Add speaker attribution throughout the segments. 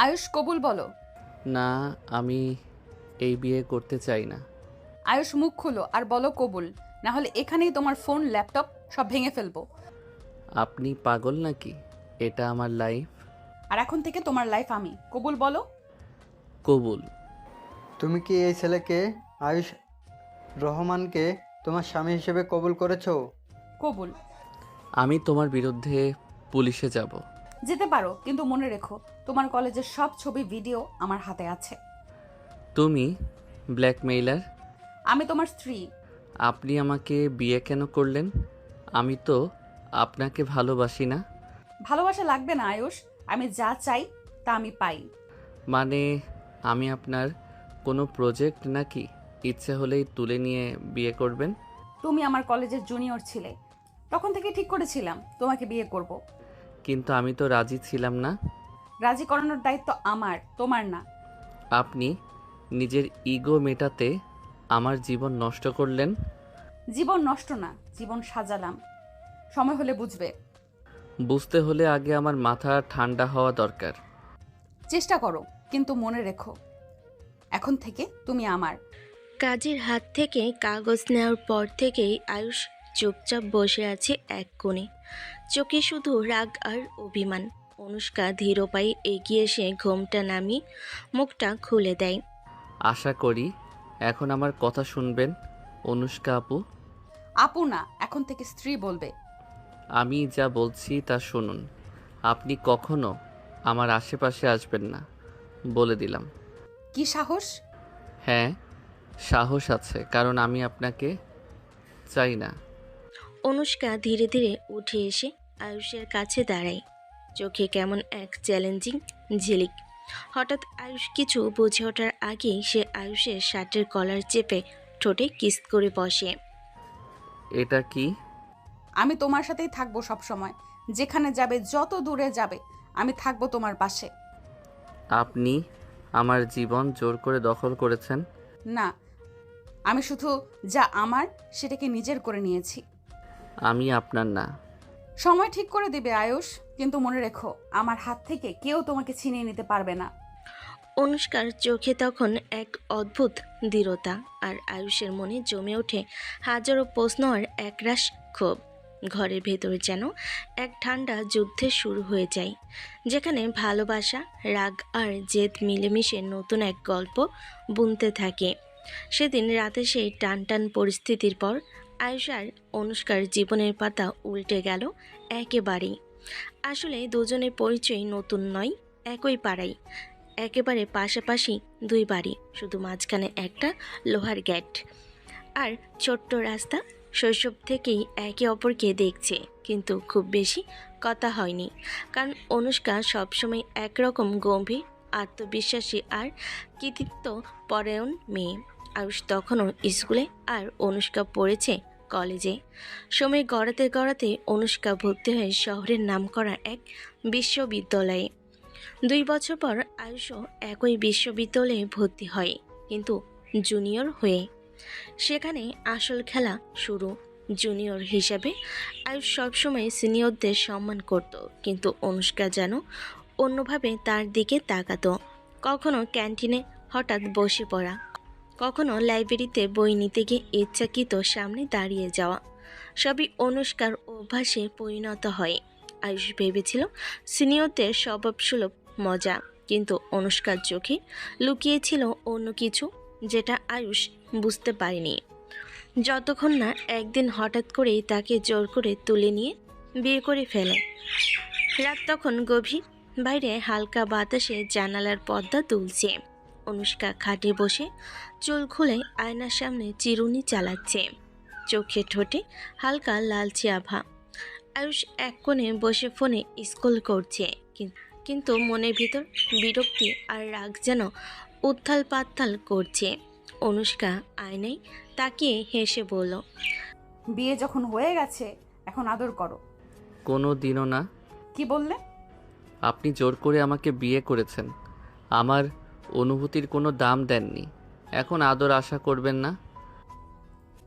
Speaker 1: আয়ুষ কবুল বলো।
Speaker 2: না, আমি এই বিয়ে করতে চাই না।
Speaker 1: আয়ুষ মুখ খুলো আর বলো কবুল, না হলে এখানেই তোমার ফোন ল্যাপটপ সব ভেঙে ফেলবো।
Speaker 2: আপনি পাগল নাকি? এটা আমার লাইফ।
Speaker 1: আর এখন থেকে তোমার লাইফ আমি। কবুল বলো।
Speaker 2: কবুল।
Speaker 3: তুমি কি এই ছেলেকে, আয়ুষ রহমানকে, তোমার স্বামী হিসেবে কবুল করেছো?
Speaker 1: কবুল।
Speaker 2: আমি তোমার বিরুদ্ধে পুলিশে যাব।
Speaker 1: যেতে পারো, কিন্তু মনে রেখো তোমার কলেজের সব ছবি ভিডিও আমার হাতে আছে।
Speaker 2: তুমি ব্ল্যাকমেইলার।
Speaker 1: আমি তোমার স্ত্রী।
Speaker 2: আপনি আমাকে বিয়ে কেন করলেন? আমি তো আপনাকে ভালোবাসি না।
Speaker 1: ভালোবাসা লাগবে না আয়ুষ, আমি যা চাই তা আমি পাই।
Speaker 2: মানে আমি আপনার কোনো প্রজেক্ট নাকি? ইচ্ছে হলেই তুলে নিয়ে বিয়ে করবেন?
Speaker 1: তুমি আমার কলেজের জুনিয়র ছিলে, তখন থেকে ঠিক করেছিলাম তোমাকে বিয়ে করব।
Speaker 2: কিন্তু আমি তো রাজি ছিলাম না।
Speaker 1: রাজি করানোর দায়িত্ব আমার, তোমার না।
Speaker 2: আপনি নিজের ইগো মেটাতে আমার জীবন নষ্ট করলেন।
Speaker 1: জীবন নষ্ট না, জীবন সাজালাম। সময় হলে বুঝবে।
Speaker 2: বুঝতে হলে আগে আমার মাথা ঠান্ডা হওয়া দরকার।
Speaker 1: চেষ্টা করো, কিন্তু মনে রেখো এখন থেকে তুমি আমার।
Speaker 4: কাজের হাত থেকে কাগজ নেওয়ার পর থেকেই আয়ুষ চুপচাপ বসে আছে এক কোণে, চোখে শুধু রাগ আর অভিমান। অনুষ্কা ধীর পায়ে এগিয়ে এসে ঘোমটা নামিয়ে মুখটা খুলে দেয়।
Speaker 2: আশা করি এখন আমার কথা শুনবেন, অনুষ্কা আপু।
Speaker 1: আপু না, এখন থেকে স্ত্রী বলবে।
Speaker 2: আমি যা বলছি তা শুনুন। আপনি কখনো আমার আশেপাশে আসবেন না, বলে দিলাম।
Speaker 1: কি সাহস?
Speaker 2: হ্যাঁ, সাহস আছে, কারণ আমি আপনাকে চাই না।
Speaker 4: অনুষ্কা ধীরে ধীরে উঠে এসে আয়ুষের কাছে দাঁড়ায়, চোখে কেমন এক চ্যালেঞ্জিং ঝিলিক। হঠাৎ আয়ুষ কিছু বুঝে ওঠার আগেই সে আয়ুষের শার্টের কলার চেপে ঠোঁটে কিস করে বসে।
Speaker 2: এটা কি?
Speaker 1: আমি তোমার সাথেই থাকবো সব সময়, যেখানে যাবে, যত দূরে যাবে আমি থাকবো তোমার পাশে।
Speaker 2: আপনি আমার জীবন জোর করে দখল করেছেন।
Speaker 1: না, আমি শুধু যা আমার সেটাকে নিজের করে নিয়েছি।
Speaker 2: আমি আপনার না।
Speaker 1: সময় ঠিক করে দিবে আয়ুষ, কিন্তু মনে রেখো আমার হাত থেকে কেউ তোমাকে ছিনিয়ে নিতে পারবে না।
Speaker 4: অনুষ্কার চোখে তখন এক অদ্ভুত দৃঢ়তা, আর আয়ুষের মনে জমে ওঠে হাজারো প্রশ্ন আর একরাশ ক্ষোভ। ঘরের ভেতর যেন এক ঠান্ডা যুদ্ধে শুরু হয়ে যায়, যেখানে ভালোবাসা, রাগ আর জেদ মিলেমিশে নতুন এক গল্প বুনতে থাকে। সেদিন রাতে সেই টানটান পরিস্থিতির পর আয়ুষ আর অনুষ্কার জীবনের পাতা উল্টে গেল একেবারেই। আসলে দুজনের পরিচয় নতুন নয়, একই পাড়ায়, একেবারে পাশাপাশি দুই বাড়ি, শুধু মাঝখানে একটা লোহার গেট আর ছোট্ট রাস্তা। শৈশব থেকেই একে অপরকে দেখছে, কিন্তু খুব বেশি কথা হয়নি, কারণ অনুষ্কা সবসময় একরকম গম্ভীর, আত্মবিশ্বাসী আর কৃতিত্ব পরায়ণ মেয়ে। আয়ুষ তখনও স্কুলে আর অনুষ্কা পড়েছে কলেজে। সময় গড়াতে গড়াতে অনুষ্কা ভর্তি হয়ে শহরের নামকরা এক বিশ্ববিদ্যালয়ে। 2 বছর পর আয়ুষও একই বিশ্ববিদ্যালয়ে ভর্তি হয়, কিন্তু জুনিয়র হয়ে। সেখানে আসল খেলা শুরু। জুনিয়র হিসাবে আয়ুষ সবসময় সিনিয়রদের সম্মান করত, কিন্তু অনুষ্কা যেন অন্যভাবে তার দিকে তাকাতো। কখনো ক্যান্টিনে হঠাৎ বসে পড়া, কখনো লাইব্রেরিতে বই নিতে গিয়ে ইচ্ছাকৃত সামনে দাঁড়িয়ে যাওয়া, সবই অনুষ্কার অভ্যাসে পরিণত হয়। আয়ুষ ভেবেছিল সিনিয়রদের স্বভাবসুলভ মজা, কিন্তু অনুষ্কার চোখে লুকিয়েছিল অন্য কিছু, যেটা আয়ুষ বুঝতে পারেনি যতক্ষণ না একদিন হঠাৎ করেই তাকে জোর করে তুলে নিয়ে বিয়ে করে ফেলে। রাত তখন গভীর, বাইরে হালকা বাতাসে জানালার পর্দা দুলছে। অনুষ্কা খাটে বসে চুল খুলে আয়নার সামনে চিরুনি চালাচ্ছে, চোখে ঠোঁটে হালকা লালচে আভা। আয়ুষ এক কোণে বসে ফোনে স্ক্রল করছে, কিন্তু মনের ভিতর বিরক্তি আর রাগ যেন উত্থাল পাত্থাল করছে। অনুষ্কা আয়নায় তাকিয়ে হেসে বলল,
Speaker 1: বিয়ে যখন হয়ে গেছে এখন আদর করো।
Speaker 2: কোনো দিনও না।
Speaker 1: কি বললে?
Speaker 2: আপনি জোর করে আমাকে বিয়ে করেছেন, আমার অনুভূতির কোনো দাম দেননি, এখন আদর আশা করবেন না।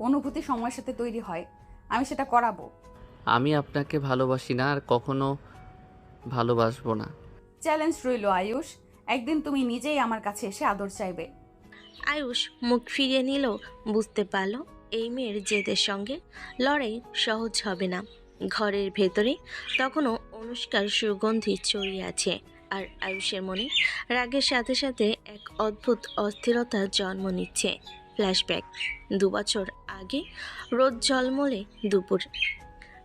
Speaker 1: অনুভূতি সময়ের সাথে তৈরি হয়, আমি সেটা করাবো।
Speaker 2: আমি আপনাকে ভালোবাসি না আর কখনো ভালোবাসবো না।
Speaker 1: চ্যালেঞ্জ রইল আয়ুষ, একদিন তুমি নিজেই আমার কাছে এসে আদর চাইবে।
Speaker 4: আয়ুষ মুখ ফিরিয়ে নিলেও বুঝতে পারল এই মেয়ের জেদের সঙ্গে লড়াই সহজ হবে না। ঘরের ভেতরে তখনও অনুষ্কার সুগন্ধি ছড়িয়ে আছে, আর আয়ুষের মনে রাগের সাথে সাথে এক অদ্ভুত অস্থিরতা জন্ম নিচ্ছে। ফ্ল্যাশব্যাক 2 বছর আগে, রোদ ঝলমলে দুপুর,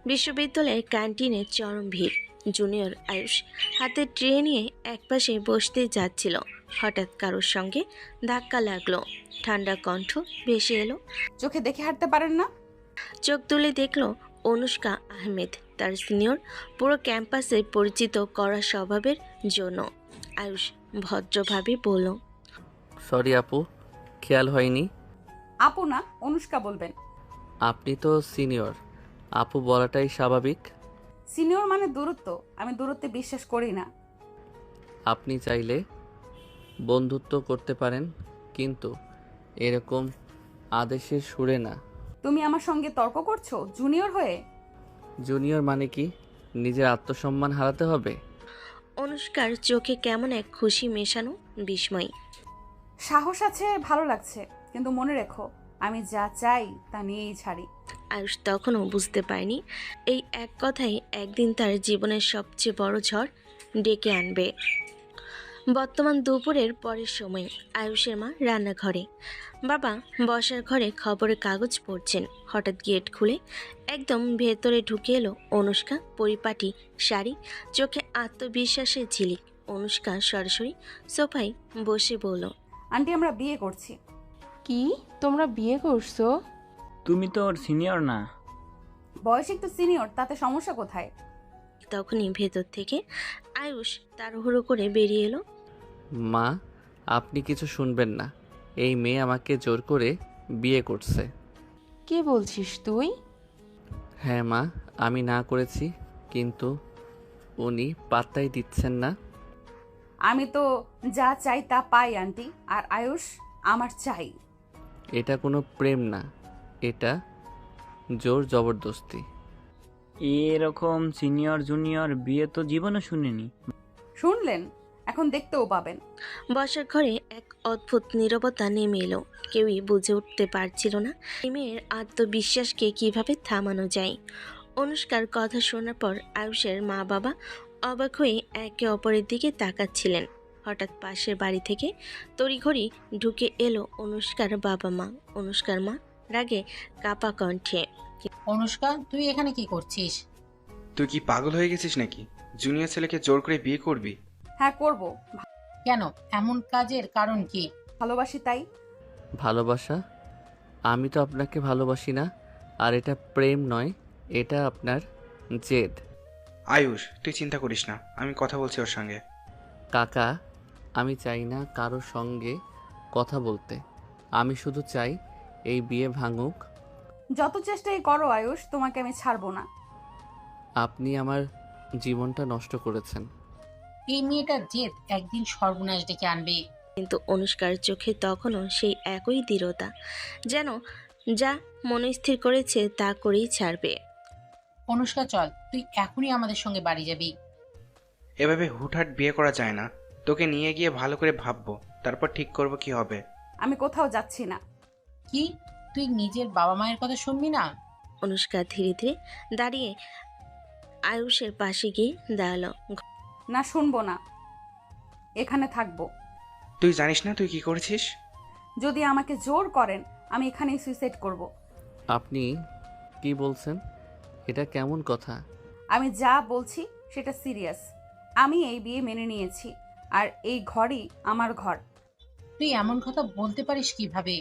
Speaker 4: বিশ্ববিদ্যালয়ের ক্যান্টিনে চরম ভিড়। জুনিয়র আয়ুষ হাতে ট্রে নিয়ে একপাশে বসতে যাচ্ছিল, হঠাৎ কারোর সঙ্গে ধাক্কা লাগলো। ঠান্ডা কণ্ঠ ভেসে এলো।
Speaker 1: চোখে দেখে হাঁটতে পারেন না?
Speaker 4: চোখ তুলে দেখলো অনুষ্কা আহমেদ, তার সিনিয়র, পুরো ক্যাম্পাসে পরিচিত কড়া স্বভাবের জন্য। আয়ুষ ভদ্রভাবে বলল,
Speaker 2: সরি আপু, খেয়াল হয়নি।
Speaker 1: আপু না, অনুষ্কা বলবেন।
Speaker 2: আপনি তো সিনিয়র, আপু বলাটাই স্বাভাবিক।
Speaker 1: সিনিয়র মানে দূরত্ব, আমি দূরত্বে বিশ্বাস করি না।
Speaker 2: আপনি চাইলে বন্ধুত্ব করতে পারেন, কিন্তু এরকম আদেশের সুরে না।
Speaker 1: তুমি আমার সঙ্গে তর্ক করছো জুনিয়র হয়ে?
Speaker 2: জুনিয়র মানে কি নিজের আত্মসম্মান হারাতে হবে?
Speaker 4: অনুষ্কার চোখে কেমন এক খুশি মেশানো বিস্ময়।
Speaker 1: সাহস আছে, ভালো লাগছে, কিন্তু মনে রেখো আমি যা চাই তা নিয়েই ছাড়ি।
Speaker 4: আয়ুষ তখনও বুঝতে পারেনি এই এক কথাই একদিন তার জীবনের সবচেয়ে বড় ঝড় ডেকে আনবে। বর্তমান দুপুরের পরের সময় আয়ুষের মা রান্নাঘরে, বাবা বসার ঘরে খবরের কাগজ পড়ছেন। হঠাৎ গেট খুলে একদম ভেতরে ঢুকে এলো অনুষ্কা, পরিপাটি শাড়ি, চোখে আত্মবিশ্বাসের ঝিলিক। অনুষ্কা সরাসরি সোফায় বসে বলল,
Speaker 1: আন্টি আমরা বিয়ে করছি।
Speaker 5: কি, তোমরা বিয়ে করছো?
Speaker 6: তুমি তো ওর সিনিয়র না?
Speaker 1: বয়স একটু সিনিয়র, তাতে সমস্যা কোথায়?
Speaker 4: তখনই ভেতর থেকে আয়ুষ তাড়াহুড়ো করে বেরিয়ে এলো।
Speaker 2: মা, আপনি কিছু শুনবেন না, এই মেয়ে আমাকে জোর করে বিয়ে করছে।
Speaker 5: কি বলছিস তুই?
Speaker 2: হ্যাঁ মা, আমি না করেছি, কিন্তু উনি পাত্তাই দিচ্ছেন না।
Speaker 1: আমি তো যা চাই তা পাই আন্টি, আর আয়ুষ আমার চাই।
Speaker 2: এটা কোনো প্রেম না, এটা জোর জবরদস্তি।
Speaker 6: এরকম সিনিয়র জুনিয়র বিয়ে তো জীবনে শুনিনি।
Speaker 1: শুনলেন, এখন দেখতেও পাবেন।
Speaker 4: বসার ঘরে এক অদ্ভুত নীরবতা নেমে এলো। কেউই বুঝে উঠতে পারছিল না এই মেয়ের আত্মবিশ্বাসকে কিভাবে থামানো যায়। অনুষ্কার কথা শোনার পর আয়ুষের মা বাবা অবাক হয়ে একে অপরের দিকে তাকাচ্ছিলেন। হঠাৎ পাশের বাড়ি থেকে তড়িঘড়ি ঢুকে এলো অনুষ্কার বাবা মা। অনুষ্কার মা রাগে কাপা কণ্ঠে,
Speaker 7: অনুষ্কা, তুই এখানে কি করছিস?
Speaker 8: তুই কি পাগল হয়ে গেছিস নাকি? জুনিয়র ছেলেকে জোর করে বিয়ে করবি?
Speaker 1: হ্যাঁ করব,
Speaker 7: কেন, এমন কাজের কারণ কি?
Speaker 1: ভালোবাসি তাই।
Speaker 2: ভালোবাসা? আমি তো আপনাকে ভালোবাসি না, আর এটা প্রেম নয়, এটা আপনার জেদ।
Speaker 8: আয়ুষ, তুই চিন্তা করিস না, আমি কথা বলছি ওর সঙ্গে।
Speaker 2: কাকা, আমি চাই না কারোর সঙ্গে কথা বলতে, আমি শুধু চাই এই বিয়ে ভাঙুক।
Speaker 1: যত চেষ্টাই করো আয়ুষ, তোমাকে আমি ছাড়বো না।
Speaker 2: আপনি আমার জীবনটা নষ্ট করেছেন।
Speaker 7: এই মেয়েটার জেদ একদিন সর্বনাশ ডেকে আনবে।
Speaker 4: কিন্তু অনুষ্কার চোখে তখনও সেই একই দৃঢ়তা, যেন যা মনস্থির করেছে তা করেই ছাড়বে।
Speaker 7: অনুষ্কা চল, তুই এখনই আমাদের সঙ্গে বাড়ি যাবি।
Speaker 8: এভাবে হুটহাট বিয়ে করা যায় না, তোকে নিয়ে গিয়ে ভালো করে ভাববো, তারপর ঠিক করবো কি হবে।
Speaker 1: আমি কোথাও যাচ্ছি না।
Speaker 7: কি, তুই নিজের বাবা মায়ের কথা শুনবি না?
Speaker 4: অনুষ্কা ধীরে ধীরে দাঁড়িয়ে আয়ুষের পাশে গিয়ে দাঁড়ালো।
Speaker 1: না, শুনবো না, এখানে থাকবো।
Speaker 8: তুই জানিস না তুই কি করেছিস?
Speaker 1: যদি আমাকে জোর করেন আমি এখানেই সুইসাইড করব।
Speaker 2: আপনি কি বলছেন? এটা কেমন কথা?
Speaker 1: আমি যা বলছি সেটা সিরিয়াস। আমি এই বিয়ে মেনে নিয়েছি, আর এই ঘরই আমার ঘর।
Speaker 7: তুই এমন কথা বলতে পারিস কিভাবে?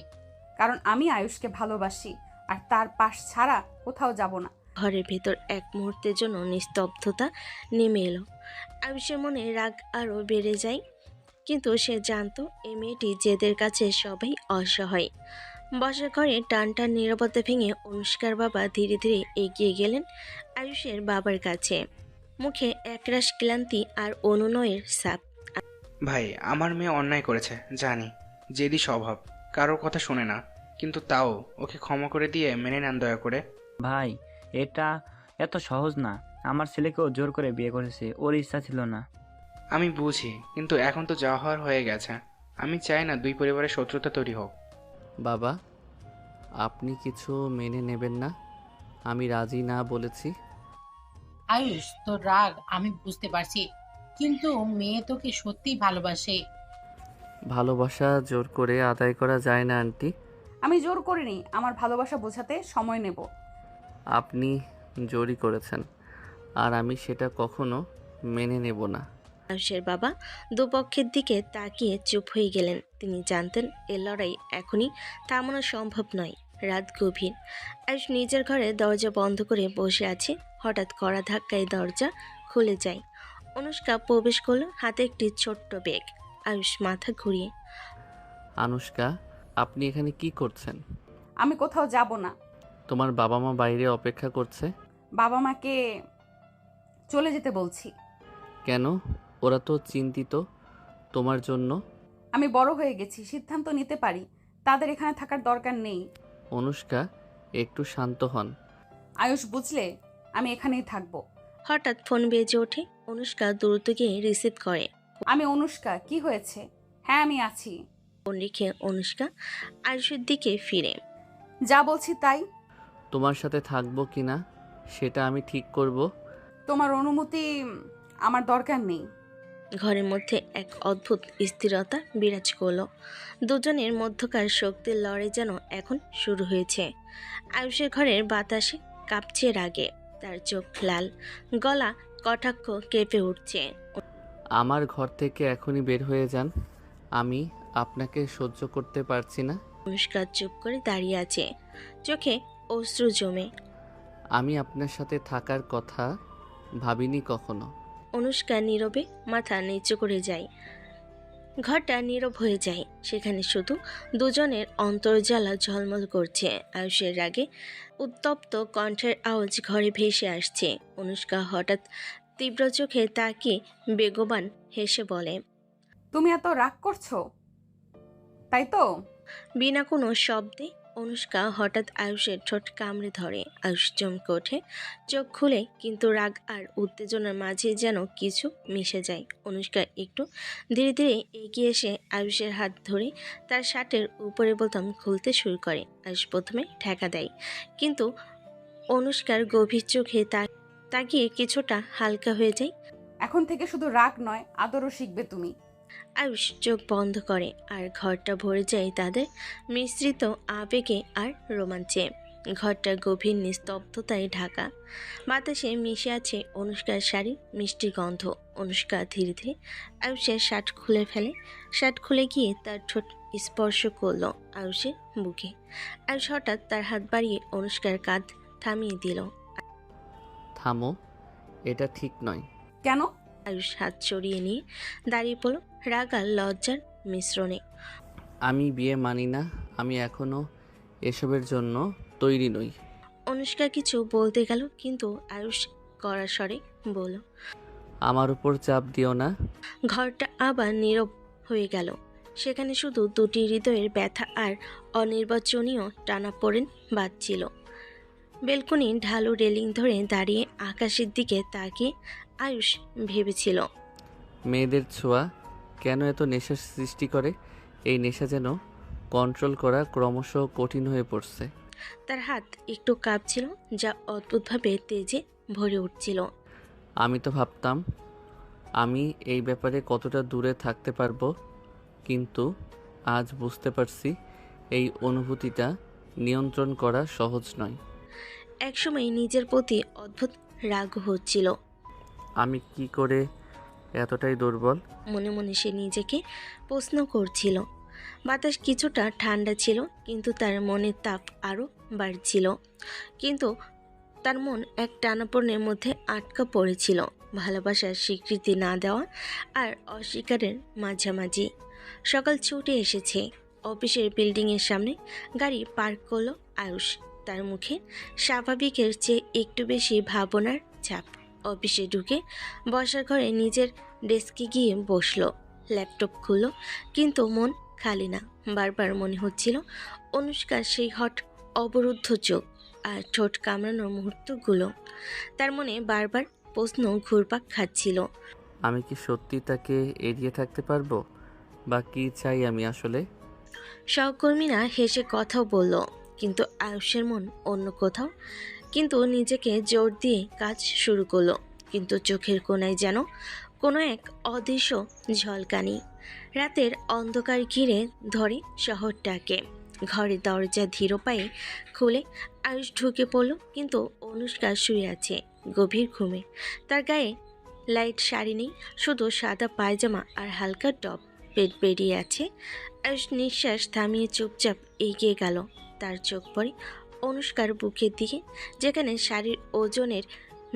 Speaker 1: কারণ আমি আয়ুষকে ভালোবাসি, আর তার পাশ ছাড়া কোথাও যাব না।
Speaker 4: ঘরের ভেতর এক মুহূর্তের জন্য নিস্তব্ধতা নেমে এলো। আয়ুষের মনে রাগ আরও বেড়ে যায়, কিন্তু সে জানতো এই মেয়েটি জেদের কাছে সবাই অসহায়। বসার ঘরে টান টান নীরবতা ভেঙে অনুষ্কার বাবা ধীরে ধীরে এগিয়ে গেলেন আয়ুষের বাবার কাছে, মুখে একরাশ ক্লান্তি আর অনুনয়ের ছাপ।
Speaker 8: ভাই, আমার মেয়ে অন্যায় করেছে জানি, জেদি স্বভাব, কারোর কথা শোনে না, কিন্তু তাও ওকে ক্ষমা করে দিয়ে মেনে নেন দয়া করে।
Speaker 6: ভাই, এটা এত সহজ না। আমার ছেলেকেও জোর করে বিয়ে করেছে, ওর ইচ্ছা ছিল না।
Speaker 8: আমি বুঝি, কিন্তু এখন তো যা হওয়ার হয়ে গেছে। আমি চাই না দুই পরিবারের শত্রুতা তৈরি হোক।
Speaker 2: বাবা, আপনি কিছু মেনে নেবেন না? আমি রাজি না বলেছি।
Speaker 7: আয়ুষ, তোর রাগ আমি বুঝতে পারছি, কিন্তু মেয়ে তোকে সত্যিই ভালোবাসে।
Speaker 2: ভালোবাসা জোর করে আদায় করা যায় না আন্টি।
Speaker 1: আমি জোর করিনি, আমার ভালোবাসা বোঝাতে সময় নেব।
Speaker 2: আপনি জোরই করেছেন, আর আমি সেটা কখনো মেনে নেব না।
Speaker 4: আয়ুষের বাবা দুপক্ষের দিকে তাকিয়ে চুপ হয়ে গেলেন। তিনি জানতেন এ লড়াই এখনই থামানো সম্ভব নয়। রাত গভীর। আয়ুষ নিজের ঘরে দরজা বন্ধ করে বসে আছে। হঠাৎ কড়া ধাক্কায় দরজা খুলে যায়। অনুষ্কা প্রবেশ করলো, হাতে একটি ছোট্ট ব্যাগ। আয়ুষ মাথা ঘুরিয়ে,
Speaker 2: আনুষ্কা, আপনি এখানে কি করছেন?
Speaker 1: আমি কোথাও যাব না।
Speaker 2: তোমার বাবা মা বাইরে অপেক্ষা করছে।
Speaker 1: বাবা মাকে চলে যেতে বলছি।
Speaker 2: কেন? ওরা তো চিন্তিত তোমার জন্য।
Speaker 1: আমি বড় হয়ে গেছি, সিদ্ধান্ত নিতে পারি। তাদের এখানে থাকার দরকার নেই।
Speaker 2: অনুষ্কা, একটু শান্ত হন।
Speaker 1: আয়ুষ, বুঝলে আমি এখানেই থাকবো।
Speaker 4: হঠাৎ ফোন বেজে ওঠে। অনুষ্কা দ্রুত গিয়ে রিসিভ করে।
Speaker 1: আমি অনুষ্কা, কি হয়েছে? হ্যাঁ, আমি আছি।
Speaker 4: ফোন রেখে অনুষ্কা আয়ুষের দিকে ফিরে,
Speaker 1: যা বলছি তাই।
Speaker 2: তোমার সাথে থাকবো কিনা সেটা আমি ঠিক করব।
Speaker 1: তোমার অনুমতি আমার দরকার নেই।
Speaker 4: ঘরের মধ্যে এক অদ্ভুত স্থিরতা বিরাজ করলো। দুজনের মধ্যকার শক্তির লড়াই যেন এখন শুরু হয়েছে। আয়ুষের ঘরের বাতাসে কাঁপছে রাগে। তার চোখ লাল, গলা কটাক্ষ কেঁপে উঠছে।
Speaker 2: আমার ঘর থেকে এখনই বের হয়ে যান। আমি আপনাকে সহ্য করতে পারছি না।
Speaker 4: অনুষ্কা চুপ করে দাঁড়িয়ে আছে, চোখে অশ্রু জমে।
Speaker 2: আমি আপনার সাথে থাকার কথা ভাবিনি কখনো।
Speaker 4: অনুষ্কা নীরবে মাথা নিচু করে যায়। ঘরটা নীরব হয়ে যায়। সেখানে শুধু দুজনের অন্তর্জালা ঝলমল করছে। আয়ুষের রাগে উত্তপ্ত কণ্ঠের আওয়াজ ঘরে ভেসে আসছে। অনুষ্কা হঠাৎ তীব্র চোখে তাকিয়ে বেগবান হেসে বলে,
Speaker 1: তুমি এত রাগ করছো, তাই তো?
Speaker 4: বিনা কোনো শব্দে অনুষ্কা হঠাৎ আয়ুষের ঠোঁট কামড়ে ধরে। আয়ুষ চমকে ওঠে, চোখ খুলে, কিন্তু রাগ আর উত্তেজনার মাঝে যেন কিছু মিশে যায়। অনুষ্কা একটু ধীরে ধীরে এগিয়ে এসে আয়ুষের হাত ধরে তার শার্টের উপরের বোতাম খুলতে শুরু করে। আয়ুষ প্রথমে ঠেকা দেয়, কিন্তু অনুষ্কার গভীর চোখে তাকিয়ে কিছুটা হালকা হয়ে যায়।
Speaker 1: এখন থেকে শুধু রাগ নয়, আদরও শিখবে তুমি।
Speaker 4: আয়ুষ চোখ বন্ধ করে, আর ঘরটা ভরে যায় তাদের মিশ্রিত আবেগে আর রোমাঞ্চে। ঘরটা গভীর নিস্তব্ধতায় ঢাকা। বাতাসে মিশে আছে অনুষ্কার শাড়ি মিষ্টি গন্ধ। অনুষ্কা ধীরে ধীরে আয়ুষের শার্ট খুলে ফেলে। শার্ট খুলে গিয়ে তার ঠোঁট স্পর্শ করলো আয়ুষের বুকে। আয়ুষ হঠাৎ তার হাত বাড়িয়ে অনুষ্কার কাঁধ থামিয়ে দিল।
Speaker 2: থামো, এটা ঠিক নয়।
Speaker 1: কেন?
Speaker 4: আয়ুষ হাত সরিয়ে নিয়ে দাঁড়িয়ে পড়ল, রাগ আর লজ্জার মিশ্রণে।
Speaker 2: আমি বিয়ে মানি না। আমি এখনো এসবের জন্য তৈরি নই।
Speaker 4: অনুষ্কা কিছু বলতে গেল, কিন্তু আয়ুষ কড়া স্বরে বলল,
Speaker 2: আমার উপর চাপ দিও না।
Speaker 4: ঘরটা আবার নীরব হয়ে গেল। সেখানে শুধু দুটি হৃদয়ের ব্যথা আর অনির্বাচনীয় টানাপোড়েন বাজছিল। বেলকনি ঢালু রেলিং ধরে দাঁড়িয়ে আকাশের দিকে তাকিয়ে আয়ুষ ভেবেছিল,
Speaker 2: মেয়েদের ছোঁয়া কেন এত নেশার সৃষ্টি করে? এই নেশা যেন কন্ট্রোল করা ক্রমশ কঠিন হয়ে পড়ছে।
Speaker 4: তার হাত একটু কাঁপছিল, যা অদ্ভুতভাবে তেজে ভরে উঠছিল।
Speaker 2: আমি তো ভাবতাম আমি এই ব্যাপারে কতটা দূরে থাকতে পারবো, কিন্তু আজ বুঝতে পারছি এই অনুভূতিটা নিয়ন্ত্রণ করা সহজ নয়।
Speaker 4: একসময় নিজের প্রতি অদ্ভুত রাগ হচ্ছিল।
Speaker 2: আমি কি করে এতটাই দুর্বল?
Speaker 4: মনে মনে সে নিজেকে প্রশ্ন করছিল। বাতাস কিছুটা ঠান্ডা ছিল, কিন্তু তার মনের তাপ আরও বাড়ছিল। কিন্তু তার মন এক টানাপোড়েনের মধ্যে আটকা পড়েছিল, ভালোবাসার স্বীকৃতি না দেওয়া আর অস্বীকারের মাঝামাঝি। সকাল ছুটে এসেছে। অফিসের বিল্ডিংয়ের সামনে গাড়ি পার্ক করলো আয়ুষ। তার মুখে স্বাভাবিকের চেয়ে একটু বেশি ভাবনার ছাপ। অফিসে ঢুকে বসার ঘরে নিজের ডেস্কে গিয়ে বসলো। ল্যাপটপ খুললো, কিন্তু মন খালি না। বারবার মনে হচ্ছিল অনুষ্কার সেই হট অবরুদ্ধ চোখ আর ঠোঁট কামড়ানোর মুহূর্তগুলো। তার মনে বারবার প্রশ্ন ঘুরপাক খাচ্ছিল,
Speaker 2: আমি কি সত্যি তাকে এড়িয়ে থাকতে পারবো, বা কি চাই আমি আসলে?
Speaker 4: সহকর্মীরা হেসে কথাও বলল, কিন্তু আয়ুষের মন অন্য কোথাও। কিন্তু নিজেকে জোর দিয়ে কাজ শুরু করলো, কিন্তু চোখের কোণায় যেন কোনো এক অদৃশ্য ঝলকানি। রাতের অন্ধকার ঘিরে ধরে শহরটাকে। ঘরের দরজা ধীর পায়ে খুলে আয়ুষ ঢুকে পড়ল, কিন্তু অনুষ্কা শুয়ে আছে গভীর ঘুমে। তার গায়ে লাইট শাড়ি নেই, শুধু সাদা পায়জামা আর হালকা টপ। পেট বেরিয়ে আছে। আয়ুষ নিঃশ্বাস থামিয়ে চুপচাপ এগিয়ে গেল। তার চোখ পড়ে অনুষ্কার বুকের দিকে, যেখানে শাড়ির ওজনের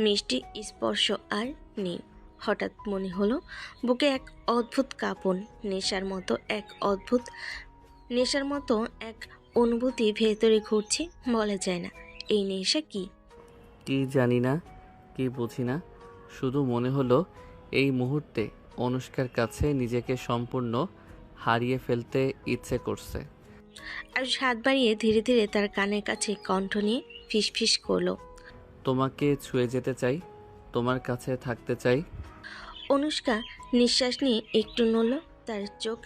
Speaker 4: মিষ্টি স্পর্শ আর নেই। হঠাৎ মনে হলো বুকে এক অদ্ভুত কাঁপন, নেশার মতো এক অনুভূতি ভেতরে ঘুরছে, বলা যায় না এই নেশা কি।
Speaker 2: কি জানি না, কি বুঝি না, শুধু মনে হলো এই মুহূর্তে অনুষ্কার কাছে নিজেকে সম্পূর্ণ হারিয়ে ফেলতে ইচ্ছে করছে।
Speaker 4: আয়ুষ হাত বাড়িয়ে ধীরে ধীরে তার কানের কাছে কণ্ঠ নিয়ে ফিসফিস করলো,
Speaker 2: তোমাকে ছুঁয়ে যেতে চাই, তোমার কাছে থাকতে চাই।
Speaker 4: অনুষ্কা নিঃশ্বাস নিয়ে একটু নড়ল, তার চোখ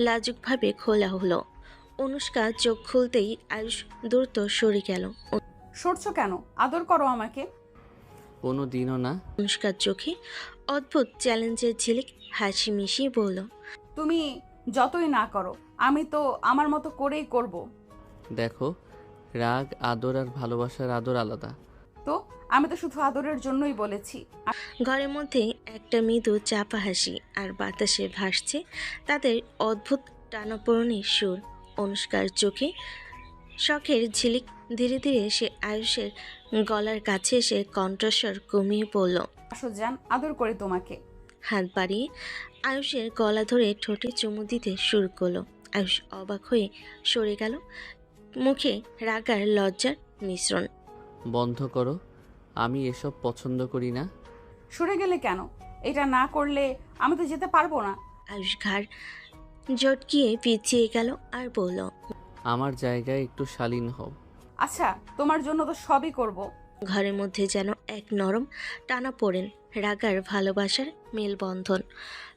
Speaker 4: লাজুকভাবে খোলা হলো। অনুষ্কা চোখ খুলতেই আয়ুষ দ্রুত সরে গেল।
Speaker 1: সরছো কেন? আদর করো আমাকে।
Speaker 2: কোনো দিনও না।
Speaker 4: অনুষ্কার চোখে অদ্ভুত চ্যালেঞ্জের ঝিলিক, হাসি মিশিয়ে বলল,
Speaker 1: তুমি যতই না করো, আমি তো আমার মতো করেই করব।
Speaker 2: দেখো, রাগ, আদর আর ভালোবাসার আদর আলাদা।
Speaker 1: তো আমি তো শুধু আদরের জন্যই বলেছি।
Speaker 4: ঘরের মধ্যে একটা মৃদু চাপা হাসি আর বাতাসে ভাসছে তাদের অদ্ভুত টানাপোড়েনের সুর। অনুষ্কার চোখে শখের ঝিলিক। ধীরে ধীরে সে আয়ুষের গলার কাছে এসে কণ্ঠস্বর কমিয়ে পড়ল।
Speaker 1: আসো জান, আদর করে তোমাকে।
Speaker 4: হাত বাড়িয়ে আয়ুষের গলা ধরে ঠোঁটে চুমু দিতে শুরু করলো। আয়ুষ অবাক হয়ে সরে গেল, মুখে রাগ আর লজ্জার মিশ্রণ।
Speaker 2: বন্ধ করো, আমি এসব পছন্দ করি না।
Speaker 1: সরে গেলে কেন? এটা না করলে আমি তো যেতে পারবো না।
Speaker 4: আয়ুষ ঘাড় জটকিয়ে পিছিয়ে গেল আর বলল,
Speaker 2: আমার জায়গায় একটু শালীন হও।
Speaker 1: আচ্ছা, তোমার জন্য তো সবই করব।
Speaker 4: ঘরের মধ্যে যেন এক নরম টানা পড়েন, রাগার ভালোবাসার মেলবন্ধন।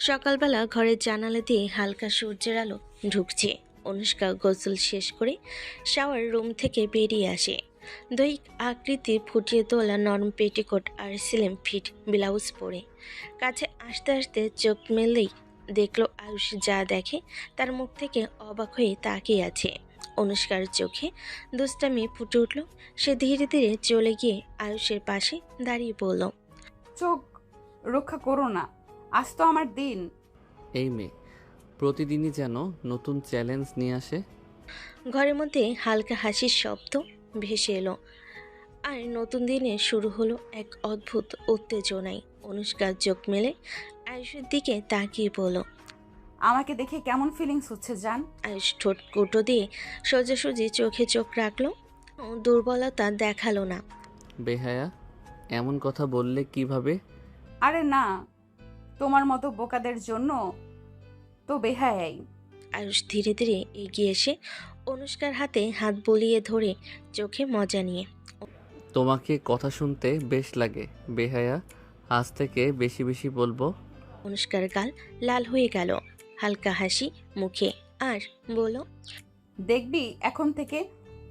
Speaker 4: সকালবেলা ঘরের জানালা দিয়ে হালকা সূর্যের আলো ঢুকছে। অনুষ্কা গোসল শেষ করে শাওয়ার রুম থেকে বেরিয়ে আসে। দৈহিক আকৃতি ফুটিয়ে তোলা নরম পেটিকোট আর স্লিম ফিট ব্লাউজ পরে কাছে আসতে আসতে চোখ মেললেই দেখলো আয়ুষ যা দেখে তার মুখ থেকে অবাক হয়ে তাকিয়ে আছে। অনুষ্কার চোখে দুষ্টামি ফুটে উঠল। সে ধীরে ধীরে চলে গিয়ে আয়ুষের পাশে দাঁড়িয়ে পড়ল।
Speaker 1: চোখ রক্ষা করো না, আজ তো আমার দিন।
Speaker 2: এই মেয়ে প্রতিদিনই যেন নতুন চ্যালেঞ্জ নিয়ে আসে।
Speaker 4: ঘরের মধ্যে হালকা হাসির শব্দ ভেসে এলো, আর নতুন দিনে শুরু হলো এক অদ্ভুত উত্তেজনায়। অনুষ্কার চোখ মেলে আয়ুষের দিকে তাকিয়ে বলল,
Speaker 1: আমাকে দেখে কেমন ফিলিংস হচ্ছে জান?
Speaker 4: আয়ুষ ঠোঁট কুটো দিয়ে সোজাসুজি চোখে চোখ রাখলো, দুর্বলতা দেখালো না।
Speaker 2: বেহায়া, এমন কথা বললে কিভাবে?
Speaker 1: আরে না, তোমার মতো বোকাদের জন্য তো বেহায়াই।
Speaker 4: আয়ুষ ধীরে ধীরে এগিয়ে এসে অনুষ্কার হাতে হাত বুলিয়ে ধরে চোখে মজা নিয়ে,
Speaker 2: তোমাকে কথা শুনতে বেশ লাগে বেহায়া, আজ থেকে বেশি বেশি বলবো।
Speaker 4: অনুষ্কার গাল লাল হয়ে গেল, হালকা হাসি মুখে, আর বলল,
Speaker 1: দেখবি এখন থেকে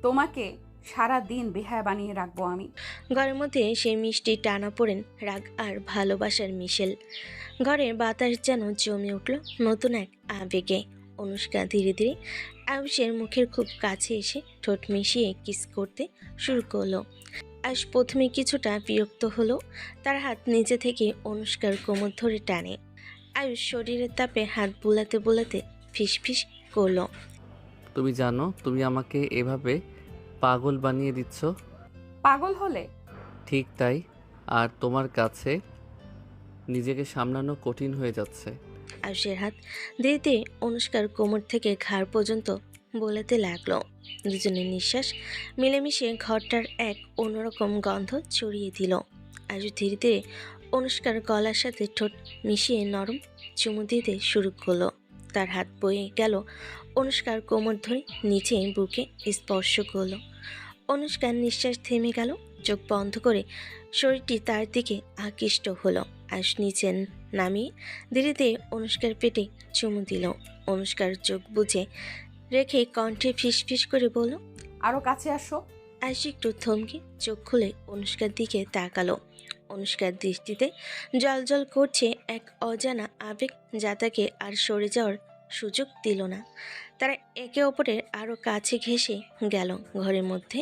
Speaker 1: তোমাকে সারা দিন বেহায়া বানিয়ে রাখবো আমি।
Speaker 4: ঘরের মধ্যে সেই মিষ্টি টানা পড়েন, রাগ আর ভালোবাসার মিশেল। ঘরের বাতাস যেন জমে উঠল নতুন এক আবেগে। অনুষ্কা ধীরে ধীরে আয়ুষের মুখের খুব কাছে এসে ঠোঁট মিশিয়ে কিস করতে শুরু করলো। আয়ুষ প্রথমে কিছুটা বিরক্ত হলো, তার হাত নিচে থেকে অনুষ্কার কোমর ধরে টানে। আয়ুষ শরীরের তাপে হাত বুলাতে বুলাতে ফিসফিস করলো,
Speaker 2: তুমি জানো তুমি আমাকে এভাবে পাগল বানিয়ে দিচ্ছ।
Speaker 1: পাগল হলে?
Speaker 2: ঠিক তাই, আর তোমার কাছে নিজেকে সামলানো কঠিন হয়ে যাচ্ছে।
Speaker 4: আয়ুষের হাত দিতে অনুষ্কার কোমর থেকে ঘাড় পর্যন্ত বোলাতে লাগলো। দুজনের নিঃশ্বাস মিলেমিশে ঘরটার এক অন্যরকম গন্ধ ছড়িয়ে দিল। আয়ুষ ধীরে ধীরে অনুষ্কার গলার সাথে ঠোঁট মিশিয়ে নরম চুমু দিতে শুরু করলো। তার হাত বয়ে গেল অনুষ্কার কোমর ধরে নিচে বুকে স্পর্শ করলো। অনুষ্কার নিঃশ্বাস থেমে গেল, চোখ বন্ধ করে শরীরটি তার দিকে আকৃষ্ট হলো। আয়ুষ নিচে নামিয়ে ধীরে ধীরে অনুষ্কার পেটে চুমু দিল। অনুষ্কার চোখ বুজে রেখে কণ্ঠে ফিসফিস করে বলল,
Speaker 1: আরো কাছে আসো।
Speaker 4: আয়ুষ একটু থমকে চোখ খুলে অনুষ্কার দিকে তাকালো। অনুষ্কার দৃষ্টিতে জলজল করছে এক অজানা আবেগ, যা তাকে আর সরে যাওয়ার সুযোগ দিল না। তারা একে অপরের আরও কাছে ঘেঁষে গেল। ঘরের মধ্যে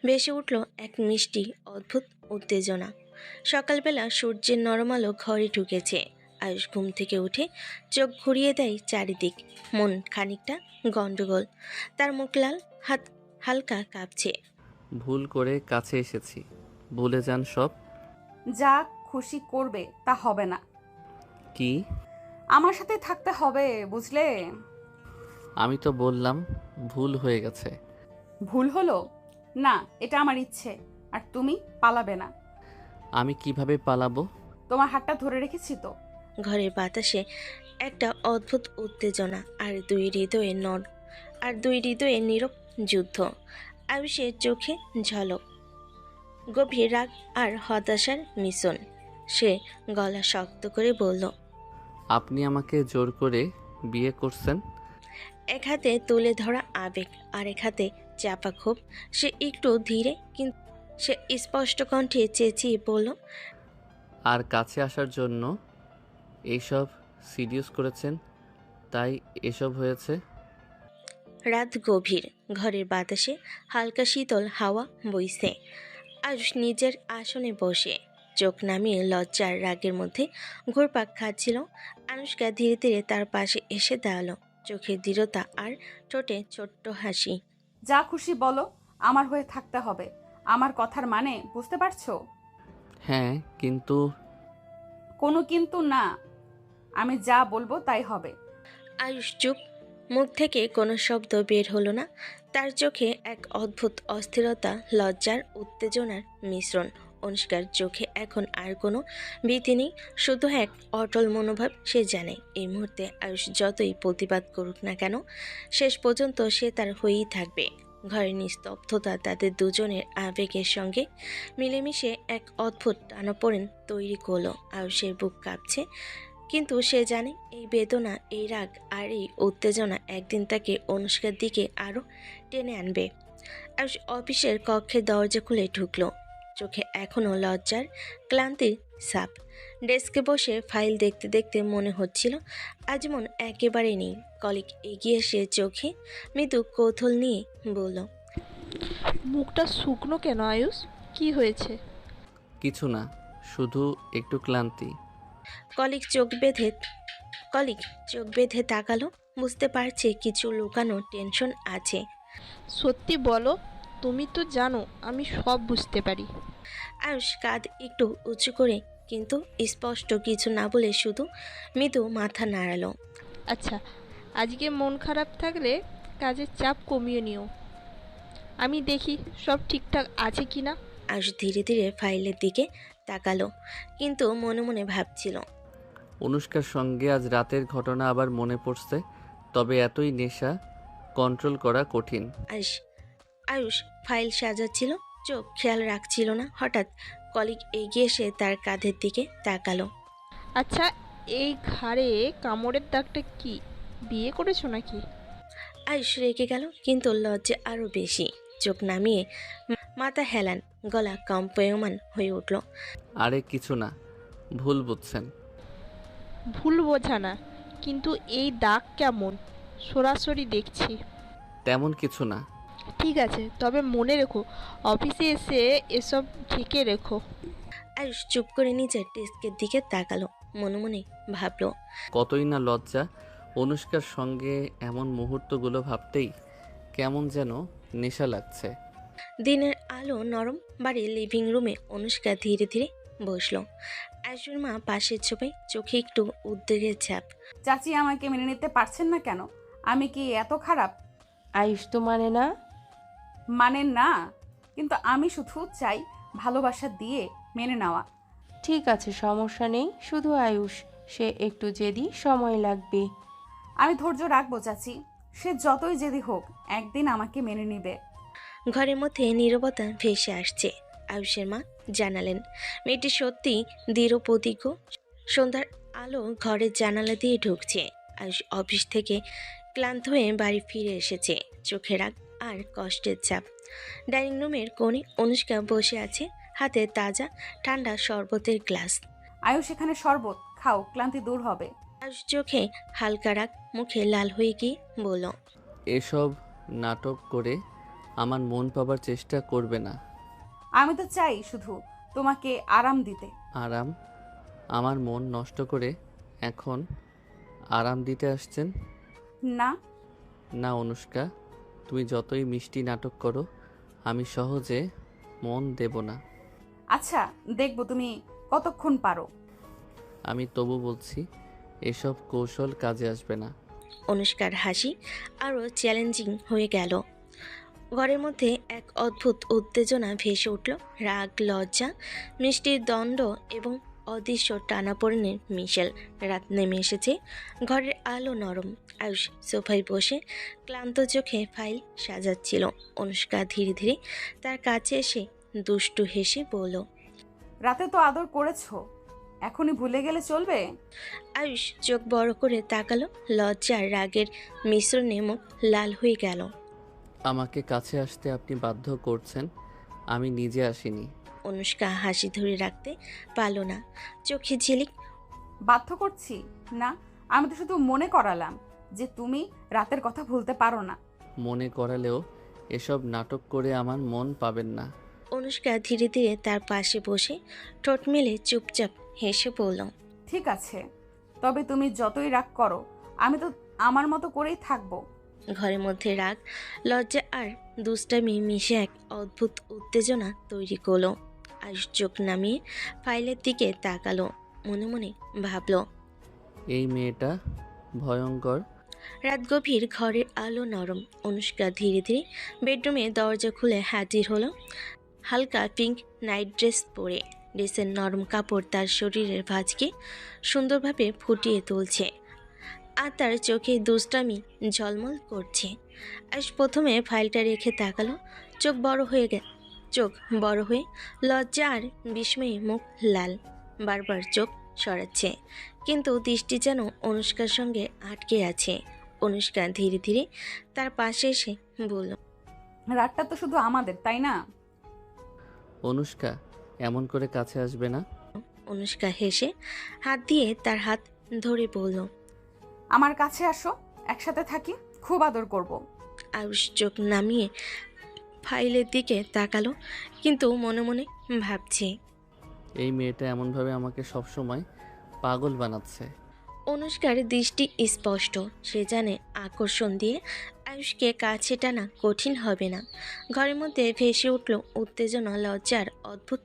Speaker 4: ভেসে উঠল এক মিষ্টি অদ্ভুত উত্তেজনা। সকালবেলা সূর্যের নরম আলো ঘরে ঢুকেছে। আয়ুষ ঘুম থেকে উঠে চোখ ঘুরিয়ে দেয় চারিদিক। মন খানিকটা গন্ডগোল, তার মুখ লাল, হাত হালকা কাঁপছে।
Speaker 2: ভুল করে কাছে এসেছি, ভুলে যান সব।
Speaker 1: যা খুশি করবে তা হবে না।
Speaker 2: কি?
Speaker 1: আমার সাথে থাকতে হবে, বুঝলে?
Speaker 2: আমি তো বললাম ভুল হয়ে গেছে।
Speaker 1: ভুল হলো না, এটা আমার ইচ্ছে, আর তুমি পালাবে না।
Speaker 2: আমি কিভাবে পালাবো?
Speaker 1: তোমার হাতটা ধরে রেখেছি তো।
Speaker 4: ঘরের বাতাসে একটা অদ্ভুত উত্তেজনা, আর দুই হৃদয়ে নীরব যুদ্ধ। আয়ুষের চোখে ঝলক, গভীর রাগ আর হতাশার মিশ্রণ। সে গলা শক্ত করে বলল,
Speaker 2: আপনি আমাকে জোর করে বিয়ে করছেন?
Speaker 4: এক হাতে তুলে ধরা আবেগ, আর এক হাতে চাপা ক্ষোভ। সে একটু ধীরে কিন্তু সে স্পষ্ট কণ্ঠে চেঁচিয়ে বলল,
Speaker 2: আর কাছে আসার জন্য এইসব সিরিয়াস করেছেন, তাই এসব হয়েছে।
Speaker 4: রাত গভীর, ঘরের বাতাসে হালকা শীতল হাওয়া বইছে। আয়ুষ নিজের আসনে বসে চোখ নামিয়ে লজ্জার রাগের মধ্যে ঘুরপাক খাচ্ছিল। আনুষ্কা ধীরে ধীরে তার পাশে এসে দাঁড়ালো, চোখে দৃঢ়তা আর ঠোঁটে ছোট্ট হাসি।
Speaker 1: যা খুশি বলো, আমার হয়ে থাকতে হবে। আমার কথার মানে বুঝতে পারছো?
Speaker 2: হ্যাঁ, কিন্তু
Speaker 1: কোনো কিন্তু না, আমি যা বলবো তাই হবে।
Speaker 4: আয়ুষ চুপ, মুখ থেকে কোনো শব্দ বের হলো না। তার চোখে এক অদ্ভুত অস্থিরতা, লজ্জার উত্তেজনার মিশ্রণ। অনুষ্কার চোখে এখন আর কোনো ভীতি নেই, শুধু এক অটল মনোভাব। সে জানে এই মুহূর্তে আয়ুষ যতই প্রতিবাদ করুক না কেন, শেষ পর্যন্ত সে তার হয়েই থাকবে। ঘরের নিস্তব্ধতা তাদের দুজনের আবেগের সঙ্গে মিলেমিশে এক অদ্ভুত টানাপোড়েন তৈরি করলো। আয়ুষের বুক কাঁপছে, কিন্তু সে জানে এই বেদনা, এই রাগ আর এই উত্তেজনা একদিন তাকে অনুষ্কার দিকে আরও টেনে আনবে। আয়ুষ অফিসের কক্ষে দরজা খুলে ঢুকলো, চোখে এখনও লজ্জার ক্লান্তির ছাপ। ডেস্কে বসে ফাইল দেখতে দেখতে মনে হচ্ছিল আজ মন একেবারে নেই। কলিগ এগিয়ে এসে চোখে মৃদু কৌতূহল নিয়ে বলল,
Speaker 5: মুখটা শুকনো কেন আয়ুষ? কি হয়েছে?
Speaker 2: কিছু না, শুধু একটু ক্লান্তি।
Speaker 4: কলিগ চোখ বেঁধে তাকালো, বুঝতে পারছে কিছু লুকানো টেনশন আছে।
Speaker 5: সত্যি বলো, তুমি তো জানো আমি সব বুঝতে পারি।
Speaker 4: আয়ুষ কাঁধ একটু উঁচু করে কিন্তু স্পষ্ট কিছু না বলে শুধু মৃদু মাথা নাড়ালো।
Speaker 5: আচ্ছা, আজকে মন খারাপ থাকলে কাজের চাপ কমিয়ে নিও, আমি দেখি সব ঠিকঠাক আছে কি না।
Speaker 4: আয়ুষ ধীরে ধীরে ফাইলের দিকে তাকালো, কিন্তু মনে মনে ভাবছিল,
Speaker 2: অনুষ্কার সঙ্গে আজ রাতের ঘটনা আবার মনে পড়ছে, তবে এতই নেশা কন্ট্রোল করা কঠিন।
Speaker 4: আয়ুষ ফাইল সাজাচ্ছিল, চোখ খেয়াল রাখছিল না। হঠাৎ কলিগ এগিয়ে এসে তার কাঁধের দিকে তাকালো।
Speaker 5: আচ্ছা, এই ঘাড়ে কামড়ের দাগটা কি? বিয়ে করেছো নাকি?
Speaker 4: আয়ুষ রেগে গেল, কিন্তু লজ্জা আরও বেশি। চোখ নামিয়ে মাথা হেলান, গলা কম্পয়মান হয়ে উঠল।
Speaker 2: আরে কিছু না, ভুল বুঝছেন।
Speaker 5: ভুল বোঝা না, কিন্তু এই দাগ কেমন? সরাসরি দেখছি।
Speaker 2: তেমন কিছু না।
Speaker 5: ঠিক আছে, তবে মনে রেখো অফিসে এসে এসব ঢেকে রেখো।
Speaker 4: আয়ুষ চুপ করে নিজের ডেস্কের দিকে তাকালো, মনে মনে ভাবলো,
Speaker 2: কতই না লজ্জা। অনুষ্কার সঙ্গে এমন মুহূর্তগুলো ভাবতেই কেমন যেন নেশা লাগছে।
Speaker 4: দিনের আলো নরম বাড়ির লিভিং রুমে অনুষ্কা ধীরে ধীরে বসলো। আয়ুষের মা পাশের ছোপায়, চোখে একটু উদ্বেগের ছাপ।
Speaker 1: চাচি আমাকে মেনে নিতে পারছেন না কেন? আমি কি এত খারাপ?
Speaker 5: আয়ুষ তো মানে না।
Speaker 1: মানে না, কিন্তু আমি শুধু চাই ভালোবাসা দিয়ে মেনে নেওয়া।
Speaker 5: ঠিক আছে, সমস্যা নেই, শুধু আয়ুষ সে একটু জেদি, সময় লাগবে।
Speaker 1: আমি ধৈর্য রাখবো চাচি, সে যতই জেদি হোক একদিন আমাকে মেনে নিবে।
Speaker 4: ঘরের মধ্যে নীরবতা ভেসে আসছে। আয়ুষের মা জানালেন মেয়েটি সত্যি দৃঢ় প্রতিজ্ঞ। সন্ধ্যার আলো ঘরের জানালা দিয়ে ঢুকছে। আয়ুষ অফিস থেকে ক্লান্ত হয়ে বাড়ি ফিরে এসেছে, চোখে রাগ আর কষ্টের চাপ। ডাইনিং রুমের কোণে অনুষ্কা বসে আছে, হাতে তাজা ঠান্ডা শরবতের গ্লাস।
Speaker 1: আয়ুষ, এখানে শরবত খাও, ক্লান্তি দূর হবে।
Speaker 4: আয়ুষ চোখে হালকা রাগ, মুখে লাল হয়ে গিয়ে বলল,
Speaker 2: এসব নাটক করে আমার মন পাবার চেষ্টা করবে না।
Speaker 1: আমি তো চাই শুধু তোমাকে আরাম দিতে।
Speaker 2: আরাম? আমার মন নষ্ট করে এখন আরাম দিতে আসছেন?
Speaker 1: না,
Speaker 2: না অনুষ্কা, তুমি যতই মিষ্টি নাটক করো আমি সহজে মন দেব না।
Speaker 1: আচ্ছা দেখবো তুমি কতক্ষণ পারো।
Speaker 2: আমি তবু বলছি এসব কৌশল কাজে আসবে না।
Speaker 4: অনুষ্কার হাসি আরও চ্যালেঞ্জিং হয়ে গেল। ঘরের মধ্যে এক অদ্ভুত উত্তেজনা ভেসে উঠল। রাগ, লজ্জা, মিষ্টির দ্বন্দ্ব এবং অদৃশ্য টানাপোড়েনের মিশেল। রাত নেমে এসেছে, ঘরের আলো নরম। আয়ুষ সোফায় বসে ক্লান্ত চোখে ফাইল সাজাচ্ছিল। অনুষ্কা ধীরে ধীরে তার কাছে এসে দুষ্টু হেসে বলল,
Speaker 1: রাতে তো আদর করেছো, এখনই ভুলে গেলে চলবে?
Speaker 4: আয়ুষ চোখ বড় করে তাকালো। লজ্জা আর রাগের মিশ্রণে মুখ লাল হয়ে গেল।
Speaker 2: আমাকে কাছে আসতে আপনি বাধ্য করছেন, আমি নিজে আসিনি।
Speaker 4: অনুষ্কা হাসি ধরে রাখতে পারল না, চোখে ঝিলিক।
Speaker 1: বাধ্য করছি না, আমি তো শুধু মনে করালাম যে তুমি রাতের কথা ভুলতে পারো না।
Speaker 2: মনে করালেও এসব নাটক করে আমার মন পাবেন না।
Speaker 4: অনুষ্কা ধীরে ধীরে তার পাশে বসে ঠোঁট মেলে চুপচাপ হেসে বলল,
Speaker 1: ঠিক আছে, তবে তুমি যতই রাগ করো আমি তো আমার মতো করেই থাকবো।
Speaker 4: ঘরের মধ্যে রাগ, লজ্জা আর দুষ্টামি মিশে এক অদ্ভুত উত্তেজনা তৈরি করলো। আয়ুষ চোখ নামিয়ে ফাইলের দিকে তাকালো, মনে মনে ভাবল,
Speaker 2: এই মেয়েটা ভয়ঙ্কর।
Speaker 4: রাত গভীর, ঘরের আলো নরম। অনুষ্কা ধীরে ধীরে বেডরুমে দরজা খুলে হাজির হলো। হালকা পিঙ্ক নাইট ড্রেস পরে, ড্রেসের নরম কাপড় তার শরীরের ভাঁজকে সুন্দরভাবে ফুটিয়ে তুলছে, আর তার চোখে দুষ্টামি ঝলমল করছে। আজ প্রথমে ফাইলটা রেখে তাকালো, চোখ বড় হয়ে লজ্জা আর বিস্ময়ে মুখ লাল। বারবার চোখ সরাচ্ছে, কিন্তু দৃষ্টি যেন অনুষ্কার সঙ্গে আটকে আছে। অনুষ্কা ধীরে ধীরে তার পাশে এসে বলল,
Speaker 1: রাতটা তো শুধু আমাদের, তাই না?
Speaker 2: অনুষ্কা, এমন করে কাছে আসবে না।
Speaker 4: অনুষ্কা হেসে হাত দিয়ে তার হাত ধরে বলল,
Speaker 1: আমার কাছে আসো, একসাথে থাকি, খুব আদর করব।
Speaker 4: আয়ুষ চোখ নামিয়ে ফাইলের দিকে তাকালো, কিন্তু মনে মনে ভাবছে,
Speaker 2: এই মেয়েটা এমনভাবে আমাকে সবসময় পাগল বানাচ্ছে।
Speaker 4: অনুষ্কার দৃষ্টি স্পষ্ট, সে জানে আকর্ষণ দিয়ে আয়ুষকে কাছে টানা কঠিন হবে না। ঘরের মধ্যে ভেসে উঠল উত্তেজনা, লজ্জার অদ্ভুত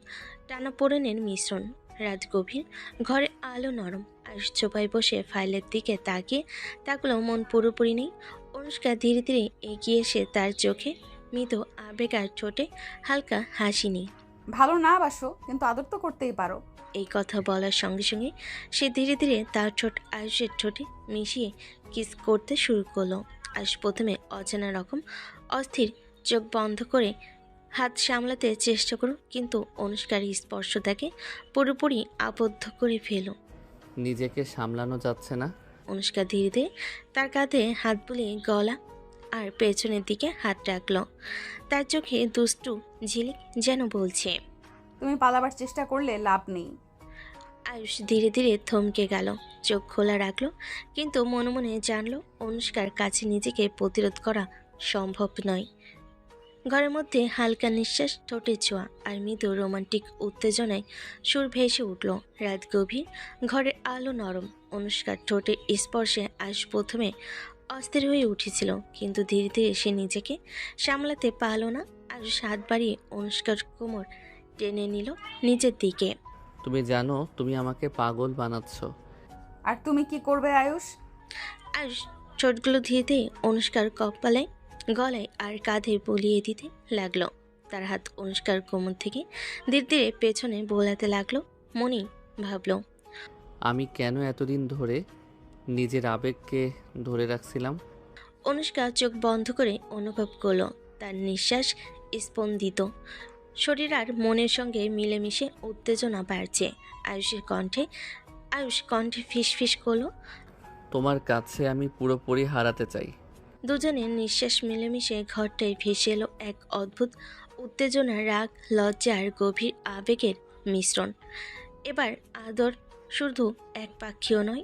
Speaker 4: টানাপোড়েনের মিশ্রণ। রাত গভীর, ঘরে আলো নরম। আয়ুষ চোপায় বসে ফাইলের দিকে তাকিয়ে তাকলো, মন পুরোপুরি নেই। অনুষ্কা ধীরে ধীরে এগিয়ে এসে তার চোখে মৃদু আবেগ আর ঠোঁটে হালকা হাসি নেই।
Speaker 1: ভালো না বাসো, কিন্তু আদর তো করতেই পারো।
Speaker 4: এই কথা বলার সঙ্গে সঙ্গে সে ধীরে ধীরে তার ঠোঁট আয়ুষের ঠোঁটে মিশিয়ে কিস করতে শুরু করলো। আয়ুষ প্রথমে অজানা রকম অস্থির, চোখ বন্ধ করে হাত সামলাতে চেষ্টা করো, কিন্তু অনুষ্কার স্পর্শ তাকে পুরোপুরি আবদ্ধ করে ফেল।
Speaker 2: নিজেকে সামলানো যাচ্ছে না।
Speaker 4: অনুষ্কা ধীরে ধীরে তার কাঁধে হাত বুলিয়ে গলা আর পেছনের দিকে হাত রাখলো। তার চোখে দুষ্টু ঝিলিক যেন বলছে,
Speaker 1: তুমি পালাবার চেষ্টা করলে লাভ নেই।
Speaker 4: আয়ুষ ধীরে ধীরে থমকে গেল, চোখ খোলা রাখলো, কিন্তু মনে মনে জানলো অনুষ্কার কাছে নিজেকে প্রতিরোধ করা সম্ভব নয়। ঘরের মধ্যে হালকা নিঃশ্বাস, ঠোঁটে ছোঁয়া আর মৃদু রোমান্টিক উত্তেজনায় সুর ভেসে উঠল। রাত গভীর, ঘরের আলো নরম। অনুষ্কার ঠোঁটের স্পর্শে আয়ুষ প্রথমে অস্থির হয়ে উঠেছিল, কিন্তু ধীরে ধীরে সে নিজেকে সামলাতে পারল না। আয়ুষ হাত বাড়িয়ে অনুষ্কার কোমর টেনে নিল নিজের দিকে।
Speaker 2: তুমি জানো তুমি আমাকে পাগল বানাচ্ছ।
Speaker 1: আর তুমি কি করবে আয়ুষ?
Speaker 4: আয়ুষ ঠোঁটগুলো ধীরে ধীরে অনুষ্কার কপালে, গলায় আর কাঁধে বলিয়ে দিতে লাগলো। তার হাত অনুষ্কার কোমর থেকে ধীরে ধীরে পেছনে বোলাতে লাগলো। মনি ভাবল,
Speaker 2: আমি কেন এতদিন ধরে নিজের আবেগকে ধরে রাখছিলাম।
Speaker 4: অনুষ্কা চোখ বন্ধ করে অনুভব করলো তার নিঃশ্বাস স্পন্দিত, শরীর আর মনের সঙ্গে মিলেমিশে উত্তেজনা বাড়ছে। আয়ুষের কণ্ঠে আয়ুষ কণ্ঠে ফিসফিস করলো।
Speaker 2: তোমার কাছে আমি পুরোপুরি হারাতে চাই।
Speaker 4: দুজনের নিঃশ্বাস মিলেমিশে ঘরটায় ভেসে এলো এক অদ্ভুত উত্তেজনা, রাগ, লজ্জা আর গভীর আবেগের মিশ্রণ। এবার আদর শুধু একপাক্ষীয় নয়,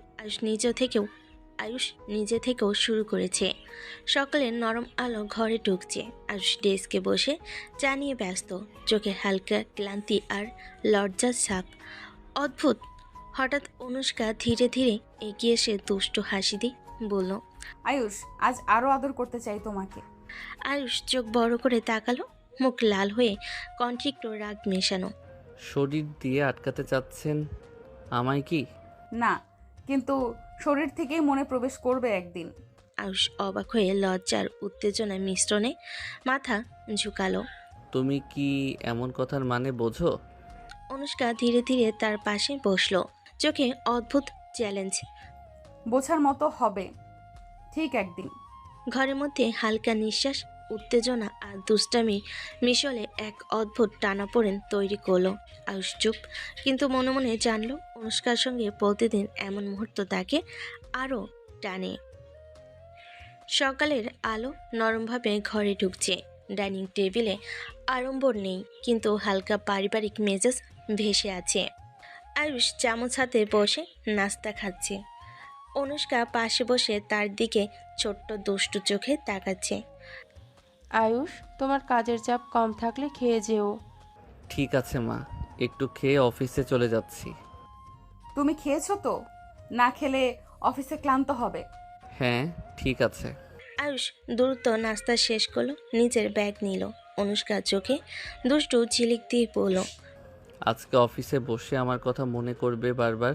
Speaker 4: আয়ুষ নিজে থেকেও শুরু করেছে। সকালের নরম আলো ঘরে ঢুকছে। আয়ুষ ডেস্কে বসে চা নিয়ে ব্যস্ত, চোখে হালকা ক্লান্তি আর লজ্জার ছাপ। অদ্ভুত, হঠাৎ অনুষ্কা ধীরে ধীরে এগিয়ে এসে দুষ্টু হাসি দিয়ে বলল।
Speaker 1: আয়ুষ, আজ আরো আদর করতে চাই তোমাকে।
Speaker 4: আয়ুষ চোখ বড় করে তাকালো, মুখ লাল হয়ে কণ্ঠে একটু রাগ মেশানো।
Speaker 2: শরীর দিয়ে আটকাতে চাচ্ছেন আমায় কি?
Speaker 1: না, কিন্তু শরীর থেকেই মনে প্রবেশ করবে একদিন।
Speaker 4: আয়ুষ অবাক হয়ে লজ্জার উত্তেজনার মিশ্রণে মাথা ঝুঁকালো।
Speaker 2: তুমি কি এমন কথার মানে বোঝো?
Speaker 4: অনুষ্কা ধীরে ধীরে তার পাশে বসলো, চোখে অদ্ভুত চ্যালেঞ্জ।
Speaker 1: বোঝার মতো হবে ঠিক একদিন।
Speaker 4: ঘরের মধ্যে হালকা নিঃশ্বাস, উত্তেজনা আর দুষ্টামি মিশলে এক অদ্ভুত টানাপোড়েন তৈরি করলো। আয়ুষ চুপ, কিন্তু মনে মনে জানলো অনুষ্কার সঙ্গে প্রতিদিন এমন মুহূর্ত তাকে আরও টানে। সকালের আলো নরমভাবে ঘরে ঢুকছে। ডাইনিং টেবিলে আড়ম্বর নেই, কিন্তু হালকা পারিবারিক মেজাজ ভেসে আছে। আয়ুষ চামচ হাতে বসে নাস্তা খাচ্ছে। অনুষ্কা পাশে বসে তার দিকে ছোট্ট দুষ্টু চোখে তাকাচ্ছে।
Speaker 9: আয়ুষ, তোমার কাজের চাপ কম থাকলে খেয়ে যেও।
Speaker 2: ঠিক আছে মা, একটু খেয়ে অফিসে চলে যাচ্ছি।
Speaker 1: তুমি খেয়েছো তো? না খেলে অফিসে ক্লান্ত হবে।
Speaker 2: হ্যাঁ, ঠিক আছে।
Speaker 4: আয়ুষ দ্রুত নাস্তা শেষ করলো, নিজের ব্যাগ নিল। অনুষ্কার চোখে দুষ্টু ঝিলিক দিয়ে বলল।
Speaker 2: আজকে অফিসে বসে আমার কথা মনে করবে বারবার,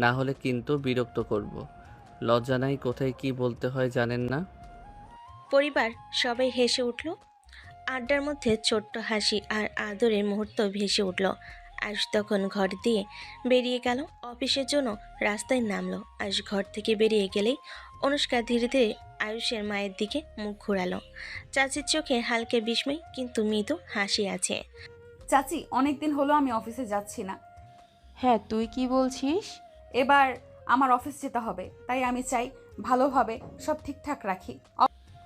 Speaker 2: না হলে কিন্তু বিরক্ত করব। লজ্জা নাই, কোথায় কি বলতে হয় জানেন না?
Speaker 4: পরিবার সবাই হেসে উঠল। আড্ডার মধ্যে ছোট্ট হাসি আর আদরের মুহূর্ত ভেসে উঠল। আয়ুষ তখন ঘর দিয়ে বেরিয়ে গেল, অফিসের জন্য রাস্তায় নামলো। আয়ুষ ঘর থেকে বেরিয়ে গেলেই অনুষ্কা ধীরে ধীরে আয়ুষের মায়ের দিকে মুখ ঘোরালো। চাচির চোখে হালকা বিস্ময়, কিন্তু মৃদু হাসি আছে।
Speaker 1: চাচি, অনেকদিন হলো আমি অফিসে যাচ্ছি না।
Speaker 9: হ্যাঁ, তুই কি বলছিস?
Speaker 1: এবার আমার অফিস যেতে হবে, তাই আমি চাই ভালোভাবে সব ঠিকঠাক রাখি।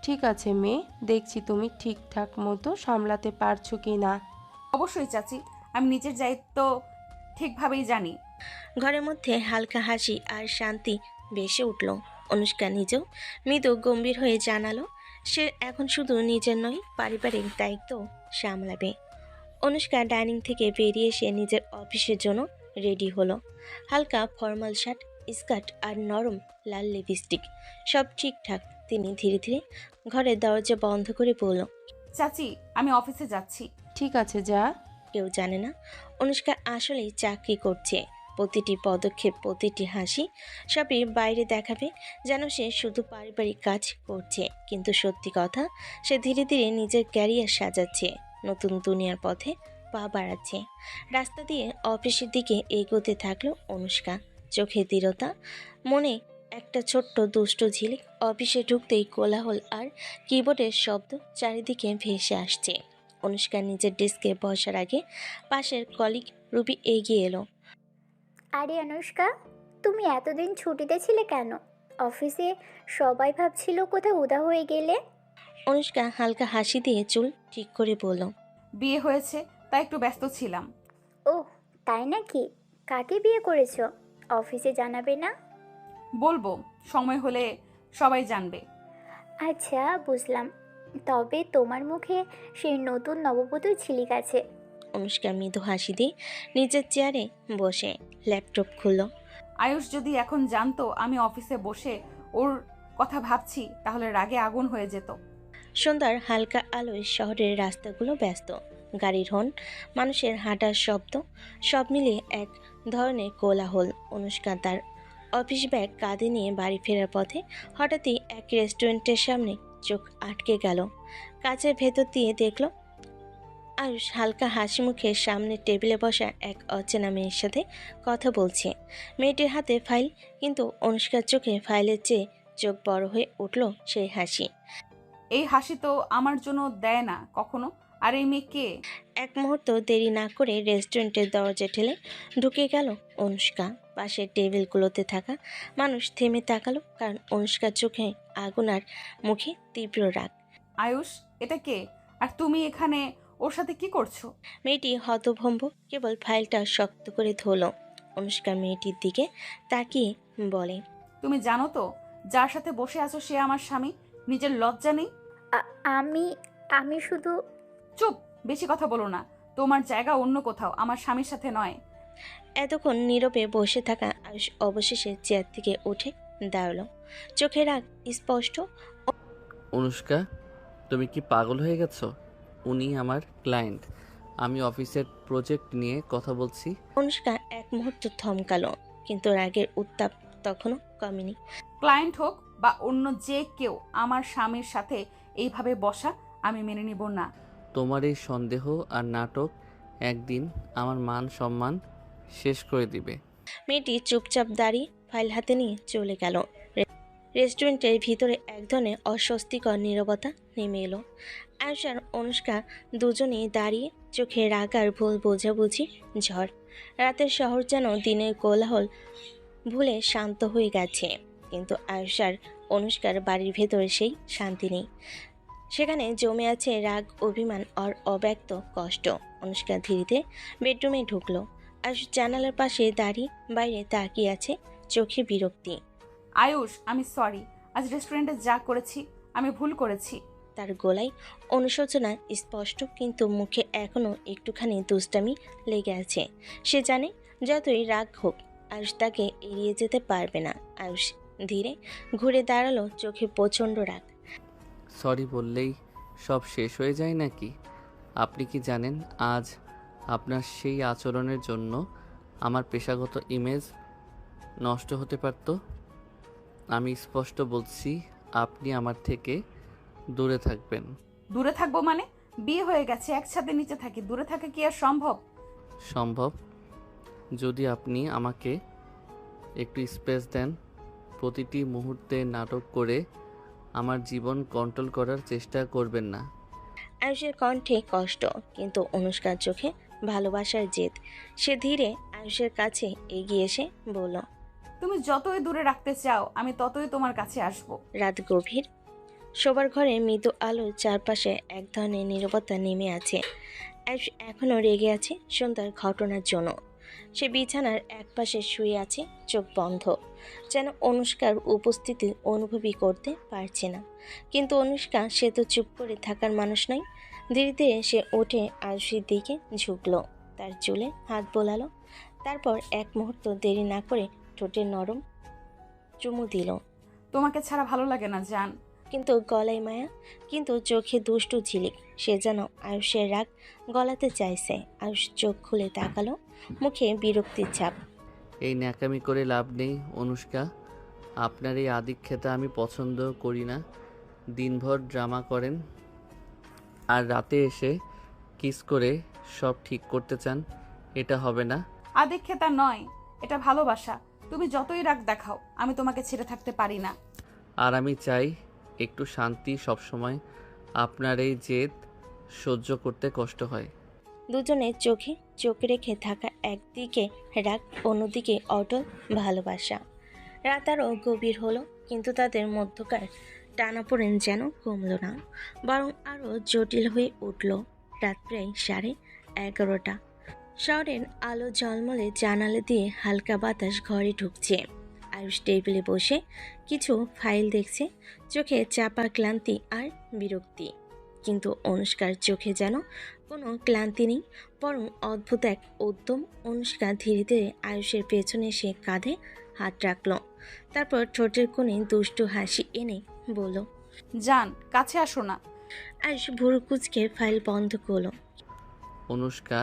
Speaker 9: ঠিক আছে মেয়ে, দেখছি তুমি ঠিকঠাক মতো সামলাতে পারছো কি না।
Speaker 1: অবশ্যই চাচি, আমি নিজের দায়িত্ব ঠিকভাবেই জানি।
Speaker 4: ঘরের মধ্যে হালকা হাসি আর শান্তি ভেসে উঠল। অনুষ্কা নিজেও মৃদু গম্ভীর হয়ে জানালো সে এখন শুধু নিজের নয়, পারিবারিক দায়িত্ব সামলাবে। অনুষ্কা ডাইনিং থেকে বেরিয়ে এসে নিজের অফিসের জন্য রেডি হলো। হালকা ফর্মাল শার্ট, স্কার্ট আর নরম লাল লিপস্টিক, সব ঠিকঠাক। তিনি ধীরে ধীরে ঘরের দরজা বন্ধ করে বলল।
Speaker 1: চাচি, আমি অফিসে যাচ্ছি।
Speaker 9: ঠিক আছে, যা।
Speaker 4: কেউ জানে না অনুষ্কা আসলেই চাকরি করছে। প্রতিটি পদক্ষেপ, প্রতিটি হাসি সবই বাইরে দেখাবে যেন সে শুধু পারিবারিক কাজ করছে, কিন্তু সত্যি কথা, সে ধীরে ধীরে নিজের ক্যারিয়ার সাজাচ্ছে, নতুন দুনিয়ার পথে পা বাড়াচ্ছে। রাস্তা দিয়ে অফিসের দিকে এগোতে থাকলো অনুষ্কা, চোখে দৃঢ়তা, মনে একটা ছোট্ট দুষ্ট ঝিলিক। অফিসে ঢুকতেই কোলাহল আর কিবোর্ডের শব্দ চারিদিকে ভেসে আসছে। অনুষ্কা নিজের ডেস্কে বসার আগে পাশের কলিগ রুবি এগিয়ে এলো।
Speaker 10: আরে অনুষ্কা, তুমি এতদিন ছুটিতে ছিলে কেন? অফিসে সবাই ভাবছিল কোথাও উদা হয়ে গেলে।
Speaker 4: অনুষ্কা হালকা হাসি দিয়ে চুল ঠিক করে বলল।
Speaker 1: বিয়ে হয়েছে, তাই একটু ব্যস্ত ছিলাম।
Speaker 10: ওহ, তাই নাকি? কাকে বিয়ে করেছো? অফিসে জানাবে না?
Speaker 1: বলবো, সময় হলে সবাই জানবে।
Speaker 10: আচ্ছা, বুঝলাম। তবে তোমার মুখে সেই নতুন নববধূর ঝিলিক আছে।
Speaker 4: অনুষ্কা মৃদু হাসি দিয়ে নিজের চেয়ারে বসে ল্যাপটপ খুলল।
Speaker 1: আয়ুষ যদি এখন জানতো আমি অফিসে বসে ওর কথা ভাবছি, তাহলে রাগে আগুন হয়ে যেত।
Speaker 4: সন্ধ্যার হালকা আলোয় শহরের রাস্তাগুলো ব্যস্ত, গাড়ির হর্ন, মানুষের হাঁটার শব্দ, সব মিলিয়ে এক ধরনের কোলাহল। অনুষ্কা তার অফিস ব্যাগ কাঁধে নিয়ে বাড়ি ফেরার পথে হঠাৎই এক রেস্টুরেন্টের সামনে চোখ আটকে গেল। কাচের ভেতর দিয়ে দেখল আয়ুষ হালকা হাসি মুখে সামনে টেবিলে বসা এক অচেনা মেয়ের সাথে কথা বলছে। মেয়েটির হাতে ফাইল, কিন্তু অনুষ্কার চোখে ফাইলের চেয়ে চোখ বড় হয়ে উঠল সেই হাসি।
Speaker 1: এই হাসি তো আমার জন্য দেয় না কখনো। আর এই মেয়ে কে?
Speaker 4: এক মুহূর্ত দেরি না করে রেস্টুরেন্টের দরজা ঠেলে ঢুকে গেল অনুষ্কা। পাশের টেবিলগুলোতে থাকা মানুষ থেমে তাকালো, কারণ অনুষ্কার চোখে আগুন আর মুখে তীব্র রাগ।
Speaker 1: আয়ুষ, এটা কে? আর তুমি এখানে ওর সাথে কি করছো?
Speaker 4: মেয়েটি হতভম্ব, কেবল ফাইলটা শক্ত করে ধরল। অনুষ্কা মেয়েটির দিকে তাকিয়ে বলে,
Speaker 1: তুমি জানো তো যার সাথে বসে আছো সে আমার স্বামী? নিজের লজ্জা নেই?
Speaker 10: আমি আমি শুধু
Speaker 1: চুপ, বেশি কথা বলো না। তোমার জায়গা অন্য কোথাও, আমার স্বামীর সাথে নয়।
Speaker 4: এতক্ষণ নীরবে বসে থাকা আয়ুষ অবশেষে চেয়ার থেকে উঠে দাঁড়ালো, চোখে রাগ স্পষ্ট।
Speaker 2: অনুষ্কা, তুমি কি পাগল হয়ে গেছো? উনি আমার ক্লায়েন্ট। আমি অফিসের প্রজেক্ট নিয়ে কথা বলছি।
Speaker 4: অনুষ্কা এক মুহূর্ত থমকালো, কিন্তু রাগের উত্তাপ তখনও কমেনি।
Speaker 1: ক্লায়েন্ট হোক বা অন্য যে কেউ, আমার স্বামীর সাথে এইভাবে বসা আমি মেনে নিব না।
Speaker 2: তোমার এই সন্দেহ আর নাটক একদিন আমার মান সম্মান শেষ করে দিবে।
Speaker 4: মেয়েটি চুপচাপ দাঁড়িয়ে ফাইল হাতে নিয়ে চলে গেল। রেস্টুরেন্টের ভিতরে এক ধরনের অস্বস্তিকর নীরবতা নেমে এলো। আয়ুষ আর অনুষ্কা দুজনেই দাঁড়িয়ে, চোখে রাগ আর ভুল বোঝাবুঝি ঝড়। রাতের শহর যেন দিনের কোলাহল ভুলে শান্ত হয়ে গেছে, কিন্তু আয়ুষ আর অনুষ্কার বাড়ির ভেতরে সেই শান্তি নেই। সেখানে জমে আছে রাগ, অভিমান আর অব্যক্ত কষ্ট। অনুষ্কা ধীরে বেডরুমে ঢুকলো। আয়ুষ জানালার পাশে দাঁড়িয়ে বাইরে তাকিয়ে আছে, চোখে বিরক্তি।
Speaker 1: আয়ুষ, আমি সরি। আজ রেস্টুরেন্টে যা করেছি আমি ভুল করেছি।
Speaker 4: তার গলায় অনুশোচনা স্পষ্ট, কিন্তু মুখে এখনো একটুখানি দুষ্টামি লেগে আছে। সে জানে যতই রাগ হোক আয়ুষ তাকে এড়িয়ে যেতে পারবে না। আয়ুষ ধীরে ঘুরে দাঁড়ালো, চোখে প্রচণ্ড রাগ।
Speaker 2: সরি বললেই সব শেষ হয়ে যায় নাকি? আপনি কি জানেন আজ আপনার সেই আচরণের জন্য আমার পেশাগত ইমেজ নষ্ট হতে পারত? আমি স্পষ্ট বলছি, আপনি আমার থেকে দূরে থাকবেন।
Speaker 1: দূরে থাকবো মানে? বিয়ে হয়ে গেছে, একসাথে নিচে থাকি, দূরে থাকা কি আর সম্ভব?
Speaker 2: সম্ভব, যদি আপনি আমাকে একটু স্পেস দেন। প্রতিটি মুহূর্তে নাটক করে আমার জীবন কন্ট্রোল করার চেষ্টা করবেন না।
Speaker 4: আয়ুষের কণ্ঠে কষ্ট, কিন্তু অনুষ্কার চোখে ভালোবাসার জেদ। সে ধীরে আয়ুষের কাছে এগিয়ে এসে বলল,
Speaker 1: তুমি যতই দূরে রাখতে চাও আমি ততই তোমার কাছে আসবো।
Speaker 4: রাত গভীর। শোবার ঘরে মৃদু আলোর চারপাশে এক ধরনের নীরবতা নেমে আছে। আয়ুষ এখনও রেগে আছে সন্ধ্যার ঘটনার জন্য। সে বিছানার একপাশে শুয়ে আছে, চোখ বন্ধ, যেন অনুষ্কার উপস্থিতি অনুভবই করতে পারছে না। কিন্তু অনুষ্কা, সে তো চুপ করে থাকার মানুষ নয়। ধীরে ধীরে সে উঠে আয়ুষের দিকে ঝুঁকলো, তার চুলে হাত বোলালো, তারপর এক মুহূর্ত দেরি না করে ঠোঁটে নরম চুমু দিল।
Speaker 1: তোমাকে ছাড়া ভালো লাগে না জান।
Speaker 4: কিন্তু গলায় মায়া, কিন্তু চোখে দুষ্টু ঝিলিক। সে যেন আয়ুষের রাগ গলাতে চাইছে। আয়ুষ চোখ খুলে তাকালো, মুখে বিরক্তির ছাপ।
Speaker 2: এই ন্যাকামি করে লাভ নেই অনুষ্কা। আপনার এই আদিক্ষেতা আমি পছন্দ করি না। দিনভর ড্রামা করেন আর রাতে এসে কিস করে সব ঠিক করতে চান। এটা হবে না।
Speaker 1: আদিক্ষেতা নয়, এটা ভালোবাসা। তুমি যতই রাগ দেখাও আমি তোমাকে ছেড়ে থাকতে পারি না।
Speaker 2: আর আমি চাই একটু শান্তি। সবসময় আপনার এই জেদ সহ্য করতে কষ্ট হয়।
Speaker 4: দুজনের চোখে চোখ রেখে থাকা, একদিকে রাগ, অন্যদিকে অটল ভালোবাসা। রাত আরও গভীর হলো, কিন্তু তাদের মধ্যকার টানাপোড়েন যেন কমল না, বরং আরও জটিল হয়ে উঠল। রাত প্রায় 11:30। শহরের আলো ঝলমলে জানালা দিয়ে হালকা বাতাস ঘরে ঢুকছে। আয়ুষ টেবিলে বসে কিছু ফাইল দেখছে, চোখে চাপা ক্লান্তি আর বিরক্তি। কিন্তু অনুষ্কার চোখে যেন কোনো ক্লান্তি নেই, বরং অদ্ভুত এক উদ্যম। অনুষ্কা ধীরে ধীরে আয়ুষের পেছনে এসে কাঁধে হাত রাখল, তারপর ঠোঁটের কোণে দুষ্টু হাসি এনে বলল,
Speaker 1: জান, কাছে আসো না।
Speaker 4: আয়ুষ ভুরু কুঁচকে ফাইল বন্ধ করলো।
Speaker 2: অনুষ্কা,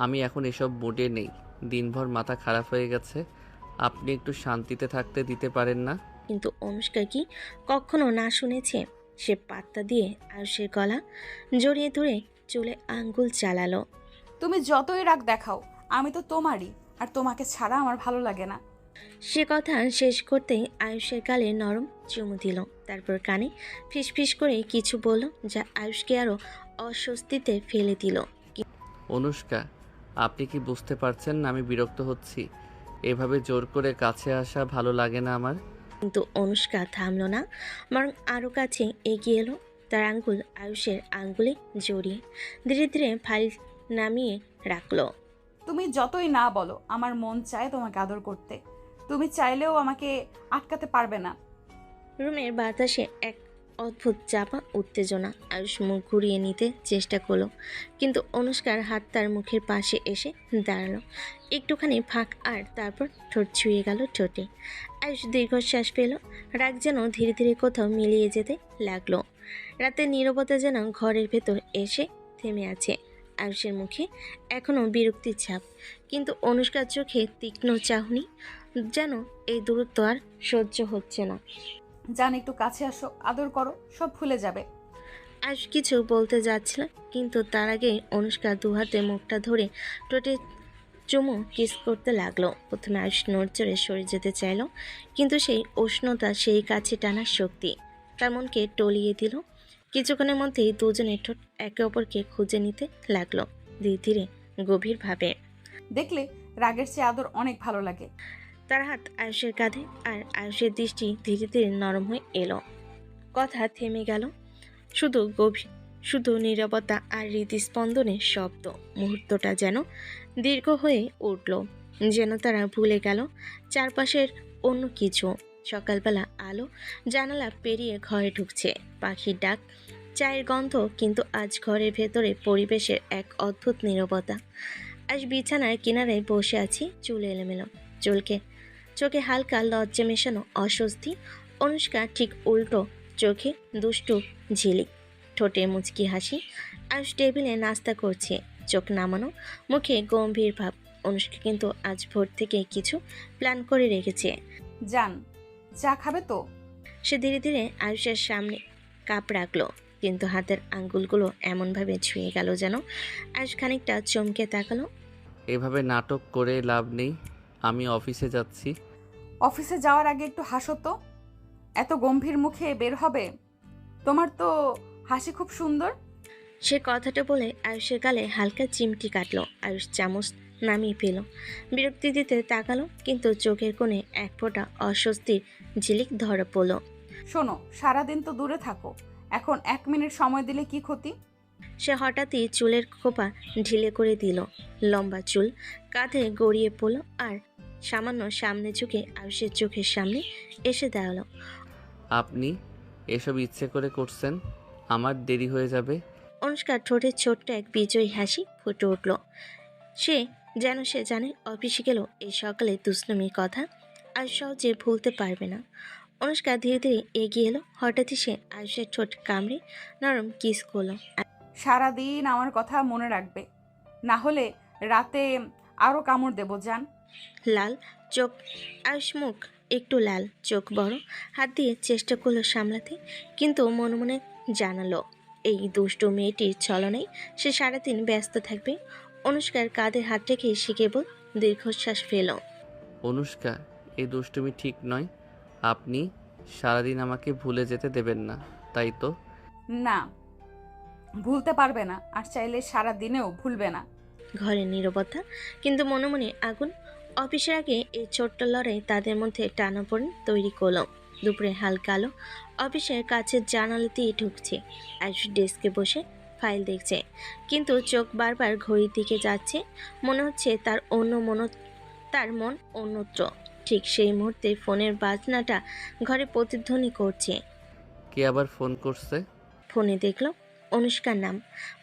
Speaker 2: আমি এখন এসব মুডে নেই। দিনভর মাথা খারাপ হয়ে গেছে। আপনি একটু শান্তিতে থাকতে দিতে পারেন না?
Speaker 4: কিন্তু অনুষ্কা কি কখনো না শুনেছে? সে পাত্তা দিয়ে আয়ুষের গলা জড়িয়ে ধরে চুলে আঙ্গুল চালালো।
Speaker 1: তুমি যতই রাগ দেখাও আমি তো তোমারই, আর তোমাকে ছাড়া আমার ভালো লাগে না।
Speaker 4: সে কথা শেষ করতেই আয়ুষের গালে নরম চুমু দিল, তারপর কানে ফিসফিস করে কিছু বলল, যা আয়ুষকে আরো অস্বস্তিতে ফেলে দিল।
Speaker 2: অনুষ্কা, আপনি কি বুঝতে পারছেন না আমি বিরক্ত হচ্ছি? এভাবে জোর করে কাছে আসা ভালো লাগে না আমার।
Speaker 4: কিন্তু অনুষ্কা থামল না, বরং আরও কাছে এগিয়ে এলো, তার আঙ্গুল আয়ুষের আঙ্গুলে জড়িয়ে ধীরে ধীরে ফাইল নামিয়ে রাখলো।
Speaker 1: তুমি যতই না বলো, আমার মন চায় তোমাকে আদর করতে। তুমি চাইলেও আমাকে আটকাতে পারবে না।
Speaker 4: রুমের বাতাসে এক অদ্ভুত চাপা উত্তেজনা। আয়ুষ মুখ ঘুরিয়ে নিতে চেষ্টা করলো, কিন্তু অনুষ্কার হাত তার মুখের পাশে এসে দাঁড়ালো। একটুখানি ফাঁক, আর তারপর ঠোঁট ছুঁয়ে গেল ঠোঁটে। আয়ুষ দীর্ঘশ্বাস পেল, রাগ যেন ধীরে ধীরে কোথাও মিলিয়ে যেতে লাগলো। রাতের নীরবতা যেন ঘরের ভেতর এসে থেমে আছে। আয়ুষের মুখে এখনও বিরক্তির ছাপ, কিন্তু অনুষ্কার চোখে তীক্ষ্ণ চাহনি, যেন এই দূরত্ব আর সহ্য হচ্ছে না।
Speaker 1: জান, একটু কাছে আসো, আদর করো, সব ভুলে যাবে।
Speaker 4: আয়ুষ কিছু বলতে যাচ্ছিল, কিন্তু তার আগে অনুষ্কা দুহাতে মুখটা ধরে ঠোঁটে চুমু কিস করতে লাগলো। প্রথমে আয়ুষ নড়চড়ে সরে যেতে চাইল, কিন্তু সেই উষ্ণতা, সেই কাছে টানার শক্তি তার মনকে টলিয়ে দিল। কিছুক্ষণের মধ্যেই দুজনের ঠোঁট একে অপরকে খুঁজে নিতে লাগলো, ধীরে ধীরে গভীরভাবে।
Speaker 1: দেখলে, রাগের চেয়ে আদর অনেক ভালো লাগে।
Speaker 4: তার হাত আয়ুষের কাঁধে, আর আয়ুষের দৃষ্টি ধীরে ধীরে নরম হয়ে এলো। কথা থেমে গেল, শুধু নীরবতা আর হৃদস্পন্দনের শব্দ। মুহূর্তটা যেন দীর্ঘ হয়ে উঠল, যেন তারা ভুলে গেল চারপাশের অন্য কিছু। সকালবেলা আলো জানালা পেরিয়ে ঘরে ঢুকছে, পাখির ডাক, চায়ের গন্ধ, কিন্তু আজ ঘরের ভেতরে পরিবেশের এক অদ্ভুত নীরবতা। আজ বিছানার কিনারায় বসে আছি, চুল এলোমেলো, চোখে হালকা লজ্জা মেশানো অস্বস্তি। অনুষ্কা ঠিক উল্টো, চোখে দুষ্টু ঝিলিক, ঠোঁটে মুচকি হাসি। আয়ুষ টেবিলে নাস্তা করছে, চোখ নামানো, মুখে গম্ভীর ভাব। অনুষ্কা কিন্তু আজ ভোর থেকে কিছু প্ল্যান করে রেখেছে।
Speaker 1: জান, চা খাবে তো?
Speaker 4: সে ধীরে ধীরে আয়ুষের সামনে কাপ রাখলো, কিন্তু হাতের আঙ্গুলগুলো এমনভাবে ছুঁয়ে গেল যেন আয়ুষ খানিকটা চমকে তাকালো।
Speaker 2: এভাবে নাটক করে লাভ নেই, আমি অফিসে যাচ্ছি।
Speaker 1: অফিসে যাওয়ার আগে একটু হাসো তো। এত গম্ভীর মুখে বের হবে? তোমার তো হাসি খুব সুন্দর।
Speaker 4: সে কথাটা বলে আয়ুষের গালে হালকা চিমটি কাটলো। আয়ুষ চামচ নামিয়ে পেল, বিরক্তি দিতে তাকালো, কিন্তু চোখের কোণে এক ফোঁটা অস্বস্তির ঝিলিক ধরা পড়ল।
Speaker 1: শোনো, সারাদিন তো দূরে থাকো, এখন 1 মিনিট সময় দিলে কি ক্ষতি?
Speaker 4: সে হঠাৎই চুলের খোপা ঢিলে করে দিল, লম্বা চুল কাঁধে গড়িয়ে পড়ল, আর সামান্য সামনে ঝুঁকে আয়ুষের চোখের সামনে এসে দাঁড়ালো।
Speaker 2: আপনি এসব ইচ্ছে করে করছেন? আমার দেরি হয়ে যাবে।
Speaker 4: অনুষ্কার ঠোঁটের ছোট্ট এক বিজয়ী হাসি ফুটে উঠল। সে জানে অফিসে গেল এই সকালে দুষ্ণমির কথা আর সহজে ভুলতে পারবে না। অনুষ্কা ধীরে ধীরে এগিয়ে এলো, হঠাৎই সে আয়ুষের ঠোঁট কামড়ে নরম কিস করলো।
Speaker 1: সারাদিন আমার কথা মনে রাখবে, না হলে রাতে আরো কামড় দেবো। জান।
Speaker 4: লাল চোখ আয়ুষ, মুখ একটু লাল, চোখ বড়, হাত দিয়ে চেষ্টা করলো সামলাতে, কিন্তু মনে মনে জানালো এই দুষ্টু মেয়েটির ছলনায় সে সারাদিন ব্যস্ত থাকবে। অনুষ্কার কাঁধে হাত রেখে সে কেবল দীর্ঘশ্বাস ফেল।
Speaker 2: অনুষ্কা, এই দুষ্টুমি ঠিক নয়। আপনি সারাদিন আমাকে ভুলে যেতে দেবেন না, তাই তো?
Speaker 1: না, ভুলতে পারবে না, আর চাইলে সারা দিনেও ভুলবে না।
Speaker 4: ঘরের নীরবতা, কিন্তু মনে মনে আগুন। অফিসের আগে এই ছোট্ট লড়াই তাদের মধ্যে টানাপোড়েন তৈরি করলো। দুপুরে হালকা আলো অফিসের কাছের জানালা দিয়ে ঢুকছে। আয়ুষ ডেস্কে বসে ফাইল দেখছে, কিন্তু চোখ বারবার ঘড়ির দিকে যাচ্ছে। মনে হচ্ছে তার মন অন্যত্র। ঠিক সেই মুহূর্তে ফোনের বাজনাটা ঘরে প্রতিধ্বনি করছে।
Speaker 2: কে আবার ফোন করছে?
Speaker 4: ফোনে দেখল অনুষ্কার নাম,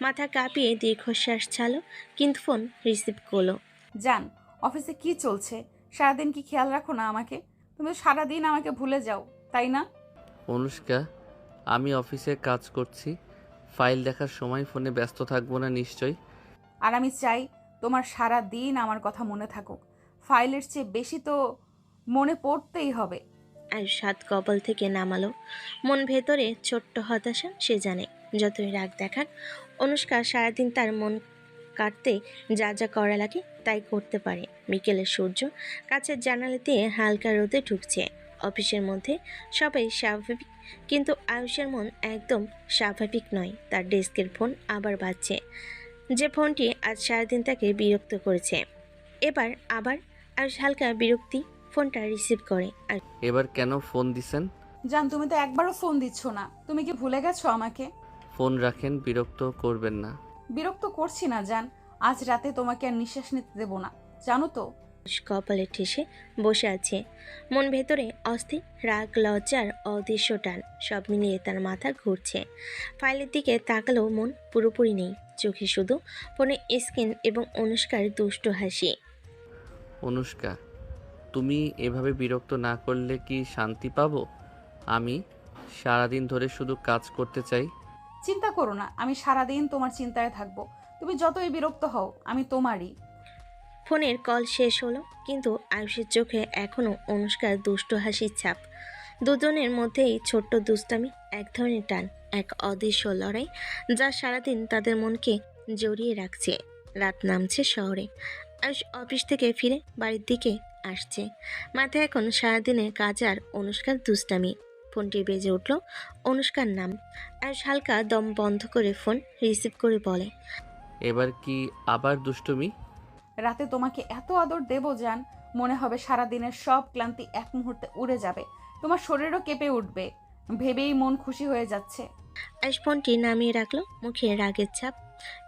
Speaker 4: মাথা কাঁপিয়ে দীর্ঘশ্বাস ছাড়ল, কিন্তু ফোন রিসিভ করলো।
Speaker 1: জান, অফিসে কি চলছে? সারাদিন কি খেয়াল রাখো না আমাকে? তুমি তো সারাদিন আমাকে ভুলে যাও, তাই না?
Speaker 2: অনুষ্কা, আমি অফিসে কাজ করছি, ফাইল দেখার সময় ফোনে ব্যস্ত থাকবো না নিশ্চয়।
Speaker 1: আর আমি চাই তোমার সারা দিন আমার কথা মনে থাকুক। ফাইলের চেয়ে বেশি তো মনে পড়তেই হবে।
Speaker 4: আয়ুষ হাত কপাল থেকে নামালো, মন ভেতরে ছোট্ট হতাশা। সে জানে যতই রাগ দেখাক, অনুষ্কা সারাদিন তার মন কাটতে যা যা করা লাগে তাই করতে পারে। বিকেলের সূর্য কাছের জানালা দিয়ে হালকা রোদে ঢুকছে। অফিসের মধ্যে সবাই স্বাভাবিক, কিন্তু আয়ুষের মন একদম স্বাভাবিক নয়। তার ডেস্কের ফোন আবার বাজছে, যে ফোনটি আজ সারাদিন তাকে বিরক্ত করেছে। এবার আবার আয়ুষ হালকা বিরক্তি ফোনটা রিসিভ করে। আর
Speaker 2: এবার কেন ফোন দিছেন?
Speaker 1: জান, তুমি তো একবারও ফোন দিচ্ছ না। তুমি কি ভুলে গেছো আমাকে?
Speaker 2: ফোন রাখেন, বিরক্ত করবেন না।
Speaker 1: বিরক্ত করছি না জান, আজ রাতে তোমাকে আর নিঃশ্বাস নিতে দেবো না, জানো তো।
Speaker 4: আয়ুষ কপালে ঠেসে বসে আছে, মন ভেতরে অস্থির, রাগ, লজ্জার অদৃশ্য টান সব মিলিয়ে তার মাথা ঘুরছে। ফাইলের দিকে তাকালেও মন পুরোপুরি নেই, চোখে শুধু ফোনের স্ক্রিন এবং অনুষ্কার দুষ্ট হাসি।
Speaker 2: অনুষ্কা, তুমি এভাবে বিরক্ত না করলে কি শান্তি পাবো? আমি সারাদিন ধরে শুধু কাজ করতে চাই।
Speaker 1: চিন্তা করো না, আমি সারাদিন তোমার চিন্তায় থাকবো। তুমি যতই বিরক্ত হও, আমি তোমারই।
Speaker 4: ফোনের কল শেষ হলো, কিন্তু আয়ুষের চোখে এখনও অনুষ্কার দুষ্ট হাসির ছাপ। দুজনের মধ্যেই ছোট্ট দুষ্টামি, এক ধরনের টান, এক অদৃশ্য লড়াই যা সারাদিন তাদের মনকে জড়িয়ে রাখছে। রাত নামছে শহরে। আয়ুষ অফিস থেকে ফিরে বাড়ির দিকে আসছে। মাথায় এখন সারাদিনের কাজ আর অনুষ্কার দুষ্টামি। ফোনটি বেজে উঠল, অনুষ্কার নাম। আয়ুষ হালকা দম বন্ধ করে ফোন রিসিভ করে বলে,
Speaker 2: এবার কি আবার দুষ্টুমি?
Speaker 1: রাতে তোমাকে এত আদর দেবো জান, মনে হবে সারাদিনের সব ক্লান্তি এক মুহূর্তে উড়ে যাবে। তোমার শরীরও কেঁপে উঠবে, ভেবেই মন খুশি হয়ে যাচ্ছে।
Speaker 4: আয়ুষ ফোনটি নামিয়ে রাখলো, মুখে রাগের ছাপ,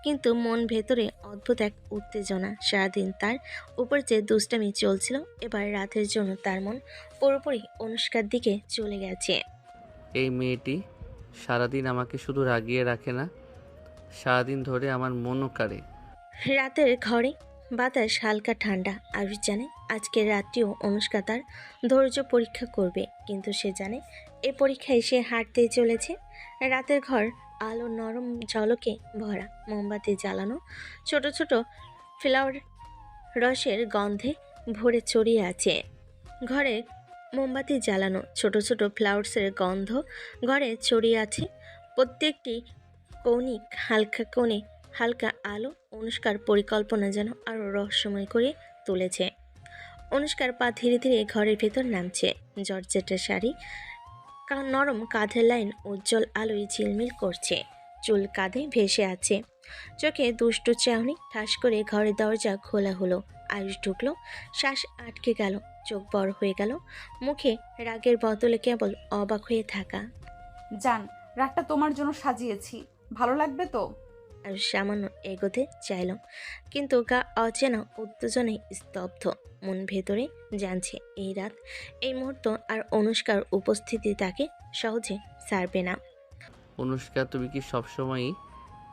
Speaker 4: কিন্তু মন ভেতরে অদ্ভুত এক উত্তেজনা। সারাদিন তার উপর যে দুষ্টামি চলছিল, এবার রাতের জন্য তার মন পুরোপুরি অনুষ্কার দিকে চলে গেছে।
Speaker 2: এই মেয়েটি সারাদিন আমাকে শুধু রাগিয়ে রাখে না, সারাদিন ধরে আমার মনও কাড়ে।
Speaker 4: রাতের ঘরে বাতাস হালকা ঠান্ডা। আয়ুষ জানে আজকের রাত্রিও অনুষ্কা তার ধৈর্য পরীক্ষা করবে, কিন্তু সে জানে এই পরীক্ষায় সে হারতেই চলেছে। রাতের ঘর আলো নরম ঝলকে ভরা, মোমবাতি জ্বালানো, ছোট ছোট ফ্লাওয়ার রসের গন্ধে ভরে ছড়িয়ে আছে। ঘরে মোমবাতি জ্বালানো, ছোট ছোট ফ্লাওয়ার্সের গন্ধ ঘরে ছড়িয়ে আছে। প্রত্যেকটি কৌণিক হালকা কোণে হালকা আলো অনুষ্কার পরিকল্পনা যেন আরও রহস্যময় করে তুলেছে। অনুষ্কার পা ধীরে ধীরে ঘরের ভেতর নামছে। জর্জেটের শাড়ি, নরম কাঁধের লাইন উজ্জ্বল আলোয় ঝিলমিল করছে। চুল কাঁধে ভেসে আছে, চোখে দুষ্টু চাহনি। ঠাস করে ঘরের দরজা খোলা হলো। আয়ুষ ঢুকলো, শ্বাস আটকে গেল, চোখ বড় হয়ে গেল, মুখে রাগের বদলে কেবল অবাক হয়ে থাকা।
Speaker 1: জান, রাতটা তোমার জন্য সাজিয়েছি, ভালো লাগবে তো?
Speaker 4: আর সামান্য এগোতে চাইল, কিন্তু গা অচেনা উত্তেজনায় স্তব্ধ। মন ভেতরে জানছে এই রাত, এই মুহূর্ত আর অনুষ্কার উপস্থিতি তাকে সহজে ছাড়বে না।
Speaker 2: অনুষ্কা, তুমি কি সবসময়ই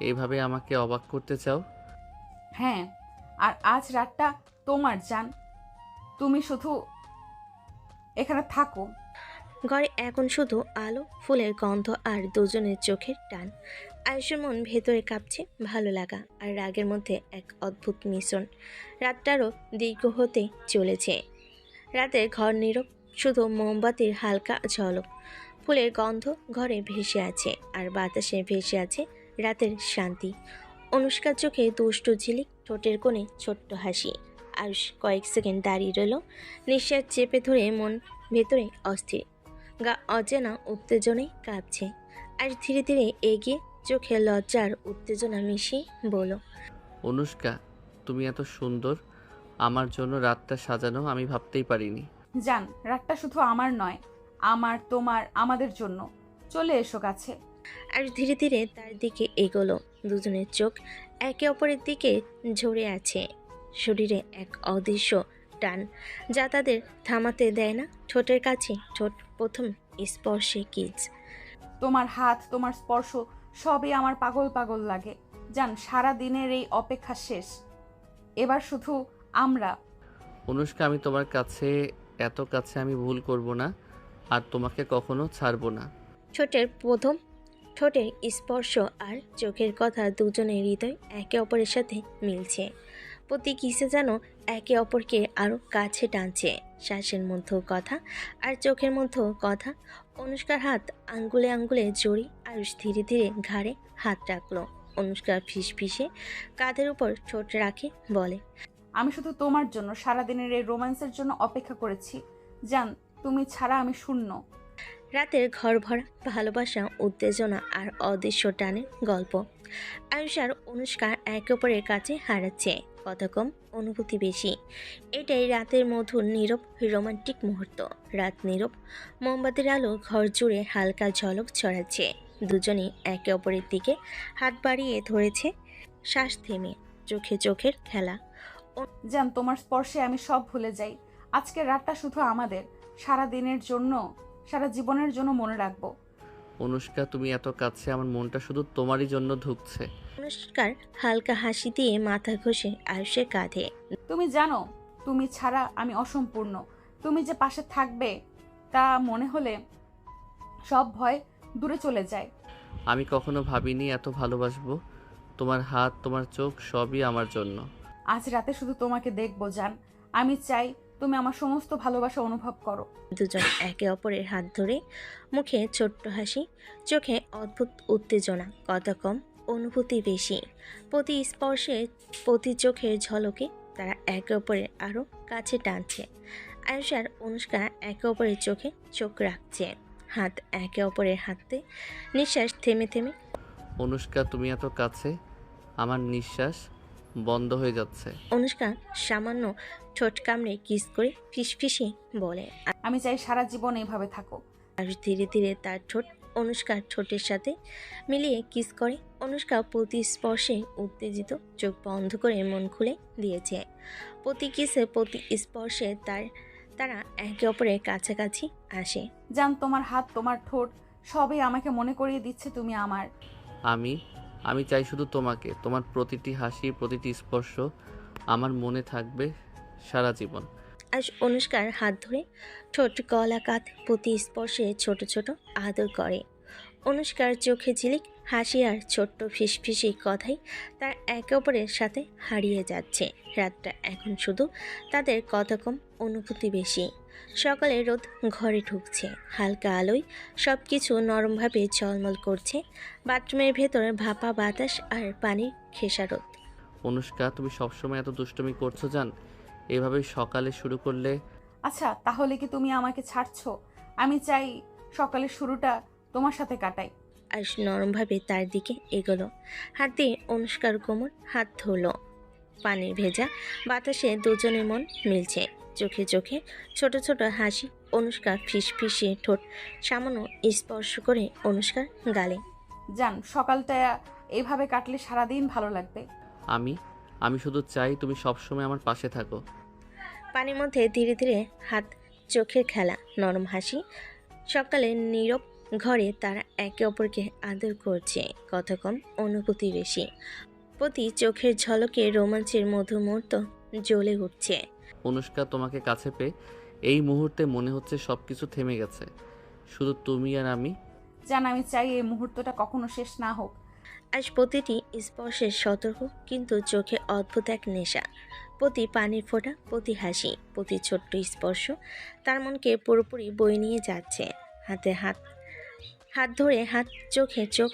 Speaker 2: এইভাবে আমাকে অবাক করতে চাও?
Speaker 1: হ্যাঁ, আর আজ রাতটা তোমার জান, তুমি শুধু এখানে থাকো।
Speaker 4: ঘরে এখন শুধু আলো, ফুলের গন্ধ আর দুজনের চোখের টান। আয়ুষের মন ভেতরে কাঁপছে, ভালো লাগা আর রাগের মধ্যে এক অদ্ভুত মিশ্রণ। রাতটারও দীর্ঘ হতে চলেছে। রাতে ঘর নীরব, শুধু মোমবাতির হালকা ঝলক, ফুলের গন্ধ ঘরে ভেসে আছে, আর বাতাসে ভেসে আছে রাতের শান্তি। অনুষ্কার চোখে দুষ্টু ঝিলিক, ঠোঁটের কোণে ছোট্ট হাসি। আয়ুষ কয়েক সেকেন্ড দাঁড়িয়ে রইল, নিঃশ্বাস চেপে ধরে, মন ভেতরে অস্থির, গা অচেনা উত্তেজনায় কাঁপছে। আর ধীরে ধীরে এগিয়ে চোখে লজ্জার উত্তেজনা মিশিয়ে বলল,
Speaker 2: অনুষ্কা, তুমি এত সুন্দর, আমার জন্য রাতটা সাজানো আমি ভাবতেই পারিনি।
Speaker 1: জান, রাতটা শুধু আমার নয়, আমার, তোমার, আমাদের জন্য। চলে এসো কাছে।
Speaker 4: আর ধীরে ধীরে তার দিকে এগোলো। দুজনের চোখ একে অপরের দিকে ঝরে আছে, শরীরে এক অদৃশ্য টান যা তাদের থামাতে দেয় না। ঠোঁটের কাছে ঠোঁট, প্রথম স্পর্শে কিস।
Speaker 1: তোমার হাত, তোমার স্পর্শ সবই আমার পাগল পাগল লাগে। জান, সারা দিনের এই অপেক্ষা শেষ, এবার শুধু আমরা।
Speaker 2: অনুষ্কা, আমি তোমার কাছে, এত কাছে আমি ভুল করব না, আর তোমাকে কখনো ছাড়বো না।
Speaker 4: ঠোঁটের প্রথম ঠোঁটের স্পর্শ আর চোখের কথা দুজনের হৃদয় একে অপরের সাথে মিলছে। প্রতি কিসে যেন একে অপরকে আরও কাছে টানছে। শ্বাসের মধ্যেও কথা আর চোখের মধ্যেও কথা। অনুষ্কার হাত আঙ্গুলে আঙ্গুলে জড়ি। আয়ুষ ধীরে ধীরে ঘাড়ে হাত রাখলো। অনুষ্কার ফিসফিসে কাঁধের উপর ঠোঁট রাখে, বলে,
Speaker 1: আমি শুধু তোমার জন্য সারাদিনের এই রোম্যান্সের জন্য অপেক্ষা করেছি। জান, তুমি ছাড়া আমি শূন্য।
Speaker 4: রাতের ঘর ভরা ভালোবাসা, উত্তেজনা আর অদৃশ্য টানের গল্প। আয়ুষ আর অনুষ্কা একে অপরের কাছে হারাচ্ছে, কথা কম, অনুভূতি বেশি। এটাই রাতের মধুর নীরব রোমান্টিক মুহূর্ত। রাত নীরব, মোমবাতির আলো ঘর জুড়ে হালকা ঝলক ছড়াচ্ছে। দুজনেই একে অপরের দিকে হাত বাড়িয়ে ধরেছে, শ্বাস থেমে, চোখে চোখের খেলা।
Speaker 1: জান, তোমার স্পর্শে আমি সব ভুলে যাই। আজকের রাতটা শুধু আমাদের, সারা দিনের জন্য, সারা জীবনের জন্য মনে রাখবো।
Speaker 2: অনুষ্কা, তুমি এত কাছে, আমার মনটা শুধু তোমারই জন্য ধুকছে।
Speaker 4: অনুষ্কার হালকা হাসি দিয়ে মাথা ঘষে আয়ুষের কাঁধে।
Speaker 1: তুমি জানো, তুমি ছাড়া আমি অসম্পূর্ণ। তুমি যে পাশে থাকবে তা মনে হলে সব ভয় দূরে চলে যায়।
Speaker 2: আমি কখনো ভাবিনি এত ভালোবাসবো। তোমার হাত, তোমার চোখ সবই আমার জন্য।
Speaker 1: আজ রাতে শুধু তোমাকে দেখবো জান। আমি চাই তুমি আমার সমস্ত ভালোবাসা অনুভব করো।
Speaker 4: দুজন একে অপরের হাত ধরে, মুখে ছোট্ট হাসি, চোখে অদ্ভুত উত্তেজনা, কথা কম, অনুভূতি বেশি। প্রতি স্পর্শে, প্রতি চোখের ঝলকে তারা একে অপরের আরও কাছে টানছে। আয়ুষ আর অনুষ্কা একে অপরের চোখে চোখ রাখছে, হাত একে অপরের হাতে, নিঃশ্বাস থেমে থেমে।
Speaker 2: অনুষ্কা, তুমি এত কাছে, আমার নিঃশ্বাস বন্ধ হয়ে যাচ্ছে।
Speaker 4: অনুষ্কা সামান্য ঠোঁট কামড়ে কিস করে ফিসফিসে বলে।
Speaker 1: আমি চাই সারা জীবন এইভাবে থাকো।
Speaker 4: আর ধীরে ধীরে তার ঠোঁট অনুষ্কার ঠোঁটের সাথে মিলিয়ে কিস করে। অনুষ্কা প্রতি স্পর্শে উত্তেজিত, চোখ বন্ধ করে মন খুলে দিয়েছে। প্রতি কিসে, প্রতি স্পর্শে তারা একে অপরের কাছাকাছি আসে।
Speaker 1: জান, তোমার হাত, তোমার ঠোঁট সবই আমাকে মনে করিয়ে দিচ্ছে তুমি আমার।
Speaker 2: আমি চাই শুধু তোমাকে। তোমার প্রতিটি হাসি, প্রতিটি স্পর্শ আমার মনে থাকবে সারা জীবন।
Speaker 4: আজ অনুষ্কার হাত ধরে ঠোঁট, গলা, কাঁধ প্রতি স্পর্শে ছোট ছোট আদর করে। অনুষ্কার চোখে ঝিলিক হাসি আর ছোট্ট ফিসফিসি কথাই তার একে অপরের সাথে হারিয়ে যাচ্ছে। রাতটা এখন শুধু তাদের, কথা কম, অনুভূতি বেশি। সকালে রোদ ঘরে ঢুকছে, হালকা আলোয় সব কিছু নরমভাবে ঝলমল করছে। বাথরুমের ভেতরে ভাপা বাতাস আর পানির খেসারত।
Speaker 2: অনুষ্কা, তুমি সবসময় এত দুষ্টুমি করছো জান। এভাবে সকালে শুরু করলে।
Speaker 1: আচ্ছা, তাহলে কি তুমি আমাকে ছাড়ছো? আমি চাই সকালের শুরুটা তোমার সাথে কাটাই।
Speaker 4: আর নরমভাবে তার দিকে এগোলো, হাত দিয়ে অনুষ্কার কোমর হাত ধরল। পানির ভেজা বাতাসে দুজনের মন মিলছে, চোখে চোখে ছোট ছোট হাসি। অনুষ্কা ফিসফিসে ঠোঁট সামান্য স্পর্শ করে অনুষ্কার গালে।
Speaker 1: জান, সকালটা এইভাবে কাটলে সারাদিন ভালো লাগবে।
Speaker 2: আমি শুধু চাই তুমি সবসময় আমার পাশে থাকো।
Speaker 4: পানির মধ্যে ধীরে ধীরে হাত, চোখের খেলা, নরম হাসি। সকালে নীরব ঘরে তারা একে অপরকে আদর করছে, কথা কম, অনুভূতি বেশি। প্রতি চোখের ঝলকে রোমাঞ্চের মধুর মুহূর্ত জ্বলে উঠছে।
Speaker 2: অনুষ্কা, তোমাকে কাছে পেয়ে এই মুহূর্তে মনে হচ্ছে সব কিছু থেমে গেছে, শুধু তুমি আর আমি।
Speaker 1: জান, আমি চাই এই মুহূর্তটা কখনো শেষ না হোক।
Speaker 4: আজ প্রতিটি স্পর্শের সতর্ক, কিন্তু চোখে অদ্ভুত এক নেশা। প্রতি পানির ফোঁটা, প্রতি হাসি, প্রতি ছোট্ট স্পর্শ তার মনকে পুরোপুরি বয়ে নিয়ে যাচ্ছে। হাতে হাত ধরে হাত, চোখে চোখ,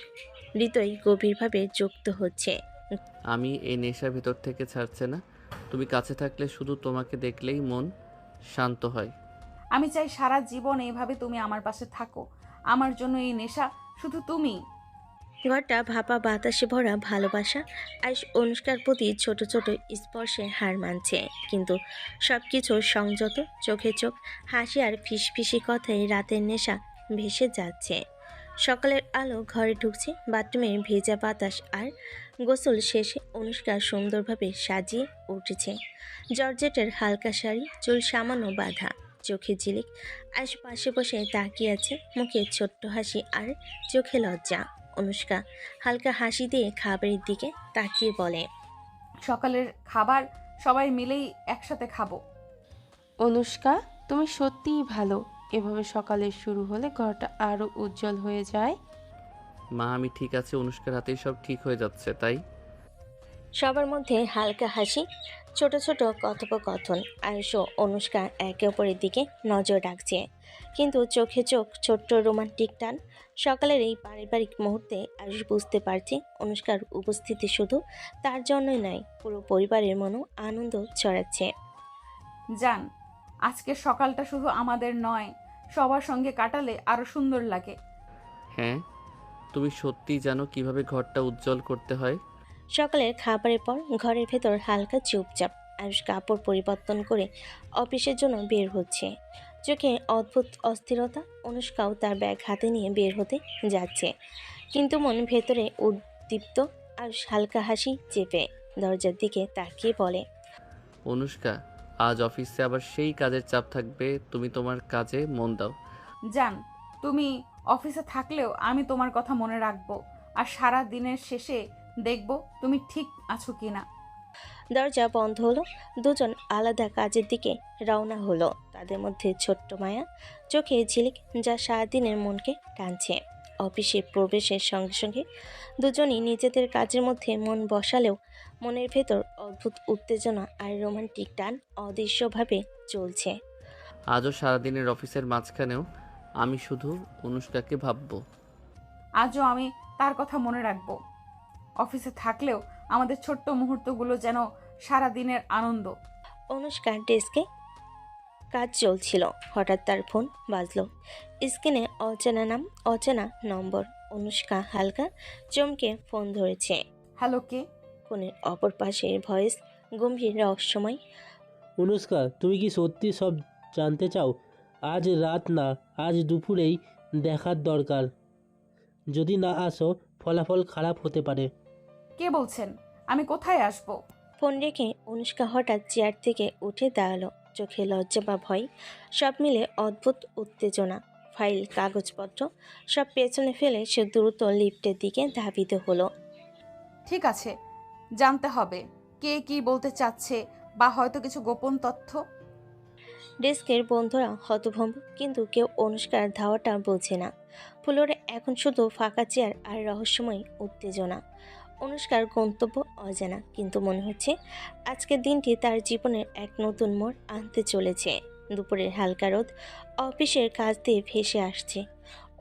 Speaker 4: হৃদয় গভীরভাবে যুক্ত হচ্ছে।
Speaker 2: আমি এই নেশার ভেতর থেকে ছাড়ছে না। তুমি কাছে থাকলে, শুধু তোমাকে দেখলেই মন শান্ত হয়।
Speaker 1: আমি চাই সারা জীবন এইভাবে তুমি আমার পাশে থাকো। আমার জন্য এই নেশা শুধু তুমি।
Speaker 4: ঘরটা ভাপা বাতাসে ভরা ভালোবাসা। আজ অনুষ্কার প্রতি ছোট ছোট স্পর্শে হার মানছে, কিন্তু সবকিছু সংযত, চোখে চোখ, হাসি আর ফিসফিসি কথায় রাতের নেশা ভেসে যাচ্ছে। সকালের আলো ঘরে ঢুকছে, বাথরুমের ভেজা বাতাস আর গোসল শেষে অনুষ্কা সুন্দরভাবে সাজিয়ে উঠেছে। জর্জেটের হালকা শাড়ি, চুল সামান্য বাঁধা, চোখে ঝিলিক। আজ পাশে বসে তাকিয়ে আছে, মুখে ছোট্ট হাসি আর চোখে লজ্জা। অনুষ্কা হালকা হাসি দিয়ে খাবারের দিকে তাকিয়ে বলে,
Speaker 1: সকালের খাবার সবাই মিলেই একসাথে খাবো।
Speaker 9: অনুষ্কা, তুমি সত্যিই ভালো। এভাবে সকালের শুরু হলে ঘরটা আরো উজ্জ্বল হয়ে যায়।
Speaker 2: মা, আমি ঠিক আছে। অনুষ্কার হাতেই সব ঠিক হয়ে যাচ্ছে, তাই।
Speaker 4: সবার মধ্যে হালকা হাসি, ছোট ছোট কথোপকথন। আয়ুষ ও অনুষ্কা একে অপরের দিকে নজর রাখছে, কিন্তু চোখে চোখ, ছোট্ট রোমান্টিক টান। সকালের এই পারিবারিক মুহূর্তে আয়ুষ বুঝতে পারছে অনুষ্কার উপস্থিতি শুধু তার জন্যই নয়, পুরো পরিবারের মনও আনন্দ ছড়াচ্ছে।
Speaker 1: জান, আজকের সকালটা শুধু আমাদের নয়, সবার সঙ্গে কাটালে আরো সুন্দর লাগে।
Speaker 2: হ্যাঁ, তুমি সত্যিই জানো কিভাবে ঘরটা উজ্জ্বল করতে হয়।
Speaker 4: সকালের খাবারের পর ঘরের ভেতর হালকা চুপচাপ। আয়ুষ কাপড় পরিবর্তন করে অফিসের জন্য বের হচ্ছে। চোখে অদ্ভুত অস্থিরতা। অনুষ্কাও তার ব্যাগ হাতে নিয়ে বের হতে যাচ্ছে, কিন্তু মন ভেতরে উদ্দীপ্ত। আয়ুষ হালকা হাসি চেপে দরজার দিকে তাকিয়ে বলে,
Speaker 2: অনুষ্কা, আজ অফিসে আবার সেই কাজের চাপ থাকবে, তুমি তোমার কাজে মন দাও।
Speaker 1: জান, তুমি অফিসে থাকলেও আমি তোমার কথা মনে রাখবো, আর সারা দিনের শেষে দেখব তুমি ঠিক আছো কিনা।
Speaker 4: দরজা বন্ধ হলো। দুজন আলাদা কাজের দিকে রওনা হলো। তাদের মধ্যে ছোট্ট মায়া, চোখে ঝিলিক, যা সারাদিনের মনকে টানছে। অফিসে প্রবেশের সঙ্গে সঙ্গে দুজনই নিজেদের কাজের মধ্যে মন বসালেও মনের ভেতর অদ্ভুত উত্তেজনা আর রোমান্টিক টান অদৃশ্যভাবে চলছে।
Speaker 2: আজও সারাদিনের অফিসের মাঝখানেও আমি শুধু অনুষ্কাকে ভাববো।
Speaker 1: আজও আমি তার কথা মনে রাখবো। অফিসে থাকলেও আমাদের ছোট্ট মুহূর্তগুলো যেন সারা দিনের আনন্দ।
Speaker 4: অনুষ্কার ডেস্কে কাজ চলছিল। হঠাৎ তার ফোন বাজলো। স্ক্রিনে অচেনা নাম, অচেনা নম্বর। অনুষ্কা হালকা চমকে ফোন ধরেছে।
Speaker 1: হ্যালো, কে?
Speaker 4: ফোনের অপর পাশের ভয়েস গম্ভীর রহস্যময়।
Speaker 11: অনুষ্কা, তুমি কি সত্যি সব জানতে চাও? আজ রাত না, আজ দুপুরেই দেখার দরকার। যদি না আসো, ফলাফল খারাপ হতে পারে।
Speaker 1: কে বলছেন? আমি কোথায় আসব?
Speaker 4: ফোন রেখে অনুষ্কা হঠাৎ চেয়ার থেকে উঠে দাঁড়ালো। চোখে লজ্জা বা ভয় সব মিলে অদ্ভুত উত্তেজনা। ফাইল, কাগজপত্র সব পেছনে ফেলে সে দ্রুত লিফটের দিকে ধাবিত হলো।
Speaker 1: ঠিক আছে, জানতে হবে কে কি বলতে চাচ্ছে, বা হয়তো কিছু গোপন তথ্য।
Speaker 4: ডেস্কের বন্ধুরা হতভম্ব, কিন্তু কেউ অনুষ্কার ধাওয়াটা বোঝে না। ফ্লোরে এখন শুধু ফাঁকা চেয়ার আর রহস্যময় উত্তেজনা। অনুষ্কার গন্তব্য অজানা, কিন্তু মনে হচ্ছে আজকের দিনটি তার জীবনের এক নতুন মোড় আনতে চলেছে। দুপুরের হালকা রোদ অফিসের কাজ দিয়ে ভেসে আসছে।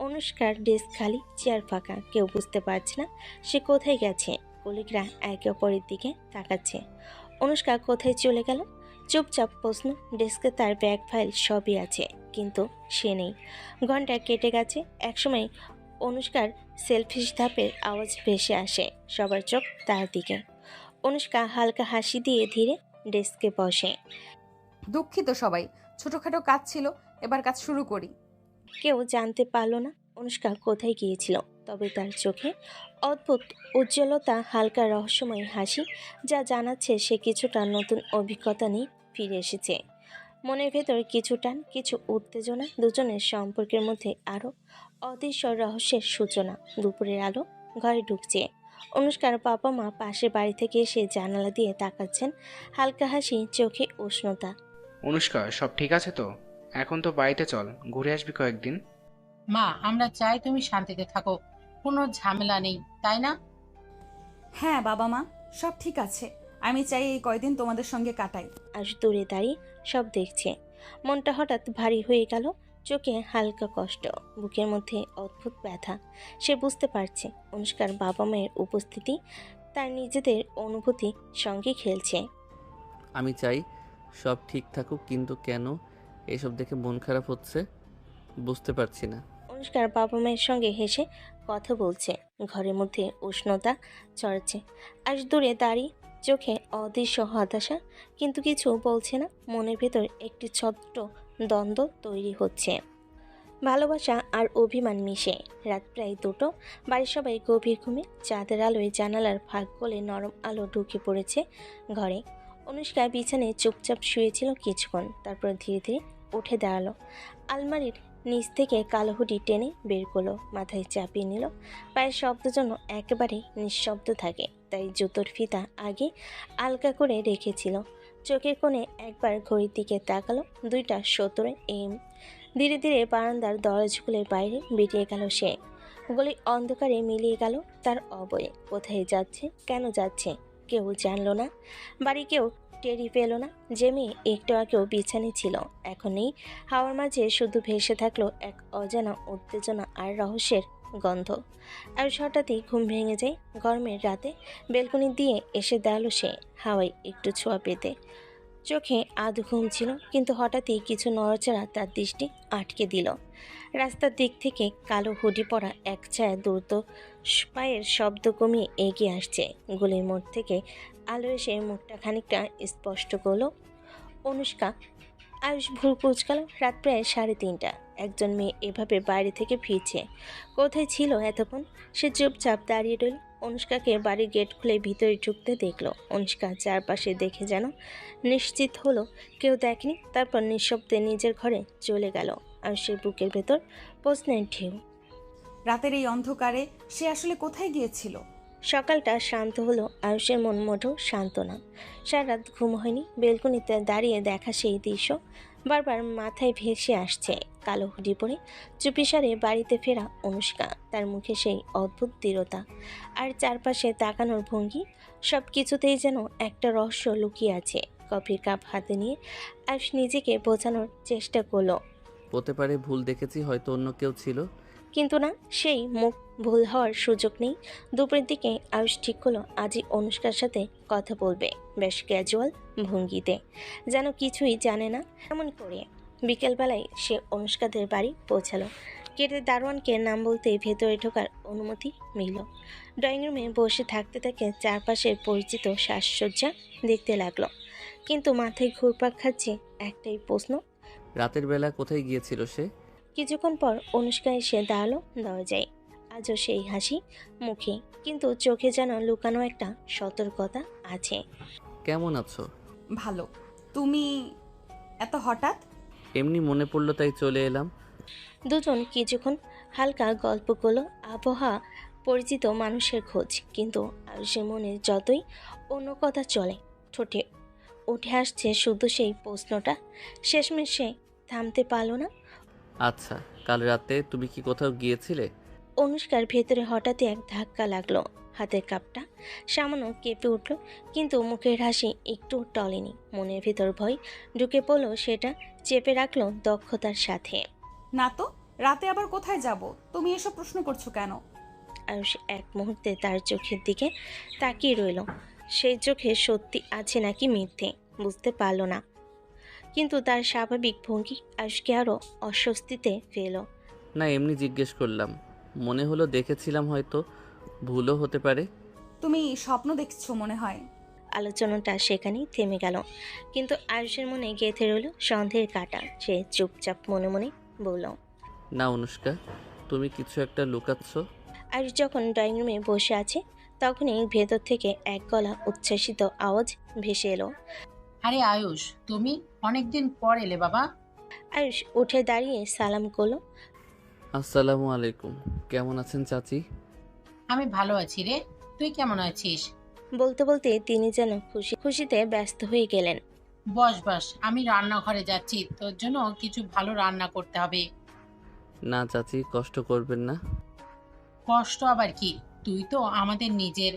Speaker 4: অনুষ্কার ডেস্ক খালি, চেয়ার ফাঁকা। কেউ বুঝতে পারছে না সে কোথায় গেছে। কলিগরা একে অপরের দিকে তাকাচ্ছে। অনুষ্কা কোথায় চলে গেল? চুপচাপ প্রশ্ন। ডেস্কে তার ব্যাগ, ফাইল সবই আছে, কিন্তু সে নেই। ঘন্টা কেটে গেছে। একসময় অনুষ্কার সেলফিশ ধাপের আওয়াজ ভেসে আসে। সবার চোখ তার দিকে। অনুষ্কা হালকা হাসি দিয়ে ধীরে ডেস্কে বসে।
Speaker 1: দুঃখিত সবাই, ছোটখাটো কাজ ছিল, এবার কাজ শুরু করি।
Speaker 4: কেউ জানতে পারল না অনুষ্কা কোথায় গিয়েছিল, তবে তার চোখে অদ্ভুত উজ্জ্বলতা, হালকা রহস্যময় হাসি, যা জানাচ্ছে সে কিছুটা নতুন অভিজ্ঞতা নিয়ে ফিরে এসেছে। মনের ভেতর কিছু টান, কিছু উত্তেজনা, দুজনের সম্পর্কের মধ্যে আরও অদৃশ্য রহস্যের সূচনা। দুপুরের আলো ঘরে ঢুকছে। অনুষ্কার বাবা মা পাশের বাড়ি থেকে এসে জানালা দিয়ে তাকাচ্ছেন। হালকা হাসি, চোখে উষ্ণতা।
Speaker 8: অনুষ্কা, সব ঠিক আছে তো? এখন তো বাড়িতে চল, ঘুরে আসবি কয়েকদিন।
Speaker 7: মা, আমরা চাই তুমি শান্তিতে থাকো, কোনো ঝামেলা নেই, তাই না?
Speaker 1: হ্যাঁ বাবা মা, সব ঠিক আছে। আমি চাই এই কয়দিন তোমাদের সঙ্গে কাটাই।
Speaker 4: আজ দূরে দাঁড়িয়ে সব দেখছে। মনটা হঠাৎ ভারী হয়ে গেল। চোখে হালকা কষ্ট, বুকের মধ্যে অদ্ভুত ব্যথা। সে বুঝতে পারছে অনুষ্কার বাবা মায়ের উপস্থিতি তার নিজেদের অনুভূতি সঙ্গে খেলছে।
Speaker 2: আমি চাই সব ঠিক থাকুক, কিন্তু কেন এসব দেখে মন খারাপ হচ্ছে বুঝতে পারছি না।
Speaker 4: অনুষ্কার বাবা মায়ের সঙ্গে হেসে কথা বলছে। ঘরের মধ্যে উষ্ণতা চড়ছে। আজ দূরে দাঁড়িয়ে চোখে অদৃশ্য হতাশা, কিন্তু কিছু বলছে না। মনের ভেতর একটি ছোট্ট দ্বন্দ্ব তৈরি হচ্ছে, ভালোবাসা আর অভিমান মিশে। রাত প্রায় 2টো। বাড়ির সবাই গভীর ঘুমে। চাঁদের আলোয় জানালার ফাঁক গলে নরম আলো ঢুকে পড়েছে ঘরে। অনুষ্কা বিছানায় চুপচাপ শুয়েছিল কিছুক্ষণ, তারপর ধীরে ধীরে উঠে দাঁড়ালো। আলমারির নিচ থেকে কালো হুডি টেনে বের করলো, মাথায় চাপিয়ে নিল। পায়ের শব্দ যেন একেবারে নিঃশব্দ থাকে, তাই জুতোর ফিতা আগে আলগা করে রেখেছিল। চোখের কোণে একবার ঘড়ির দিকে তাকালো। 2:17 AM। ধীরে ধীরে বারান্দার দরজা খুলে বাইরে বেরিয়ে গেল সে। গলি অন্ধকারে মিলিয়ে গেল তার অবয়ে। কোথায় যাচ্ছে, কেন যাচ্ছে, কেউ জানলো না। বাড়ি কেউ টেরি পেল না। যে মেয়ে একটু আগেও বিছানায় ছিল, এখন নেই। হাওয়ার মাঝে শুধু ভেসে থাকলো এক অজানা উত্তেজনা আর রহস্যের গন্ধ। আর হঠাৎই ঘুম ভেঙে যায়। গরমের রাতে বেলকনি দিয়ে এসে দাঁড়ালো সে, হাওয়ায় একটু ছোঁয়া পেতে। চোখে আধ ঘুম ছিল, কিন্তু হঠাৎই কিছু নড়াচড়া তার দৃষ্টি আটকে দিল। রাস্তার দিক থেকে কালো হুডি পরা এক ছায়া দ্রুত পায়ের শব্দ কমিয়ে এগিয়ে আসছে। গলির মোড় থেকে আলো এসে মুখটা খানিকটা স্পষ্ট করলো। অনুষ্কা। আয়ুষ ভুল কুচকাল। রাত প্রায় 3:30। একজন মেয়ে এভাবে বাইরে থেকে ফিরছে। কোথায় ছিল এতক্ষণ? সে চুপচাপ দাঁড়িয়ে রইল। অনুষ্কাকে বাড়ির গেট খুলে ভিতরে ঢুকতে দেখলো। অনুষ্কা চারপাশে দেখে যেন নিশ্চিত হলো কেউ দেখেনি। তারপর নিঃশব্দে নিজের ঘরে চলে গেল। আয়ুষের বুকের ভেতর প্রশ্নের ঢেউ।
Speaker 1: রাতের এই অন্ধকারে সে আসলে কোথায় গিয়েছিল?
Speaker 4: সকালটা শান্ত হলো। আয়ুষের মন মোটেও শান্ত না। সারা রাত ঘুম হয়নি। বেলকনিতে দাঁড়িয়ে দেখা সেই দৃশ্য বারবার মাথায় ভেসে আসছে। কালো হুডি পরে চুপিসারে বাড়িতে ফেরা অনুষ্কা, তার মুখে সেই অদ্ভুত দৃঢ়তা আর চারপাশে তাকানোর ভঙ্গি, সব কিছুতেই যেন একটা রহস্য লুকিয়ে আছে। কফির কাপ হাতে নিয়ে আয়ুষ নিজেকে বোঝানোর চেষ্টা করলো।
Speaker 2: হতে পারে ভুল দেখেছি, হয়তো অন্য কেউ ছিল।
Speaker 4: কিন্তু না, সেই মুখ ভুল হওয়ার সুযোগ নেই। দুপুরের দিকে আয়ুষ ঠিক হলো আজই অনুষ্কার সাথে কথা বলবে, বেশ ক্যাজুয়াল ভঙ্গিতে, যেন কিছুই জানে না এমন করে। বিকেলবেলায় সে অনুষ্কাদের বাড়ি পৌঁছালো। গেটের দারোয়ানকে নাম বলতেই ভেতরে ঢোকার অনুমতি মিলল। ড্রয়িং রুমে বসে থাকতে থাকে চারপাশের পরিচিত সাজসজ্জা দেখতে লাগলো, কিন্তু মাথায় ঘুরপাক খাচ্ছে একটাই প্রশ্ন,
Speaker 2: রাতের বেলা কোথায় গিয়েছিল সে?
Speaker 4: কিছুক্ষণ পর অনুষ্কা এসে দাঁড়ালো দরজায়। আজও সেই হাসি মুখে, কিন্তু চোখে যেন লুকানো একটা সতর্কতা আছে।
Speaker 2: কেমন আছো?
Speaker 1: ভালো। তুমি এত হঠাৎ?
Speaker 2: এমনি মনে পড়লো তাই চলে এলাম।
Speaker 4: দুজন কিছুক্ষণ হালকা গল্প করলো। আবহাওয়া, পরিচিত মানুষের খোঁজ, কিন্তু আয়ুষের মনে যতই অন্য কথা চলে, ঠোঁটে উঠে আসছে শুধু সেই প্রশ্নটা। শেষমেশ সে থামতে পারল না।
Speaker 2: আচ্ছা, কাল রাতে তুমি কি কোথাও গিয়েছিলে?
Speaker 4: অনুষ্কার ভেতরে হঠাৎই এক ধাক্কা লাগলো। হাতের কাপটা সামান্য কেঁপে উঠল, কিন্তু মুখের হাসি একটু টলেনি। মনের ভেতর ভয় ঢুকে পড়ল, সেটা চেপে রাখলো দক্ষতার সাথে।
Speaker 1: না তো, রাতে আবার কোথায় যাব? তুমি এসব প্রশ্ন করছো কেন?
Speaker 4: আয়ুষ এক মুহূর্তে তার চোখের দিকে তাকিয়ে রইল। সেই চোখে সত্যি আছে নাকি মিথ্যে বুঝতে পারল না, কিন্তু তার স্বাভাবিক ভঙ্গি আয়ুষকে আরও অস্বস্তিতে ফেল।
Speaker 2: না, এমনি জিজ্ঞেস করলাম, মনে হলো দেখেছিলাম, হয়তো ভুলও হতে পারে।
Speaker 1: তুমি স্বপ্ন দেখছো মনে হয়।
Speaker 4: আলোচনাটা সেখানেই থেমে গেল, কিন্তু আয়ুষের মনে গেঁথে রইল সন্দেহের কাঁটা। সে চুপচাপ মনে মনে বলল,
Speaker 2: না অনুষ্কা, তুমি কিছু একটা লুকাচ্ছ।
Speaker 4: আয়ুষ যখন ড্রয়িং রুমে বসে আছে, তখনই ভেতর থেকে এক গলা উচ্ছ্বাসিত আওয়াজ ভেসে এলো।
Speaker 7: আরে আয়ুষ, তুমি অনেকদিন পর এলে বাবা।
Speaker 4: আয়ুষ উঠে দাঁড়িয়ে সালাম করলো।
Speaker 2: আসসালামু আলাইকুম। কেমন আছেন চাচি?
Speaker 7: আমি ভালো আছি রে, তুই কেমন আছিস?
Speaker 4: বলতে বলতে তিনি যেন খুশিতে ব্যস্ত হয়ে গেলেন।
Speaker 7: বস বস, আমি রান্নাঘরে যাচ্ছি, তোর জন্য কিছু ভালো রান্না করতে হবে।
Speaker 2: না চাচি, কষ্ট করবেন না।
Speaker 7: কষ্ট আবার কি, তুই তো আমাদের নিজের।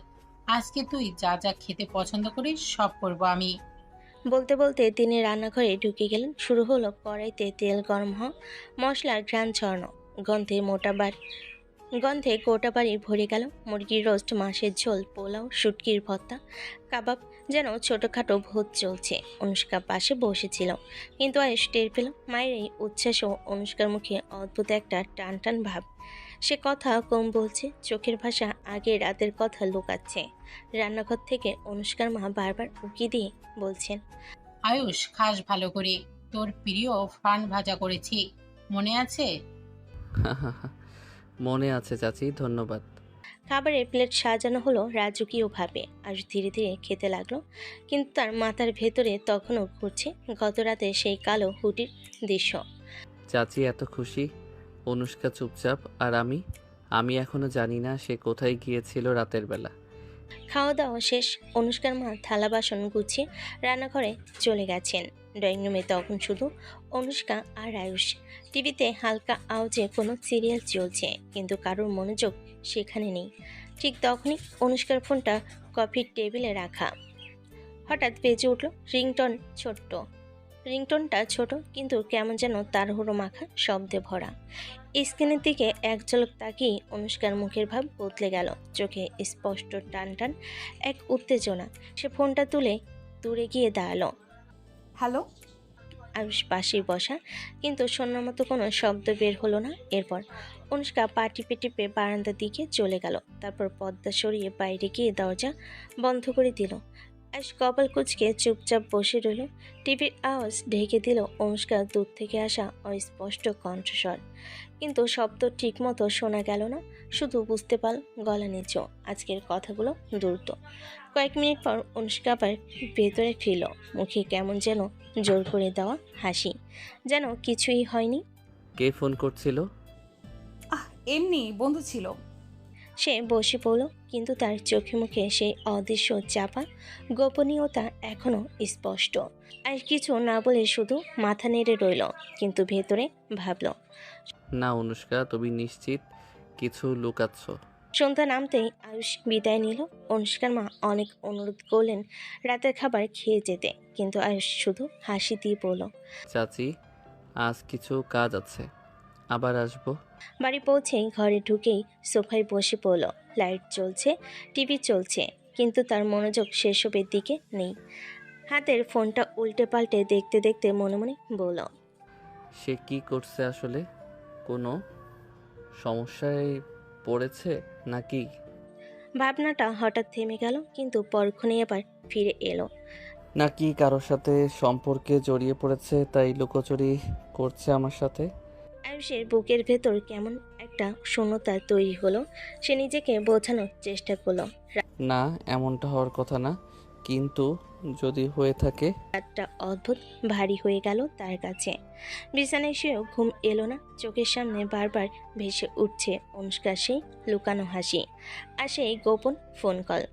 Speaker 7: আজকে তুই যা যা খেতে পছন্দ করিস সব করব আমি।
Speaker 4: বলতে বলতে তিনি রান্নাঘরে ঢুকে গেলেন। শুরু হলো কড়াইতে তেল গরম হওয়া, মশলার ঘ্রাণ ছড়ানো, গন্ধে গোটা বাড়ি ভরে গেল। মুরগির রোস্ট, মাছের ঝোল, পোলাও, শুটকির ভর্তা, কাবাব, যেন ছোটোখাটো ভোজ চলছে। অনুষ্কা পাশে বসেছিল, কিন্তু আয়ুষ টের পেল মায়ের এই উচ্ছ্বাস ও অনুষ্কার মুখে অদ্ভুত একটা টান টান ভাব। সে কথা কম বলছে, চোখের ভাষা আগে রাতের কথা লুকাচ্ছে। রান্নাঘর থেকে অনুষ্কার মা বারবার উকি দিয়ে বলছেন,
Speaker 7: আয়ুষ, খাস ভালো করে, তোর প্রিয় ফান ভাজা করেছি, মনে আছে?
Speaker 2: মনে আছে চাচি, ধন্যবাদ।
Speaker 4: খাবারের প্লেট সাজানো হলো রাজকীয়ভাবে। আয়ুষ ধীরে ধীরে খেতে লাগলো, কিন্তু তার মাথার ভেতরে তখনও ঘুরছে গত রাতে সেই কালো হুডির দৃশ্য।
Speaker 2: চাচি এত খুশি, অনুষ্কা চুপচাপ, আর আমি এখনো জানি না সে কোথায় গিয়েছিল রাতের বেলা।
Speaker 4: খাওয়া দাওয়া শেষ। অনুষ্কার মা থালা বাসন গুছিয়ে রান্নাঘরে চলে গেছেন। ড্রয়িং রুমে তখন শুধু অনুষ্কা আর আয়ুষ। টিভিতে হালকা আওয়াজে কোনো সিরিয়াল চলছে, কিন্তু কারোর মনোযোগ সেখানে নেই। ঠিক তখনই অনুষ্কার ফোনটা কফির টেবিলে রাখা। হঠাৎ বেজে উঠল রিংটোনটা ছোট, কিন্তু কেমন যেন তাড়াহুড়ো মাখা শব্দে ভরা। স্ক্রিনের দিকে এক ঝলক তাকিয়ে অনুষ্কার মুখের ভাব বদলে গেল। চোখে স্পষ্ট টান টান এক উত্তেজনা। সে ফোনটা তুলে দূরে গিয়ে দাঁড়ালো।
Speaker 1: হ্যালো।
Speaker 4: আয়ুষ পাশেই বসা, কিন্তু শূন্য মতো কোনো শব্দ বের হলো না। এরপর অনুষ্কা পা টিপে টিপে বারান্দার দিকে চলে গেল, তারপর পর্দা সরিয়ে বাইরে গিয়ে দরজা বন্ধ করে দিল। আয়ুষ কপাল কুঁচকে চুপচাপ বসে রইল। টিভির আওয়াজ ঢেকে দিল অনুষ্কার দূর থেকে আসা অস্পষ্ট কণ্ঠস্বর, কিন্তু শব্দ ঠিক মতো শোনা গেল না, শুধু বুঝতে পারল গলা নিচু। আজকের কথাগুলো দ্রুত। কয়েক মিনিট পর অনুষ্কা আবার ভেতরে ফিরল, মুখে কেমন যেন জোর করে দেওয়া হাসি, যেন কিছুই হয়নি।
Speaker 2: কে ফোন করছিল?
Speaker 1: এমনি বন্ধু ছিল।
Speaker 4: সে বসে পড়ল, কিন্তু তার চোখে মুখে সেই অদৃশ্য চাপা গোপনীয়তা এখনো স্পষ্ট। আর কিছু না বলে শুধু মাথা নেড়ে রইল, কিন্তু ভেতরে ভাবল।
Speaker 2: না অনুষ্কা, তুমি নিশ্চিত কিছু লুকাচ্ছ?
Speaker 4: সন্ধ্যা নামতেই আয়ুষ বিদায় নিল। অনুষ্কার মা অনেক অনুরোধ করলেন রাতের খাবার খেয়ে যেতে, কিন্তু আয়ুষ শুধু হাসি দিয়ে বলল,
Speaker 2: চাচি, আজ কিছু কাজ আছে, আবার আসবো।
Speaker 4: বাড়ি পৌঁছেই ঘরে ঢুকেই সোফায় বসে পড়ল। লাইট জ্বলছে, টিভি চলছে, কিন্তু তার মনোযোগ সেসবের দিকে নেই। হাতের ফোনটা উল্টে পাল্টে দেখতে দেখতে মনে মনে বলল,
Speaker 2: সে কি করছে আসলে? কোনো সমস্যায় পড়েছে নাকি?
Speaker 4: ভাবনাটা হঠাৎ থেমে গেল, কিন্তু পরক্ষণেই আবার ফিরে এলো।
Speaker 2: নাকি কারোর সাথে সম্পর্কে জড়িয়ে পড়েছে, তাই লুকোচুরি করছে আমার সাথে?
Speaker 4: আয়ুষের বুকের ভেতর কেমন একটা শূন্যতা তৈরি হলো। সে নিজেকে বোঝানোর চেষ্টা করলো,
Speaker 2: না, এমনটা হওয়ার কথা না, কিন্তু যদি হয়ে থাকে।
Speaker 4: রাতটা অদ্ভুত ভারী হয়ে গেল তার কাছে। বিছানায় শুয়েও ঘুম এলো না। চোখের সামনে বারবার ভেসে উঠছে অনুষ্কার সেই লুকানো হাসি আর সেই গোপন ফোন কল।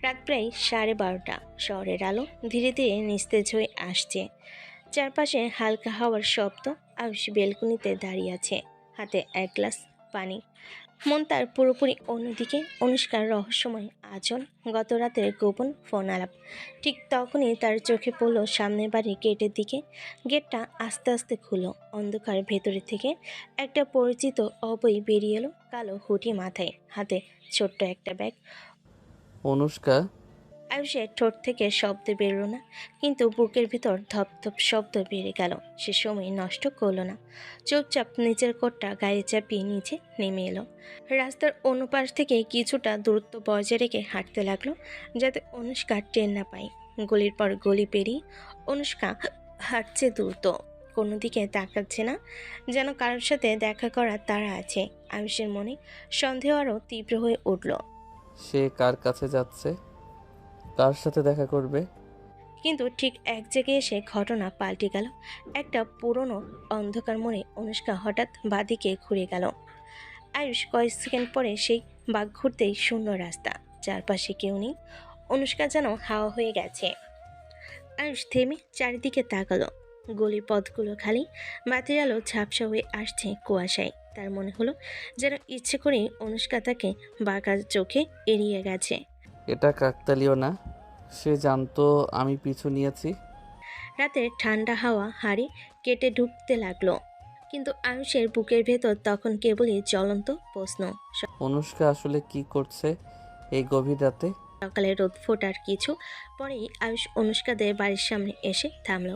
Speaker 4: রাত প্রায় 12:30। শহরের আলো ধীরে ধীরে নিস্তেজ হয়ে আসছে, চারপাশে হালকা হাওয়ার শব্দ। আয়ুষ বেলকুনিতে দাঁড়িয়ে আছে, হাতে এক গ্লাস পানি। মন তার পুরোপুরি অন্যদিকে। অনুষ্কার রহস্যময় আচরণ, গত রাতের গোপন ফোন আলাপ। ঠিক তখনই তার চোখে পড়ল সামনের বাড়ির গেটের দিকে। গেটটা আস্তে আস্তে খুলল। অন্ধকার ভেতরে থেকে একটা পরিচিত অবৈ বেরিয়ে এলো, কালো হুডি মাথায়, হাতে ছোট্ট একটা ব্যাগ।
Speaker 2: অনুষ্কা।
Speaker 4: আয়ুষের ঠোঁট থেকে শব্দ বেরোলো না, কিন্তু বুকের ভিতর ধপধপ শব্দ বেড়ে গেল। সে সময় নষ্ট করলো না, চুপচাপ নিচের কোটটা গায়ে চাপিয়ে নিচে নেমে এলো। রাস্তার অন্য পাশ থেকে কিছুটা দূরত্ব বজায় রেখে হাঁটতে লাগলো, যাতে অনুষ্কা টের না পায়। গলির পর গলি পেরিয়ে অনুষ্কা হাঁটছে দ্রুত, কোনো দিকে তাকাচ্ছে না, যেন কারোর সাথে দেখা করার তাড়া আছে। আয়ুষের মনে সন্দেহ আরও তীব্র হয়ে উঠল।
Speaker 2: সে কার কাছে যাচ্ছে? কার সাথে দেখা করবে?
Speaker 4: কিন্তু ঠিক এক জায়গায় এসে ঘটনা পাল্টে গেল। একটা পুরনো অন্ধকার মোড়ে অনুষ্কা হঠাৎ বাদিকে ঘুরে গেল। আয়ুষ কয়েক সেকেন্ড পরে সেই বাঘ ঘুরতেই শূন্য রাস্তা, চারপাশে কেউ নেই। অনুষ্কা যেন হাওয়া হয়ে গেছে। আয়ুষ থেমে চারিদিকে তাকালো। গলির পথগুলো খালি, বাতির আলো ঝাপসা হয়ে আসছে কুয়াশায়। তার মনে হলো যেন ইচ্ছে করে অনুষ্কা তাকে বাঁকা চোখে এড়িয়ে গেছে।
Speaker 2: এটা কাকতালীয় না, সে জানতো আমি পিছু নিয়েছি।
Speaker 4: রাতের ঠান্ডা হাওয়া হাড়ে কেটে ঢুকতে লাগলো, কিন্তু আয়ুষের বুকের ভেতর তখন কেবলই জ্বলন্ত প্রশ্ন।
Speaker 2: অনুষ্কা আসলে কি করছে এই গভীর রাতে?
Speaker 4: সকালে রোদ ফোটার কিছু পরেই আয়ুষ অনুষ্কাদের বাড়ির সামনে এসে থামলো।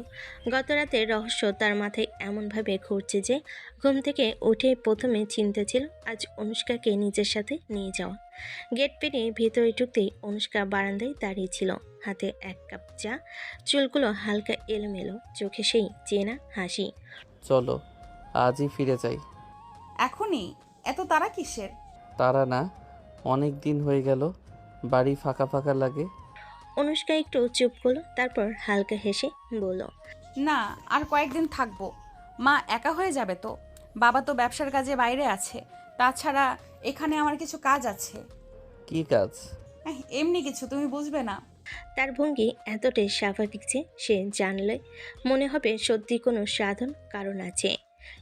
Speaker 4: গত রাতের রহস্য তার মাথায় এমনভাবে ঘুরছে যে ঘুম থেকে উঠে প্রথমে চিন্তা ছিল আজ অনুষ্কাকে নিজের সাথে নিয়ে যাওয়া। গেট পেরিয়ে ভেতরে ঢুকতেই অনুষ্কা বারান্দায় দাঁড়িয়েছিল, হাতে এক কাপ চা, চুলগুলো হালকা এলোমেলো, চোখে সেই চেনা হাসি।
Speaker 2: চলো আজই ফিরে যাই।
Speaker 1: এখনই? এত তাড়া কিসের?
Speaker 2: তারা না, অনেক দিন হয়ে গেল, বাড়ি ফাঁকা ফাঁকা লাগে।
Speaker 4: অনুষ্কা একটু চুপ করলো, তারপর হালকা হেসে বলল,
Speaker 1: না, আর কয়েকদিন থাকবো। মা একা হয়ে যাবে তো। বাবা তো ব্যবসার কাজে বাইরে আছে, তাছাড়া এখানে আমার কিছু কাজ আছে।
Speaker 2: কি কাজ?
Speaker 1: এমনি কিছু, তুমি বুঝবে না।
Speaker 4: তার ভঙ্গি এতটাই স্বাভাবিক যে সে জানলে মনে হবে সত্যি কোনো সাধন কারণ আছে।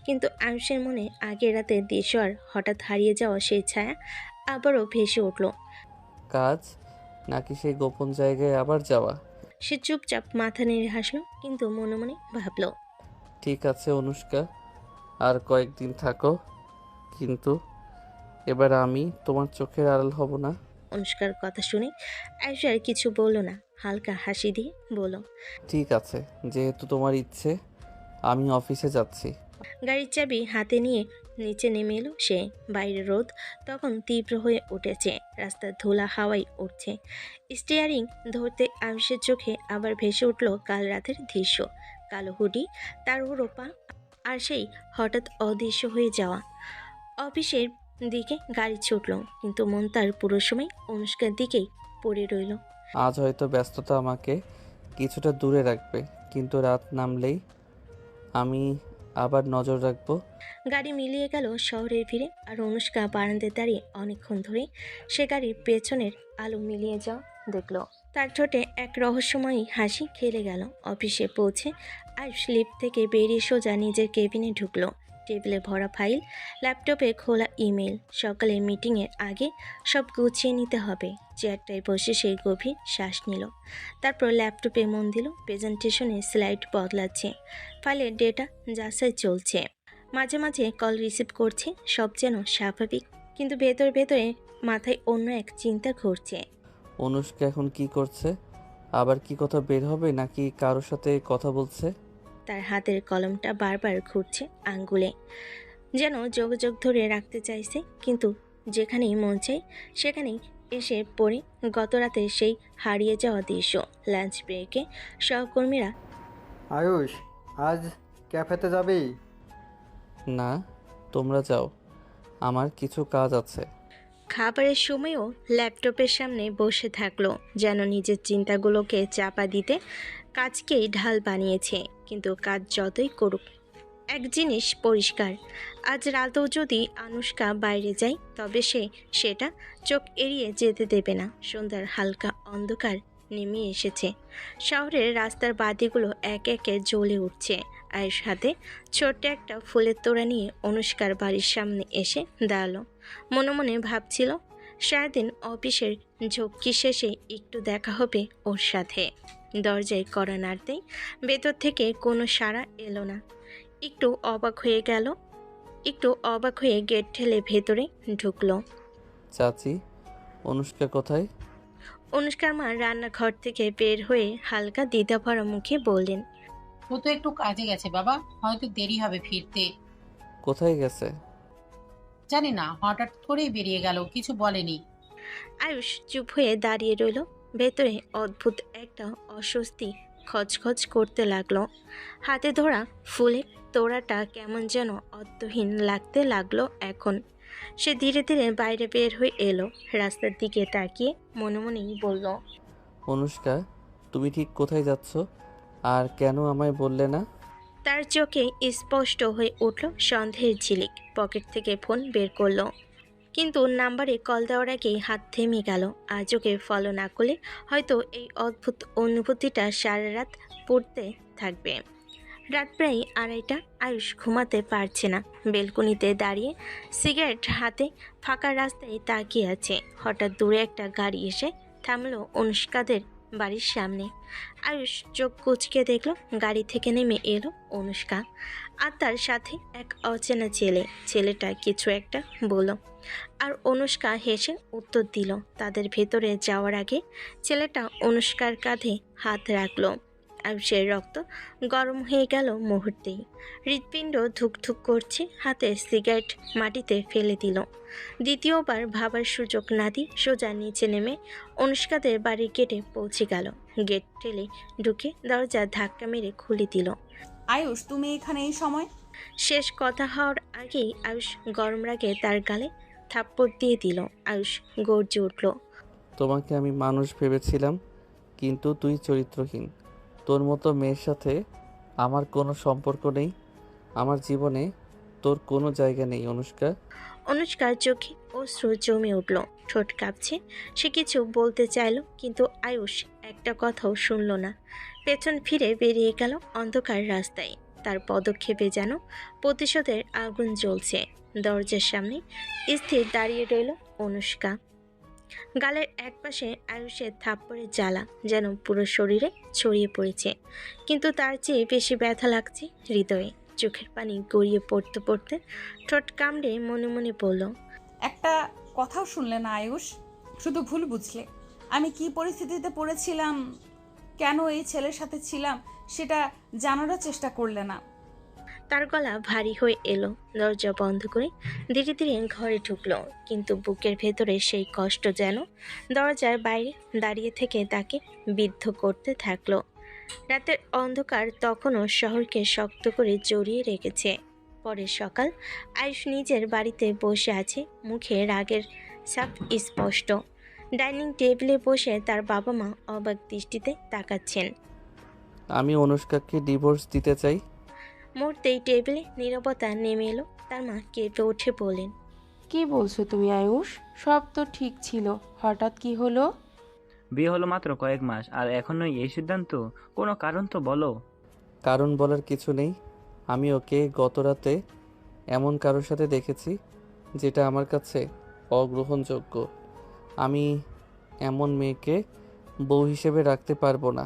Speaker 4: কিন্তু আয়ুষের মনে আগের রাতে দেশোয়ার হঠাৎ হারিয়ে যাওয়া সেই ছায়া আবারও ভেসে উঠল।
Speaker 2: কাজ নাকি সেই গোপন জায়গায় আবার যাওয়া?
Speaker 4: সে চুপচাপ মাথা নেড়ে হাসলো, কিন্তু মনে মনে ভাবলো,
Speaker 2: ঠিক আছে অনুষ্কা, আর কয়েকদিন থাকো, কিন্তু এবার আমি তোমার চোখের আড়াল হব না।
Speaker 4: অনুষ্কার কথা শুনে আয়ুষ আর কিছু বলল না, হালকা হাসি দিয়ে বলল,
Speaker 2: ঠিক আছে, যেহেতু তোমার ইচ্ছে, আমি অফিসে যাচ্ছি।
Speaker 4: গাড়ির চাবি হাতে নিয়ে নিচে নেমে এলো সে। বাইরে রোদ তখন তীব্র হয়ে উঠেছে, রাস্তার ধুলা হাওয়ায় উঠছে। স্টিয়ারিং ধরতে আয়ুষের চোখে আবার ভেসে উঠল কাল রাতের দৃশ্য, কালো হুডি, তার রোপা, আর সেই হঠাৎ অদৃশ্য হয়ে যাওয়া। অফিসের দিকে গাড়ি ছুটল, কিন্তু মন তার পুরো সময় অনুষ্কার দিকেই পড়ে রইল।
Speaker 2: আজ হয়তো ব্যস্ততা আমাকে কিছুটা দূরে রাখবে, কিন্তু রাত নামলেই আমি আবার নজর রাখবো।
Speaker 4: গাড়ি মিলিয়ে গেল শহরের ভিড়ে, আর অনুষ্কা বারান্দায় দাঁড়িয়ে অনেকক্ষণ ধরে সে গাড়ির পেছনের আলো মিলিয়ে যাওয়া দেখল। তার ঠোঁটে এক রহস্যময়ী হাসি খেলে গেল। অফিসে পৌঁছে আয়ুষ লিফট থেকে বেরিয়ে সোজা নিজের কেবিনে ঢুকলো। টেবিলে ভরা ফাইল, ল্যাপটপে খোলা ইমেল। সকালে মিটিংয়ের আগে সব গুছিয়ে নিতে হবে। চেয়ারটায় বসে সে গভীর শ্বাস নিল, তারপর ল্যাপটপে মন দিল। প্রেজেন্টেশনে স্লাইড বদলাচ্ছে, ফাইলের ডেটা যাচাই চলছে, মাঝে মাঝে কল রিসিভ করছে। সব যেন স্বাভাবিক, কিন্তু ভেতরে মাথায় অন্য এক চিন্তা ঘুরছে।
Speaker 2: অনুষ্কা এখন কি করছে? আবার কি কথা বের হবে, নাকি কারোর সাথে কথা বলছে?
Speaker 4: তার হাতের কলমটা বারবার ঘুরছে আঙ্গুলে, যেন যোগাযোগ ধরে রাখতে চাইছে, কিন্তু যেখানেই মন চাই সেখানেই এসে পড়ে গত রাতে সেই হারিয়ে যাওয়া দৃশ্য। লাঞ্চ ব্রেকে সহকর্মীরা,
Speaker 3: আয়ুষ, আজ ক্যাফেতে যাবি?
Speaker 2: না, তোমরা যাও, আমার কিছু কাজ আছে।
Speaker 4: খাবারের সময়ও ল্যাপটপের সামনে বসে থাকলো, যেন নিজের চিন্তাগুলোকে চাপা দিতে কাজকেই ঢাল বানিয়েছে। কিন্তু কাজ যতই করুক, এক জিনিস পরিষ্কার, আজ রাতেও যদি অনুষ্কা বাইরে যায় তবে সেটা চোখ এড়িয়ে যেতে দেবে না। সন্ধ্যার হালকা অন্ধকার নেমে এসেছে, শহরের রাস্তার বাতিগুলো একে একে জ্বলে উঠছে। আয়ুষ হাতে ছোট্ট একটা ফুলের তোড়া নিয়ে অনুষ্কার বাড়ির সামনে এসে দাঁড়ালো। মনে মনে ভাবছিল, সারাদিন অফিসের ঝক্কি শেষে একটু দেখা হবে ওর সাথে। দরজায় কড়া নাড়তেই ভেতর থেকে কোনো সাড়া এলো না। একটু অবাক হয়ে গেট ঠেলে ভেতরে ঢুকলো।
Speaker 2: চাচি, অনুষ্কা কোথায়?
Speaker 4: অনুষ্কার মা রান্নাঘর থেকে বের হয়ে হালকা দ্বিধাভরা মুখে বললেন,
Speaker 7: ও তো একটু কাজে গেছে বাবা, হয়তো দেরি হবে ফিরতে।
Speaker 2: কোথায় গেছে?
Speaker 7: জানি না, হঠাৎ করেই বেরিয়ে গেল, কিছু বলেনি।
Speaker 4: আয়ুষ চুপ হয়ে দাঁড়িয়ে রইল। ভেতরে অদ্ভুত একটা অস্বস্তি খচখচ করতে লাগলো। হাতে ধরা ফুলের তোড়াটা কেমন যেন অর্থহীন লাগতে লাগলো এখন। সে ধীরে ধীরে বাইরে বের হয়ে এলো, রাস্তার দিকে তাকিয়ে মনে মনেই বলল,
Speaker 2: অনুষ্কা, তুমি ঠিক কোথায় যাচ্ছ, আর কেন আমায় বললে না?
Speaker 4: তার চোখে স্পষ্ট হয়ে উঠল সন্দেহের ঝিলিক। পকেট থেকে ফোন বের করলো, কিন্তু নাম্বারে কল দেওয়ার আগেই হাত থেমে গেল। আজ ওকে ফলো না করলে হয়তো এই অদ্ভুত অনুভূতিটা সারা রাত পড়তে থাকবে। রাত প্রায় 2:30। আয়ুষ ঘুমাতে পারছে না। বেলকনিতে দাঁড়িয়ে সিগারেট হাতে ফাঁকা রাস্তায় তাকিয়ে আছে। হঠাৎ দূরে একটা গাড়ি এসে থামলো অনুষ্কাদের বাড়ির সামনে। আয়ুষ চোখ কুঁচকে দেখল, গাড়ি থেকে নেমে এলো অনুষ্কা, আর তার সাথে এক অচেনা ছেলেটা কিছু একটা বলল, আর অনুষ্কা হেসে উত্তর দিল। তাদের ভেতরে যাওয়ার আগে ছেলেটা অনুষ্কার কাঁধে হাত রাখলো। আয়ুষের রক্ত গরম হয়ে গেল মুহূর্তেই। হৃৎপিণ্ড ধুকধুক করছে। হাতে সিগারেট মাটিতে ফেলে দিল। দ্বিতীয়বার ভাবার সুযোগ না দিয়ে সোজা নিচে নেমে অনুষ্কাদের বাড়ির গেটে পৌঁছে গেল। গেট ঠেলে ঢুকে দরজা ধাক্কা মেরে খুলে দিল।
Speaker 1: আয়ুষ, তুমি এখানে এই সময়?
Speaker 4: শেষ কথা হওয়ার আগেই আয়ুষ গরম রাগে তার গালে থাপ্পড় দিয়ে দিল। আয়ুষ গর্জে উঠল,
Speaker 2: তোমাকে আমি মানুষ ভেবেছিলাম, কিন্তু তুই চরিত্রহীন। তোর মতো মেয়ের সাথে আমার কোনো সম্পর্ক নেই। আমার জীবনে তোর কোনো জায়গা নেই অনুষ্কা।
Speaker 4: অনুষ্কার চোখে অশ্রু জমে উঠল, ঠোঁট কাঁপছে। সে কিছু বলতে চাইল, কিন্তু আয়ুষ একটা কথাও শুনল না। পেছন ফিরে বেরিয়ে গেল অন্ধকার রাস্তায়। তার পদক্ষেপে যেন প্রতিশোধের আগুন জ্বলছে। দরজার সামনে স্থির দাঁড়িয়ে রইল অনুষ্কা। গালের একপাশে আয়ুষের থাপ্পড়ের জ্বালা যেন পুরো শরীরে ছড়িয়ে পড়েছে, কিন্তু তার চেয়ে বেশি ব্যথা লাগছে হৃদয়ে। চোখের পানি গড়িয়ে পড়তে পড়তে ঠোঁট কামড়ে মনে মনে বলল,
Speaker 1: একটা কথাও শুনলে না আয়ুষ? শুধু ভুল বুঝলে। আমি কি পরিস্থিতিতে পড়েছিলাম, কেন এই ছেলের সাথে ছিলাম, সেটা জানারও চেষ্টা করলে না।
Speaker 4: তার গলা ভারী হয়ে এলো। দরজা বন্ধ করে ধীরে ধীরে ঘরে ঢুকলো, কিন্তু বুকের ভেতরে সেই কষ্ট যেন দরজার বাইরে দাঁড়িয়ে থেকে তাকে বিদ্ধ করতে থাকলো। রাতের অন্ধকার তখনও শহরকে শক্ত করে জড়িয়ে রেখেছে। পরের সকাল, আয়ুষ নিজের বাড়িতে বসে আছে, মুখে রাগের ছাপ স্পষ্ট। ডাইনিং টেবিলে বসে তার বাবা মা অবাক দৃষ্টিতে তাকাচ্ছেন।
Speaker 2: আমি অনুষ্কাকে ডিভোর্স দিতে চাই।
Speaker 4: মুহূর্তেই টেবিলে নীরবতা নেমে এলো। তার মা কেঁপে উঠে বললেন,
Speaker 9: কি বলছো তুমি আয়ুষ? সব তো ঠিক ছিল, হঠাৎ কি হলো?
Speaker 6: বিয়ে হলো মাত্র কয়েক মাস আর এখনই এই সিদ্ধান্ত? কোনো কারণ তো বলো।
Speaker 2: কারণ বলার কিছু নেই। আমি ওকে গত রাতে এমন কারোর সাথে দেখেছি যেটা আমার কাছে অগ্রহণযোগ্য। আমি এমন মেয়েকে বউ হিসেবে রাখতে পারবো না।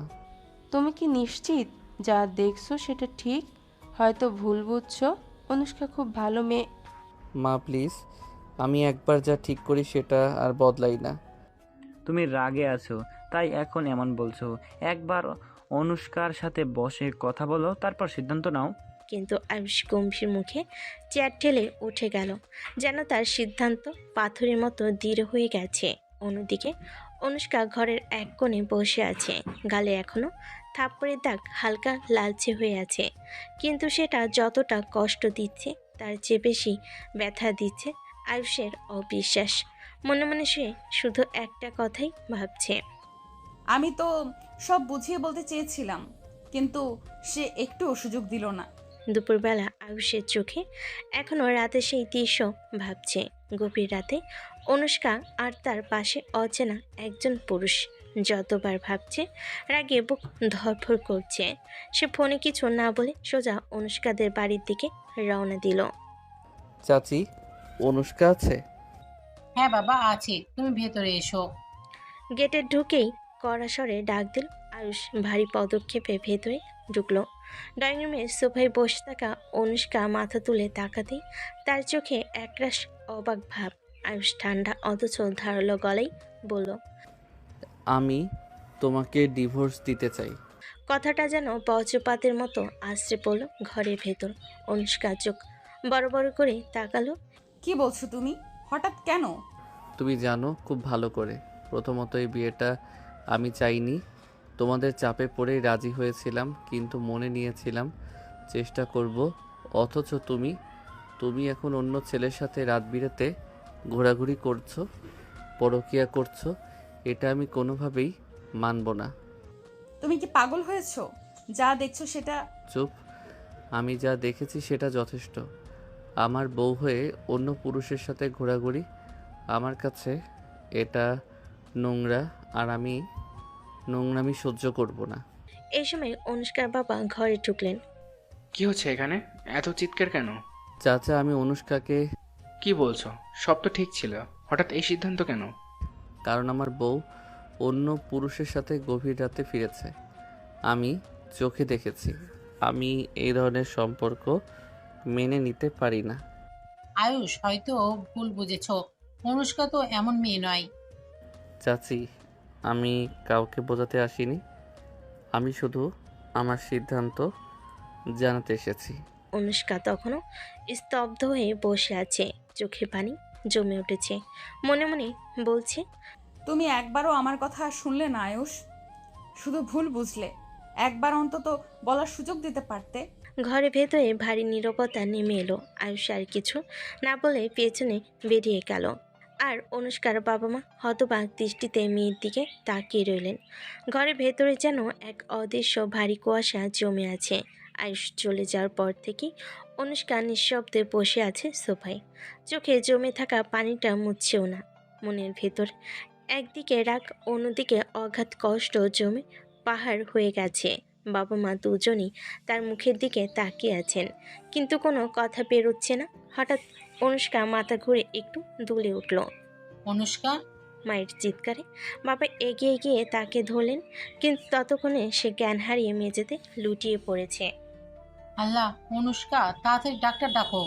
Speaker 9: তুমি কি নিশ্চিত যা দেখছো সেটা ঠিক? হয়তো ভুল বুঝছো। অনুষ্কা খুব ভালো মেয়ে।
Speaker 2: মা প্লিজ, আমি একবার যা ঠিক করি সেটা আর বদলাই না।
Speaker 6: তুমি রাগে আছো তাই এখন এমন বলছো। একবার অনুষ্কার সাথে বসে কথা বলো, তারপর সিদ্ধান্ত নাও।
Speaker 4: কিন্তু আয়ুষ গম্ভীর মুখে চেয়ার ঠেলে উঠে গেল, যেন তার সিদ্ধান্ত পাথরের মতো দৃঢ় হয়ে গেছে। অন্যদিকে অনুষ্কা ঘরের এক কোণে বসে আছে, গালে এখনো থাপ্পড়ের দাগ হালকা লালচে হয়ে আছে, কিন্তু সেটা যতটা কষ্ট দিচ্ছে তার চেয়ে বেশি ব্যথা দিচ্ছে আয়ুষের অবিশ্বাস। মনে মনে সে শুধু একটা কথাই ভাবছে,
Speaker 1: আমি তো সব বুঝিয়ে বলতে চেয়েছিলাম, কিন্তু সে একটুও সুযোগ দিল না।
Speaker 4: দুপুরবেলা আয়ুষের চোখে এখনও রাতে সেই দৃশ্য ভাবছে। গভীর রাতে অনুষ্কা আর তার পাশে অচেনা একজন পুরুষ। যতবার ভাবছে রাগে বুক ধরফর করছে। সে ফোনে কিছু না বলে সোজা অনুষ্কাদের বাড়ির দিকে রওনা দিল।
Speaker 2: চাচি, অনুষ্কা আছে?
Speaker 7: হ্যাঁ বাবা আছে, তুমি ভেতরে এসো।
Speaker 4: গেটে ঢুকেই কড়া স্বরে ডাক দিল আয়ুষ। ভারী পদক্ষেপে ভেতরে ঢুকলো। ড্রয়িং রুমের সোফায় বসে থাকা অনুষ্কা মাথা তুলে তাকাতেই তার চোখে একরাশ অবাক ভাব। আয়ুষ ঠান্ডা অথচ ধারালো গলায় বলল,
Speaker 2: আমি তোমাকে ডিভোর্স দিতে চাই।
Speaker 4: কথাটা যেন বজ্রপাতের মতো আশ্রে পড়ল ঘরের ভেতর। অনুষ্কা চোখ বড় বড় করে তাকালো।
Speaker 1: কি বলছো তুমি? হঠাৎ কেন?
Speaker 2: তুমি জানো খুব ভালো করে, প্রথমত এই বিয়েটা আমি চাইনি, তোমাদের চাপে পড়েই রাজি হয়েছিলাম, কিন্তু মনে নিয়েছিলাম চেষ্টা করব। অথচ তুমি এখন অন্য ছেলের সাথে রাত বিরেতে ঘোরাঘুরি করছো, পরকীয়া করছো। এটা আমি কোনোভাবেই মানব না।
Speaker 1: তুমি কি পাগল হয়েছো? যা দেখছো সেটা।
Speaker 2: চুপ। আমি যা দেখেছি সেটা যথেষ্ট। আমার বউ হয়ে অন্য পুরুষের সাথে ঘোরাঘুরি আমার কাছে এটা নোংরা, আর আমি নোংরামি সহ্য করব না।
Speaker 4: এই সময় অনুষ্কার বাবা ঘরে ঢুকলেন।
Speaker 8: কি হচ্ছে এখানে? এত চিৎকার কেন?
Speaker 2: চাচা, আমি অনুষ্কাকে।
Speaker 8: কি বলছো? সব তো ঠিক ছিল, হঠাৎ এই সিদ্ধান্ত কেন?
Speaker 2: কারণ আমার বউ অন্য পুরুষের সাথে গভীর রাতে ফিরেছে। আমি চোখে দেখেছি। আমি এই ধরনের সম্পর্ক মেনে নিতে পারি না।
Speaker 7: আয়ুষ হয়তো ভুল বুঝেছো, অনুষ্কা তো এমন মেয়ে নয়।
Speaker 2: চাচি, আমি কাউকে বোঝাতে আসিনি, আমি শুধু আমার সিদ্ধান্ত জানাতে এসেছি।
Speaker 4: অনুষ্কা তখনও স্তব্ধ হয়ে বসে আছে, চোখে পানি জমে উঠেছে। মনে মনে বলছে,
Speaker 1: তুমি একবারও আমার কথা শুনলে না আয়ুষ, শুধু ভুল বুঝলে। একবার অন্তত বলার সুযোগ দিতে পারতে।
Speaker 4: ঘরে ভেতরে ভারী নীরবতা নেমে এলো। আয়ুষ আর কিছু না বলে পেছনে বেরিয়ে গেল। আর অনুষ্কার বাবা মা হতবাক দৃষ্টিতে মেয়ের দিকে তাকিয়ে রইলেন। ঘরের ভেতরে যেন এক অদৃশ্য ভারী কুয়াশা জমে আছে। আয়ুষ চলে যাওয়ার পর থেকে অনুষ্কা নিঃশব্দে বসে আছে সোফায়। চোখে জমে থাকা পানিটা মুছছেও না। মনের ভেতর একদিকে রাগ, অন্যদিকে অগাধ কষ্ট জমে পাহাড় হয়ে গেছে। বাবা মা দুজনই তার মুখের দিকে তাকিয়ে আছেন, কিন্তু কোনো কথা বেরোচ্ছে না। হঠাৎ অনুষ্কা মাথা ঘুরে একটু দুলে উঠল।
Speaker 7: অনুষ্কা!
Speaker 4: মায়ের চিৎকারে বাবা এগিয়ে গিয়ে তাকে ধরলেন, কিন্তু ততক্ষণে সে জ্ঞান হারিয়ে মেঝেতে লুটিয়ে পড়েছে।
Speaker 7: আল্লাহ, অনুষ্কা তাড়াতাড়ি ডাক্তার ডাকো।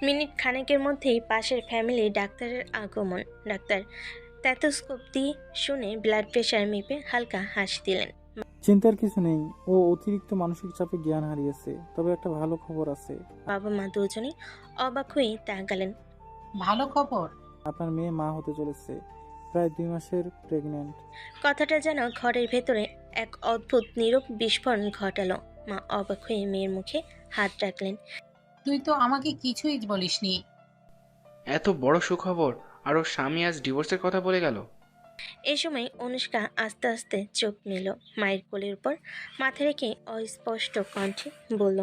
Speaker 4: মিনিট খানেকের মধ্যেই পাশের ফ্যামিলি ডাক্তারের আগমন। ডাক্তার স্ট্যাথোস্কোপ দিয়ে শুনে ব্লাড প্রেশার মেপে হালকা হাসি দিলেন।
Speaker 12: চিন্তার কিছু নেই, ও অতিরিক্ত মানসিক চাপে জ্ঞান হারিয়েছে। তবে একটা ভালো খবর আছে।
Speaker 4: বাবা মা দুজনেই অবাক হয়ে তাকালেন।
Speaker 7: ভালো খবর?
Speaker 12: আপনার মেয়ে মা হতে চলেছে, প্রায় 2 মাসের প্রেগন্যান্ট।
Speaker 4: কথাটা যেন ঘরের ভেতরে এক অদ্ভুত নীরব বিস্ফোরণ ঘটালো। মা অবাক হয়ে মেয়ের মুখে হাত রাখলেন।
Speaker 7: তুই তো আমাকে কিছুই বলিসনি।
Speaker 8: এত বড় সুখবর, আর ওর স্বামী আজ ডিভোর্সের কথা বলে গেল।
Speaker 4: এই সময় অনুষ্কা আস্তে আস্তে চোখ মেল, মায়ের কোলের উপর মাথা রেখে অস্পষ্ট কণ্ঠে বলল,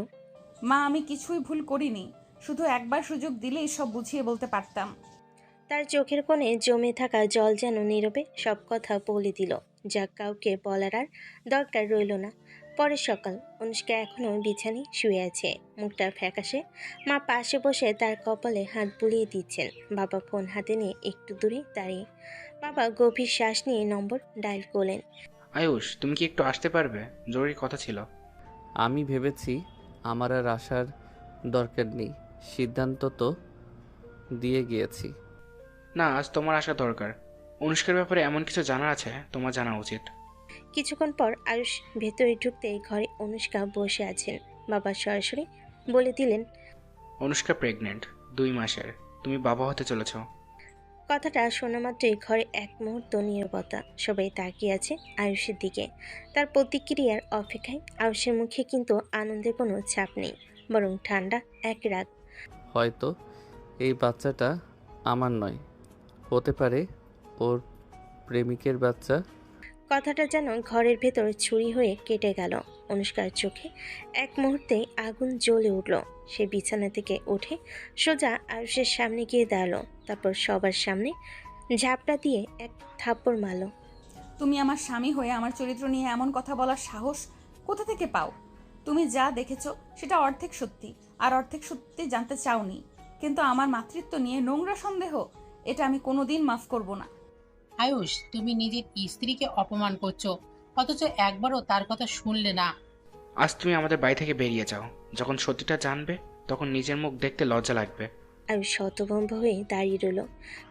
Speaker 1: মা আমি কিছুই ভুল করিনি, শুধু একবার সুযোগ দিলেই সব বুঝিয়ে বলতে পারতাম।
Speaker 4: তার চোখের কোণে জমে থাকা জল যেন নীরবে সব কথা বলে দিল, যা কাউকে বলার আর দরকার রইল না। পরের সকাল, অনুষ্কা এখনো বিছানায় শুয়ে আছে, মুখটা ফ্যাকাশে। মা পাশে বসে তার কপালে হাত বুলিয়ে দিচ্ছেন। বাবা ফোন হাতে নিয়ে একটু দূরে দাঁড়িয়ে। বাবা গভীর শ্বাস নিয়ে নম্বর ডায়াল করলেন।
Speaker 8: আয়ুষ, তুমি কি একটু আসতে পারবে? জরুরি কথা ছিল।
Speaker 2: আমি ভেবেছি আমার আর আসার দরকার নেই, সিদ্ধান্ত তো দিয়ে গিয়েছি।
Speaker 8: না, আজ তোমার আসা দরকার। অনুষ্কার ব্যাপারে এমন কিছু জানার আছে, তোমার জানা উচিত।
Speaker 4: কিছুক্ষণ পর আয়ুষ ভেতরে ঢুকতে ঘরে অনুষ্কা বসে আছেন। বাবা সরাসরি বলে দিলেন,
Speaker 8: অনুষ্কা প্রেগনেন্ট, 2 মাসের। তুমি বাবা হতে চলেছ।
Speaker 4: কথাটা শোনা মাত্রই ঘরে এক মুহূর্ত নীরবতা। সবাই তাকিয়ে আছে আয়ুষের দিকে, তার প্রতিক্রিয়ার অপেক্ষায়। আয়ুষের মুখে কিন্তু আনন্দের কোনো ছাপ নেই, বরং ঠান্ডা এক রাগ।
Speaker 2: হয়তো এই বাচ্চাটা আমার নয়, হতে পারে ওর প্রেমিকের বাচ্চা।
Speaker 4: কথাটা যেন ঘরের ভেতর ছুরি হয়ে কেটে গেল। অনুষ্কার চোখে এক মুহূর্তেই আগুন জ্বলে উঠল। সে বিছানা থেকে উঠে সোজা আয়ুষের সামনে গিয়ে দাঁড়ালো, তারপর সবার সামনে ঝাপটা দিয়ে এক থাপ্পড় মারল।
Speaker 1: তুমি আমার স্বামী হয়ে আমার চরিত্র নিয়ে এমন কথা বলার সাহস কোথা থেকে পাও? তুমি যা দেখেছো সেটা অর্ধেক সত্যি, আর অর্ধেক সত্যি জানতে চাওনি। কিন্তু আমার মাতৃত্ব নিয়ে নোংরা সন্দেহ, এটা আমি কোনোদিন মাফ করব না।
Speaker 7: আয়ুষ, তুমি নিজের স্ত্রীকে অপমান করছো, অথচ একবারও তার কথা শুনলে না।
Speaker 8: আজ তুমি আমাদের বাড়ি থেকে বেরিয়ে যাও। যখন সত্যিটা জানবে তখন নিজের মুখ দেখতে লজ্জা লাগবে।
Speaker 4: আয়ুষ হতভম্ব হয়ে দাঁড়িয়ে রইল,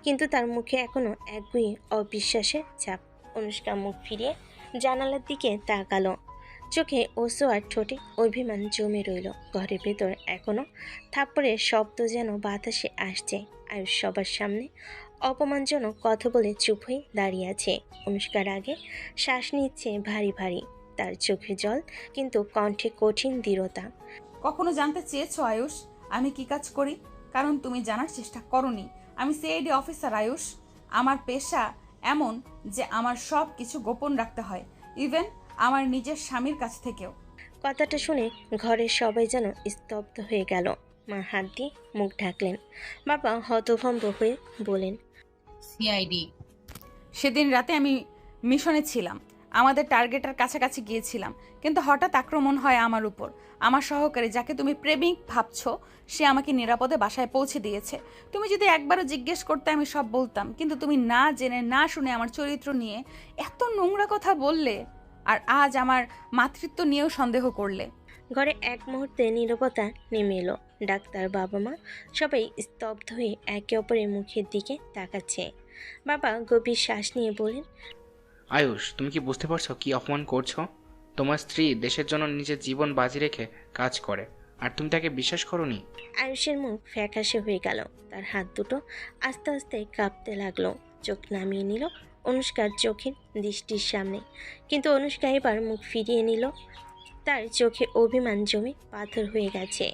Speaker 4: কিন্তু তার মুখে এখনো একগুঁয়ে অবিশ্বাসের ছাপ। অনুষ্কা মুখ ফিরিয়ে জানালার দিকে তাকালো, চোখে ওসো আর ঠোঁটে অভিমান জমে রইল। ঘরের ভেতর এখনো থাপ্পড়ের শব্দ যেন বাতাসে আসছে। আয়ুষ সবার সামনে অপমানজনক কথা বলে চুপ হয়ে দাঁড়িয়ে আছে। অনুষ্কার আগে শ্বাস নিচ্ছে ভারী ভারী, তার চোখে জল, কিন্তু কণ্ঠে কঠিন দৃঢ়তা।
Speaker 1: কখনো জানতে চেয়েছো আয়ুষ আমি কি কাজ করি? কারণ তুমি জানার চেষ্টা করনি। আমি সিআইডি অফিসার আয়ুষ। আমার পেশা এমন যে আমার সব কিছু গোপন রাখতে হয়, ইভেন আমার নিজের স্বামীর কাছ থেকেও।
Speaker 4: কথাটা শুনে ঘরের সবাই যেন স্তব্ধ হয়ে গেল। মা হাত দিয়ে মুখ ঢাকলেন। বাবা হতভম্ব হয়ে বলেন,
Speaker 7: সিআইডি?
Speaker 1: সেদিন রাতে আমি মিশনে ছিলাম, আমাদের টার্গেটের কাছাকাছি গিয়েছিলাম, কিন্তু হঠাৎ আক্রমণ হয় আমার উপর। আমার সহকারী, যাকে তুমি প্রেমিক ভাবছো, সে আমাকে নিরাপদে বাসায় পৌঁছে দিয়েছে। তুমি যদি একবারও জিজ্ঞেস করতে আমি সব বলতাম, কিন্তু তুমি না জেনে না শুনে আমার চরিত্র নিয়ে এত নোংরা কথা বললে, আর আজ আমার মাতৃত্ব নিয়েও সন্দেহ করলে।
Speaker 4: ঘরে এক মুহূর্তে নীরবতা নেমে এলো। ডাক্তার, বাবা মা সবাই স্তব্ধ হয়ে একে অপরের মুখের দিকে তাকাচ্ছে। বাবা গভীর শ্বাস নিয়ে বলেন,
Speaker 8: আয়ুষ, তুমি কি বুঝতে পারছো কি অপমান করছো? তোমার স্ত্রী দেশের জন্য নিজের জীবন বাজি রেখে কাজ করে, আর তুমি তাকে বিশ্বাস করোনি।
Speaker 4: আয়ুষের মুখ ফ্যাকাশে হয়ে গেল, তার হাত দুটো আস্তে আস্তে কাঁপতে লাগলো। চোখ নামিয়ে নিল অনুষ্কার চোখের দৃষ্টির সামনে, কিন্তু অনুষ্কা এবার মুখ ফিরিয়ে নিল। তার চোখে অভিমান জমে পাথর হয়ে গেছে।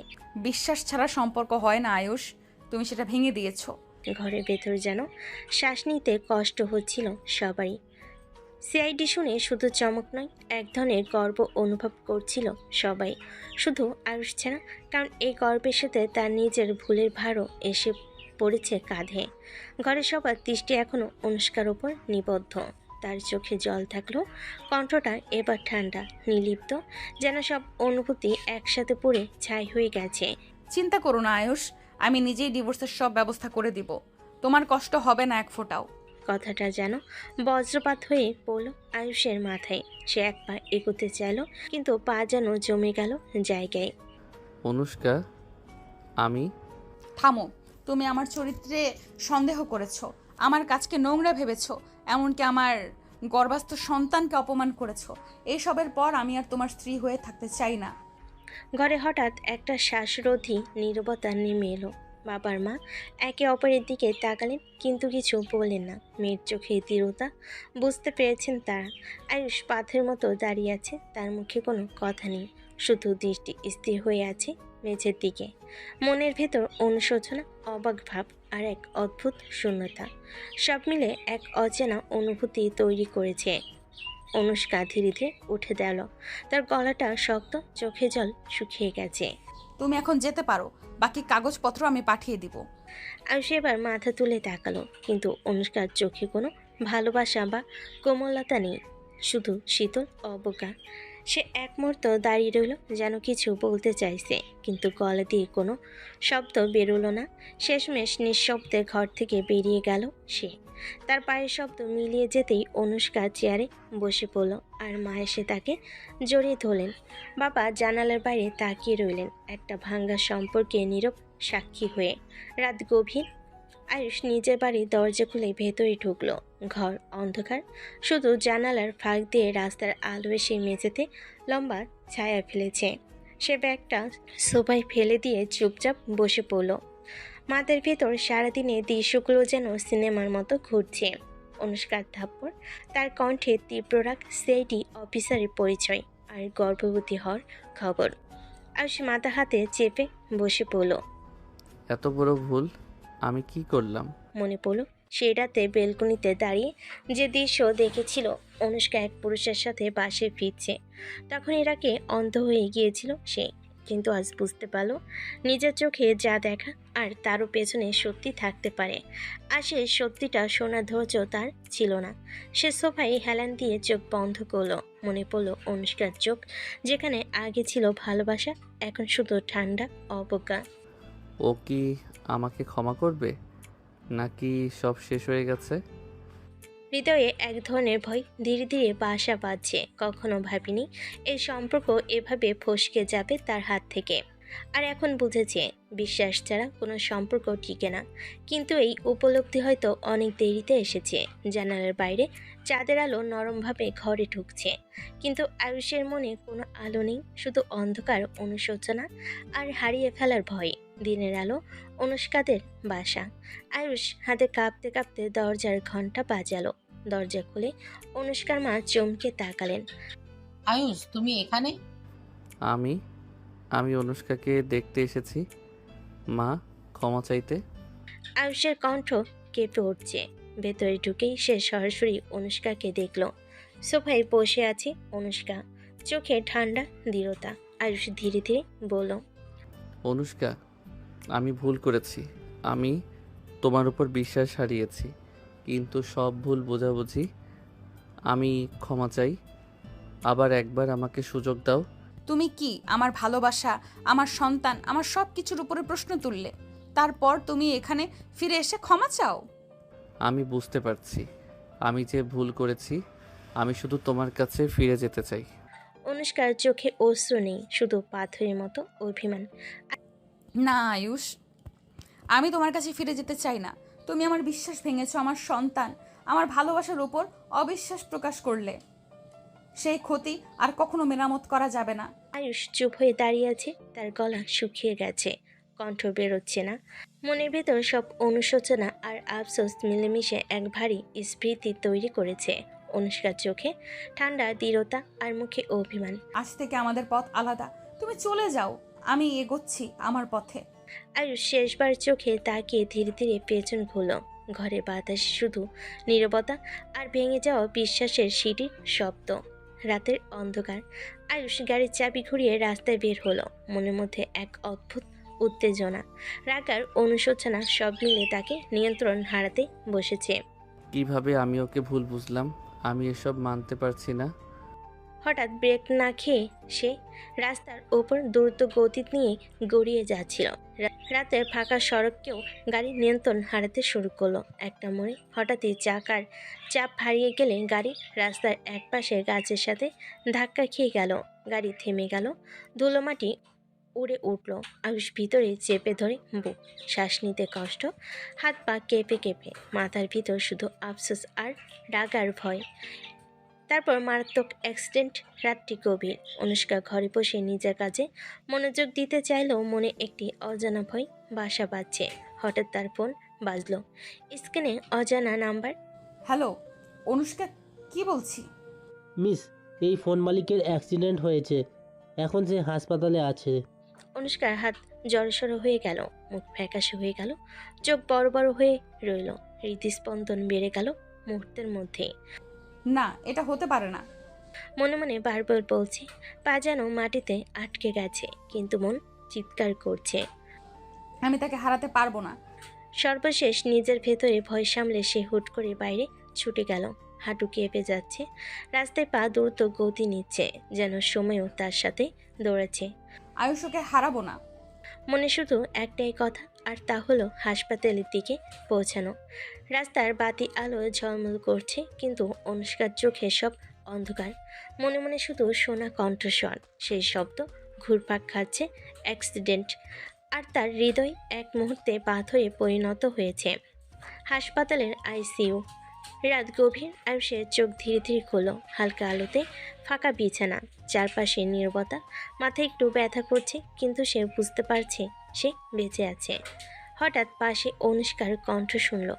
Speaker 1: বিশ্বাস ছাড়া সম্পর্ক হয় না আয়ুষ, তুমি সেটা ভেঙে দিয়েছো।
Speaker 4: ঘরের ভেতর যেন শ্বাস নিতে কষ্ট হচ্ছিল সবারই। সিআইডি শুনে শুধু চমক নয়, এক ধরনের গর্ব অনুভব করছিল সবাই, শুধু আয়ুষ ছাড়া। কারণ এই গর্বের সাথে তার নিজের ভুলের ভারও এসে পড়েছে কাঁধে। ঘরের সবার দৃষ্টি এখনও অনুষ্কার ওপর নিবদ্ধ। তার চোখে জল থাকলেও কণ্ঠটা এবার ঠান্ডা, নির্লিপ্ত, যেন সব অনুভূতি একসাথে পড়ে ছাই হয়ে গেছে।
Speaker 1: চিন্তা করো না আয়ুষ, আমি নিজেই ডিভোর্সের সব ব্যবস্থা করে দিব। তোমার কষ্ট হবে না এক ফোঁটাও।
Speaker 4: কথাটা যেন বজ্রপাত হয়ে পড়ল আয়ুষের মাথায়। সে এক পা এগোতে চাইল, কিন্তু পা যেন জমে গেল জায়গায়।
Speaker 2: অনুষ্কা, আমি
Speaker 1: থামো, তুমি আমার চরিত্রে সন্দেহ করেছো। আমার কাজকে নোংরা ভেবেছো, এমনকি আমার গর্ভাস্থ সন্তানকে অপমান করেছো। এইসবের পর আমি আর তোমার স্ত্রী হয়ে থাকতে চাই না।
Speaker 4: ঘরে হঠাৎ একটা শ্বাসরোধী নীরবতা নেমে এলো। বাবার মা একে অপরের দিকে তাকালেন, কিন্তু কিছু বললেন না। মেয়ের চোখে দৃঢ়তা বুঝতে পেরেছেন তারা। আয়ুষ পাথরের মতো দাঁড়িয়ে আছে, তার মুখে কোনো কথা নেই, শুধু দৃষ্টি স্থির হয়ে আছে মেঝের দিকে। মনের ভেতর অনুশোচনা, অবাক ভাব আর এক অদ্ভুত শূন্যতা, সব মিলে এক অচেনা অনুভূতি তৈরি করেছে। অনুষ্কা ধীরে ধীরে উঠে গেল, তার গলাটা শক্ত, চোখে জল শুকিয়ে গেছে।
Speaker 1: তুমি এখন যেতে পারো, বাকি কাগজপত্র আমি পাঠিয়ে দিব।
Speaker 4: আয়ুষ এবার মাথা তুলে তাকালো, কিন্তু অনুষ্কার চোখে কোনো ভালোবাসা বা কোমলতা নেই, শুধু শীতল অবজ্ঞা। সে এক মুহূর্ত দাঁড়িয়ে রইল, যেন কিছু বলতে চাইছে, কিন্তু গলা দিয়ে কোনো শব্দ বেরোলো না। শেষমেশ নিঃশব্দে ঘর থেকে বেরিয়ে গেল সে। তার পায়ের শব্দ মিলিয়ে যেতেই অনুষ্কা চেয়ারে বসে পড়ল, আর মা এসে তাকে জড়িয়ে ধরলেন। বাবা জানালার বাইরে তাকিয়ে রইলেন, একটা ভাঙ্গা সম্পর্কে নীরব সাক্ষী হয়ে। রাত গভীর। আয়ুষ নিজের বাড়ির দরজা খুলে ভেতরে ঢুকলো। ঘর অন্ধকার, শুধু জানালার ফাঁক দিয়ে রাস্তার আলো এসে মেঝেতে লম্বা ছায়া ফেলেছে। সে ব্যাগটা সোফায় ফেলে দিয়ে চুপচাপ বসে পড়ল। মাথার ভেতর সারাদিনে দৃশ্যগুলো যেন সিনেমার মতো ঘুরছে। অনুষ্কার থাপ্পড়, তার কণ্ঠে তীব্র রাগ, সেইটি অফিসারের পরিচয় আর গর্ভবতী হওয়ার খবর। আয়ুষ মাথা হাতে চেপে বসে পড়ল।
Speaker 2: এত বড় ভুল আমি কি করলাম?
Speaker 4: মনে পড়ল সেই রাতে বেলকনিতে দাঁড়িয়ে যে দৃশ্য দেখেছিল, অনুষ্কা এক পুরুষের সাথে বাসে ফিরছে। তখন এরাকে অন্ধ হয়ে গিয়েছিল সে, কিন্তু আজ বুঝতে পারল নিজের চোখে যা দেখা আর তারও পেছনে সত্যি থাকতে পারে। আর সেই সত্যিটা শোনার ধৈর্য তার ছিল না। সে সোফায় হেলান দিয়ে চোখ বন্ধ করলো। মনে পড়ল অনুষ্কার চোখ, যেখানে আগে ছিল ভালোবাসা, এখন শুধু ঠান্ডা অবজ্ঞা।
Speaker 2: ও কি আমাকে ক্ষমা করবে, নাকি সব শেষ হয়ে গেছে?
Speaker 4: হৃদয়ে এক ধরনের ভয় ধীরে ধীরে বাসা বাঁধছে। কখনো ভাবিনি এই সম্পর্ক এভাবে ফসকে যাবে তার হাত থেকে। আর এখন বুঝেছে বিশ্বাস ছাড়া কোনো সম্পর্ক টিকে না। কিন্তু এই উপলব্ধি হয়তো অনেক দেরিতে এসেছে। জানালার বাইরে চাঁদের আলো নরমভাবে ঘরে ঢুকছে, কিন্তু আয়ুষের মনে কোনো আলো নেই, শুধু অন্ধকার, অনুশোচনা আর হারিয়ে ফেলার ভয়। দিনের আলো, অনুষ্কাদের বাসা। আয়ুষ হাতে কাঁপতে কাঁপতে দরজার ঘন্টা বাজালো। দরজা খুলে অনুষ্কার মা চমকে তাকালেন।
Speaker 7: আয়ুষ, তুমি এখানে?
Speaker 2: আমি আমি অনুষ্কাকে দেখতে এসেছি মা, ক্ষমা চাইতে।
Speaker 4: আয়ুষের কণ্ঠ কেঁপে উঠছে। ভেতরে ঢুকেই সে সরাসরি অনুষ্কাকে দেখল। সোফায় বসে আছে অনুষ্কা, চোখে ঠান্ডা দৃঢ়তা। আয়ুষ ধীরে ধীরে বলল,
Speaker 2: অনুষ্কা, আমি ভুল করেছি। আমি তোমার উপর বিশ্বাস হারিয়েছি, কিন্তু সব ভুল বোঝাবুঝি। আমি ক্ষমা চাই। আবার একবার আমাকে সুযোগ দাও।
Speaker 1: তুমি কি আমার ভালোবাসা, আমার সন্তান, আমার সব কিছুর উপরে প্রশ্ন তুললে? তারপর তুমি এখানে ফিরে এসে ক্ষমা চাও?
Speaker 2: আমি বুঝতে পারছি আমি যে ভুল করেছি। আমি শুধু তোমার কাছে ফিরে যেতে চাই।
Speaker 4: অনুষ্কার চোখে অশ্রু নেই, শুধু পাথরের মতো অভিমান।
Speaker 1: না আয়ুষ, আমি তোমার কাছে ফিরে যেতে চাই না। তুমি আমার বিশ্বাস ভেঙেছো, আমার সন্তান, আমার ভালোবাসার উপর অবিশ্বাস প্রকাশ করলে। সেই ক্ষতি আর কখনো মেরামত করা যাবে না।
Speaker 4: আয়ুষ চুপ হয়ে দাঁড়িয়ে আছে, তার গলা শুকিয়ে গেছে, কণ্ঠ বেরোচ্ছে না। মনের ভেতর সব অনুশোচনা আর আফসোস মিলেমিশে এক ভারী স্মৃতি তৈরি করেছে। অনুষ্কার চোখে ঠান্ডা দৃঢ়তা আর মুখে অভিমান।
Speaker 1: আজ থেকে আমাদের পথ আলাদা, তুমি চলে যাও, আমি এগোচ্ছি আমার পথে।
Speaker 4: আয়ুষ শেষবার চোখে তাকিয়ে ধীরে ধীরে পেছন ঘুরল। ঘরে বাতাস শুধু নীরবতা আর ভেঙে যাওয়া বিশ্বাসের সিঁড়ির শব্দ। রাতের অন্ধকার। আয়ুষ গাড়ির চাবি ঘুরিয়ে রাস্তায় বের হলো। মনের মধ্যে এক অদ্ভুত উত্তেজনা, রাগ আর অনুশোচনা সব মিলে তাকে নিয়ন্ত্রণ হারাতে বসেছে।
Speaker 2: কিভাবে আমি ওকে ভুল বুঝলাম? আমি এসব মানতে পারছি না।
Speaker 4: হঠাৎ ব্রেক না খেয়ে সে রাস্তার ওপর দ্রুত গতি নিয়ে গড়িয়ে যাচ্ছিল। রাতের ফাঁকা সড়ককেও গাড়ির নিয়ন্ত্রণ হারাতে শুরু করলো। একটা মোড়ে হঠাৎই চাকার চাপ হারিয়ে গেলে গাড়ি রাস্তার একপাশে গাছের সাথে ধাক্কা খেয়ে গেল। গাড়ি থেমে গেল। ধুলোমাটি উড়ে উঠল। আয়ুষ ভিতরে চেপে ধরে বুক, শ্বাস নিতে কষ্ট, হাত পা কেঁপে কেঁপে, মাথার ভিতর শুধু আফসোস আর রাগ আর ভয়। তারপর মারাত্মক অ্যাক্সিডেন্ট। রাতটি গভীর। অনুষ্কা ঘরে বসে নিজের কাজে মনোযোগ দিতে চাইলেও মনে একটি অজানা ভয় বাসা বাঁধছে। হঠাৎ তার ফোন বাজলো। স্ক্রিনে অজানা নাম্বার।
Speaker 1: হ্যালো অনুষ্কা, কি বলছি?
Speaker 11: মিস, এই ফোন মালিকের অ্যাক্সিডেন্ট হয়েছে, এখন সে হাসপাতালে আছে।
Speaker 4: অনুষ্কার হাত জড়সড় হয়ে গেল, মুখ ফ্যাকাশে হয়ে গেল, চোখ বড় বড় হয়ে রইল। হৃদস্পন্দন বেড়ে গেল মুহূর্তের মধ্যে।
Speaker 1: না, এটা হতে পারে না।
Speaker 4: মনে মনে বারবার বলছে, পা যেন মাটিতে আটকে গেছে, কিন্তু মন চিৎকার করছে।
Speaker 1: আমি তাকে হারাতে পারবো না।
Speaker 4: সর্বশেষ নিজের ভেতরে ভয় সামলে সে হুট করে বাইরে ছুটে গেল। হাঁটু কেঁপে যাচ্ছে, রাস্তায় পা দ্রুত গতি নিচ্ছে, যেন সময়ও তার সাথে দৌড়াচ্ছে।
Speaker 1: আয়ুষকে হারাবো না।
Speaker 4: মনে শুধু একটাই কথা, আর তা হলো হাসপাতালের দিকে পৌঁছানো। রাস্তার বাতি আলো ঝলমল করছে, কিন্তু অনুষ্কার চোখে সব অন্ধকার। মনে মনে শুধু শোনা কণ্ঠস্বর, সেই শব্দ ঘুরপাক খাচ্ছে। অ্যাক্সিডেন্ট। আর তার হৃদয় এক মুহূর্তে পাথরে পরিণত হয়েছে। হাসপাতালের আইসিইউ। রাত গভীর। আয়ুষের চোখ ধীরে ধীরে খুলল। হালকা আলোতে ফাঁকা বিছানা, চারপাশে নীরবতা। মাথায় একটু ব্যথা করছে, কিন্তু সে বুঝতে পারছে সে বেঁচে আছে। হঠাৎ পাশে অনুষ্কার কণ্ঠ শুনল।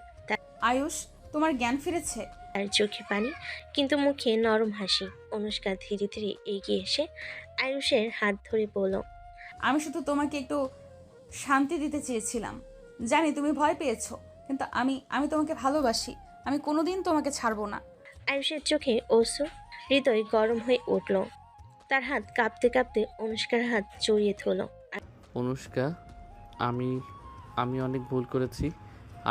Speaker 1: আয়ুষ, তোমার জ্ঞান ফিরেছে?
Speaker 4: তার চোখে পানি, কিন্তু মুখে নরম হাসি। অনুষ্কা ধীরে ধীরে এগিয়ে এসে আয়ুষের হাত ধরে বলল,
Speaker 1: আমি শুধু তোমাকে একটু শান্তি দিতে চেয়েছিলাম। জানি তুমি ভয় পেয়েছো, কিন্তু আমি তোমাকে ভালোবাসি। আমি কোনোদিন তোমাকে ছাড়বো না।
Speaker 4: আয়ুষের চোখে অশ্রু, হৃদয় গরম হয়ে উঠল। তার হাত কাঁপতে কাঁপতে অনুষ্কার হাত জড়িয়ে ধরল।
Speaker 2: অনুষ্কা, আমি আমি অনেক ভুল করেছি।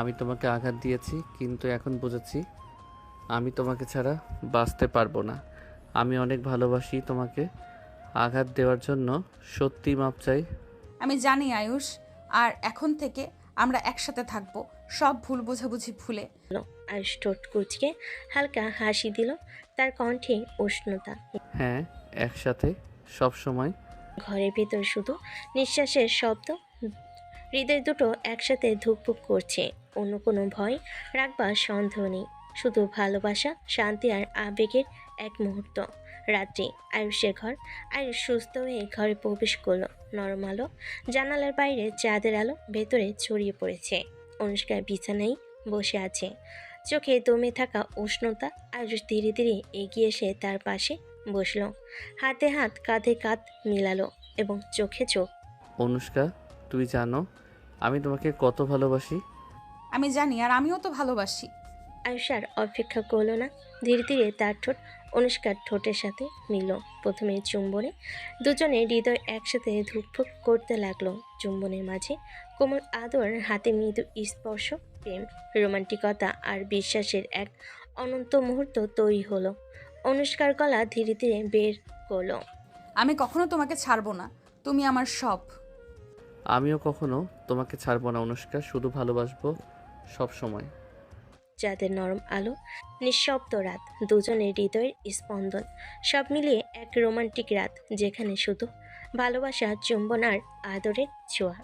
Speaker 2: আমি তোমাকে আঘাত দিয়েছি, কিন্তু এখন বুঝেছি আমি তোমাকে ছাড়া বাঁচতে পারবো না। আমি অনেক ভালোবাসি তোমাকে। আঘাত দেওয়ার জন্য সত্যি মাপ চাই।
Speaker 1: আমি জানি আয়ুষ, আর এখন থেকে আমরা একসাথে থাকবো, সব ভুল বোঝাবুঝি ভুলে।
Speaker 4: আয়ুষ ঠোঁট কুঁচকে হালকা হাসি দিল, তার কণ্ঠে উষ্ণতা।
Speaker 2: হ্যাঁ, একসাথে সব সময়।
Speaker 4: ঘরের ভিতর শুধু নিঃশ্বাসের শব্দ। হৃদয় দুটো একসাথে ধুকপুক করছে। অন্য কোনো ভয়, রাগ বা সন্দেহ নেই, শুধু ভালোবাসা, শান্তি আর আবেগের এক মুহূর্ত। রাত্রি। আয়ুষের ঘর। আয়ুষ সুস্থ হয়ে ঘরে প্রবেশ করলো। নরম আলো, জানালার বাইরে চাঁদের আলো ভেতরে ছড়িয়ে পড়েছে। অনুষ্কা বিছানায় বসে আছে, চোখে দমে থাকা উষ্ণতা। আয়ুষ ধীরে ধীরে এগিয়ে এসে তার পাশে বসলো, হাতে হাত, কাঁধে কাঁধ মিলালো এবং চোখে চোখ।
Speaker 2: অনুষ্কা, তুই জানো আমি তোমাকে কত ভালোবাসি।
Speaker 1: আমি জানি, আর আমিও তো ভালোবাসি।
Speaker 4: আয়ুষ আর অপেক্ষা করলো না, ধীরে ধীরে তার ঠোঁট অনুষ্কার ঠোঁটের সাথে মিলল। প্রথমে চুম্বনে, দুজনের হৃদয় একসাথে ধুকফুক করতে লাগলো। চুম্বনের মাঝে কোমল আদর, হাতে মৃদু স্পর্শ, প্রেম, রোমান্টিকতা আর বিশ্বাসের এক অনন্ত মুহূর্ত তৈরি হলো। অনুষ্কার গলা ধীরে ধীরে বের করলো,
Speaker 1: আমি কখনো তোমাকে ছাড়বো না, তুমি আমার সব।
Speaker 2: আমিও কখনো তোমাকে ছাড়বো না অনুষ্কা, শুধু ভালোবাসবো সব সময়।
Speaker 4: যাদের নরম আলো, নিঃশব্দ রাত, দুজনের হৃদয়ের স্পন্দন, সব মিলিয়ে এক রোমান্টিক রাত, যেখানে শুধু ভালোবাসা, চুম্বন আর আদরের ছোঁয়া।